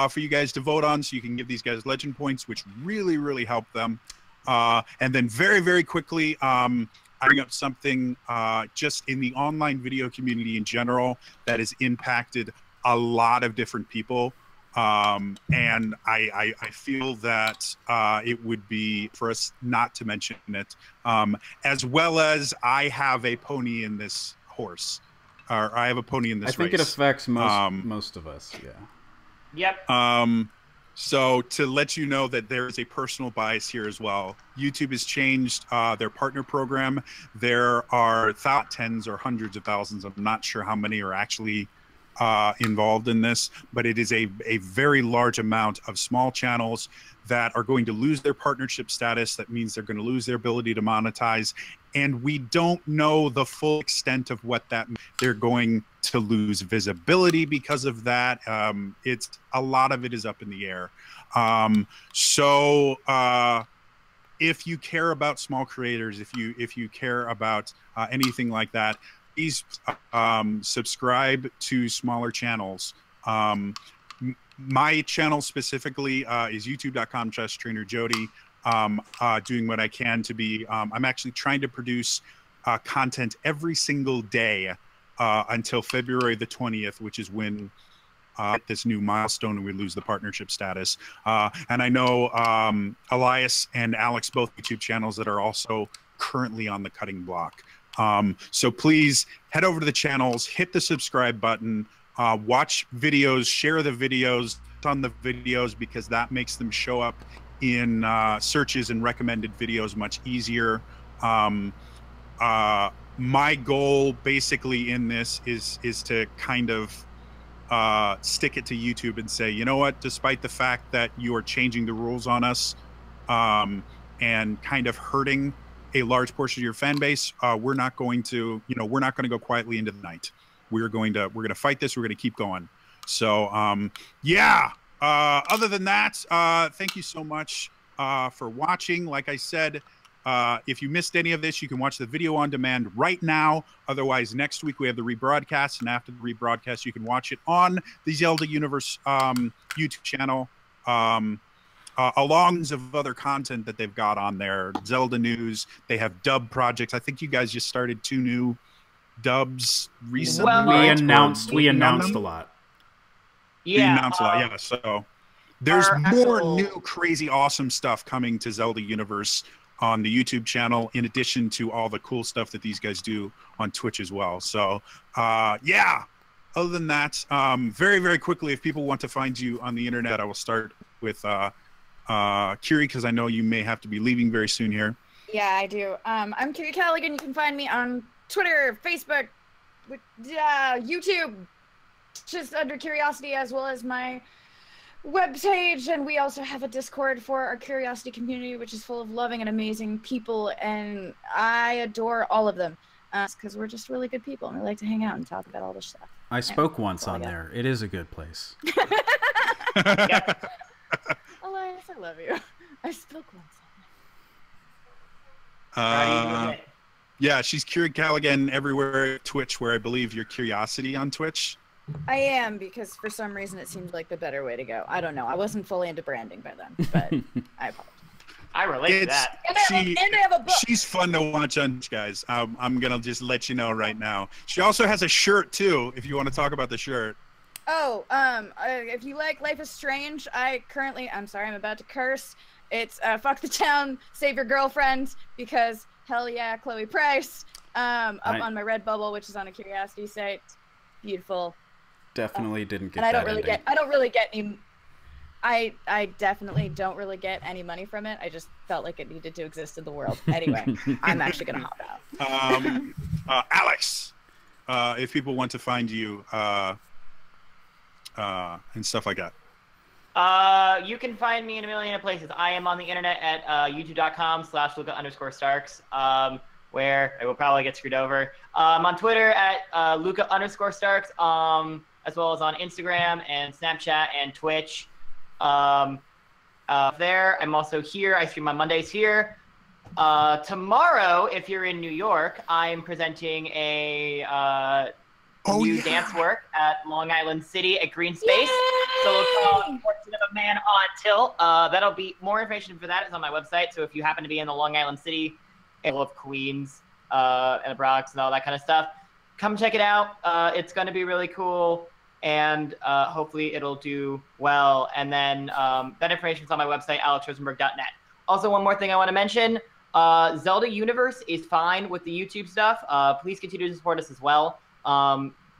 for you guys to vote on, so you can give these guys legend points, which really, really help them. And then very, very quickly, I bring up something just in the online video community in general that has impacted a lot of different people. And I feel that it would be for us not to mention it, as well as I have a pony in this horse, or I have a pony in this race. I think it affects most of us, yeah. Yep. So to let you know that there is a personal bias here as well. YouTube has changed their partner program. There are tens or hundreds of thousands. I'm not sure how many are actually involved in this, but it is a very large amount of small channels that are going to lose their partnership status. That means they're going to lose their ability to monetize. And we don't know the full extent of what that means. They're going to lose visibility because of that. It's a lot of it is up in the air. So if you care about small creators, if you care about anything like that, please subscribe to smaller channels. My channel specifically is youtube.com/TrainerJodie. doing what I can to be. I'm actually trying to produce content every single day until February the 20th, which is when at this new milestone and we lose the partnership status. And I know Elias and Alex, both YouTube channels that are also currently on the cutting block. So please head over to the channels, hit the subscribe button, watch videos, share the videos on the videos, because that makes them show up in searches and recommended videos much easier. My goal basically in this is to kind of stick it to YouTube and say, you know what, despite the fact that you are changing the rules on us and kind of hurting a large portion of your fan base, we're not going to, we're not going to go quietly into the night. We're going to fight this. We're going to keep going. So yeah, other than that, thank you so much for watching. Like I said, if you missed any of this, you can watch the video on demand right now. Otherwise, next week we have the rebroadcast, and after the rebroadcast, you can watch it on the Zelda Universe YouTube channel, along of other content that they've got on there. Zelda news. They have dub projects. I think you guys just started 2 new dubs recently. Well, we announced a lot. Yeah, we announced a lot. Yeah, so there's more new, crazy, awesome stuff coming to Zelda Universe on the YouTube channel, in addition to all the cool stuff that these guys do on Twitch as well. So, yeah. Other than that, very, very quickly, if people want to find you on the internet, I will start with Kiri, because I know you may have to be leaving very soon here. Yeah, I do. I'm Kiri Callaghan. You can find me on Twitter, Facebook, YouTube, just under Curiosity, as well as my webpage. And we also have a Discord for our Curiosity community, which is full of loving and amazing people, and I adore all of them because we're just really good people, and we like to hang out and talk about all this stuff. I spoke once on there. It is a good place. Elias, I love you. I spoke once on there. Yeah, she's Kiri Callaghan everywhere. Twitch, where I believe you're Curiosity on Twitch. I am, because for some reason it seemed like the better way to go. I don't know. I wasn't fully into branding by then, but I apologize. I relate to that. And I have a book. She's fun to watch on, guys. I'm going to just let you know right now. She also has a shirt, too, if you want to talk about the shirt. Oh, if you like Life is Strange, I'm sorry, I'm about to curse. It's fuck the town, save your girlfriend, because hell yeah, Chloe Price. Up on my Redbubble, which is on a Curiosity site. Beautiful. Definitely didn't get and that. I don't really get any. I definitely don't really get any money from it. I just felt like it needed to exist in the world. Anyway, I'm actually gonna hop out. Alex, if people want to find you and stuff like that. You can find me in a million places. I am on the internet at youtube.com/Luca_Starks, where I will probably get screwed over. I'm on Twitter at Luca_Starks, as well as on Instagram and Snapchat and Twitch. There, I'm also here. I stream on Mondays here. Tomorrow, if you're in New York, I'm presenting a new dance work at Long Island City at Green Space. Yay! So it's called Portrait of a Man on Tilt. That'll be more information for that is on my website. So if you happen to be in the Long Island City, of Queens and the Bronx and all that kind of stuff, come check it out. It's going to be really cool, and hopefully it'll do well. And then that information is on my website, alexrosenberg.net. Also, one more thing I want to mention. Zelda Universe is fine with the YouTube stuff. Please continue to support us as well,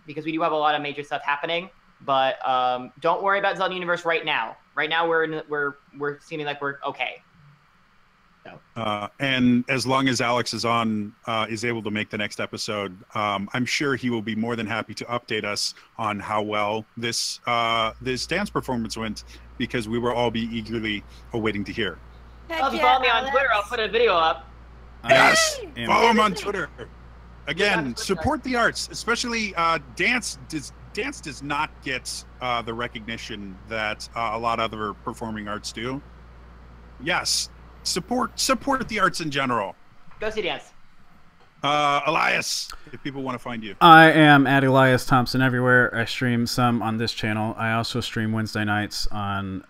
because we do have a lot of major stuff happening. But don't worry about Zelda Universe right now. Right now we're seeming like we're okay. And as long as Alex is able to make the next episode, I'm sure he will be more than happy to update us on how well this dance performance went, because we will all be eagerly awaiting to hear. Well, if you follow me on Twitter, I'll put a video up. Yes, follow him on Twitter. Again, support the arts, especially dance. Dance does not get the recognition that a lot of other performing arts do. Yes. Support the arts in general. Go see dance. Elias, if people want to find you. I am at Elias Thompson everywhere. I stream some on this channel. I also stream Wednesday nights on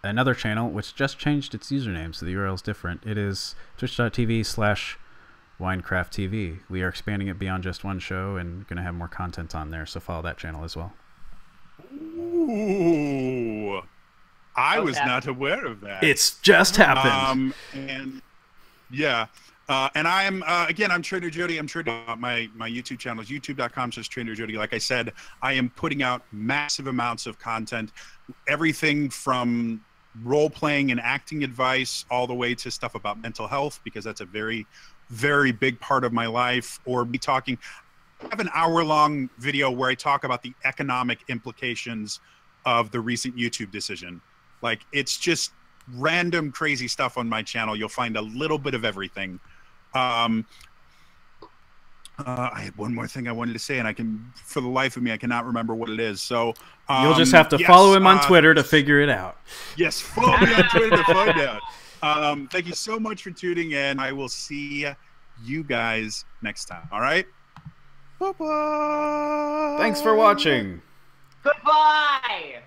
another channel which just changed its username, so the URL is different. It is twitch.tv/WinecraftTV. We are expanding it beyond just one show and going to have more content on there, so follow that channel as well. Ooh. I was not aware of that. It's just happened. And yeah. And I am, again, I'm TrainerJodie. I'm my YouTube channel is youtube.com/TrainerJodie. Like I said, I am putting out massive amounts of content, everything from role-playing and acting advice all the way to stuff about mental health, because that's a very, very big part of my life, or me talking. I have an hour-long video where I talk about the economic implications of the recent YouTube decision. Like, it's just random crazy stuff on my channel. You'll find a little bit of everything. I had one more thing I wanted to say, and for the life of me, I cannot remember what it is. So you'll just have to follow him on Twitter to figure it out. Yes, follow me on Twitter to find out. Thank you so much for tuning in. I will see you guys next time. All right. Bye-bye. Thanks for watching. Goodbye.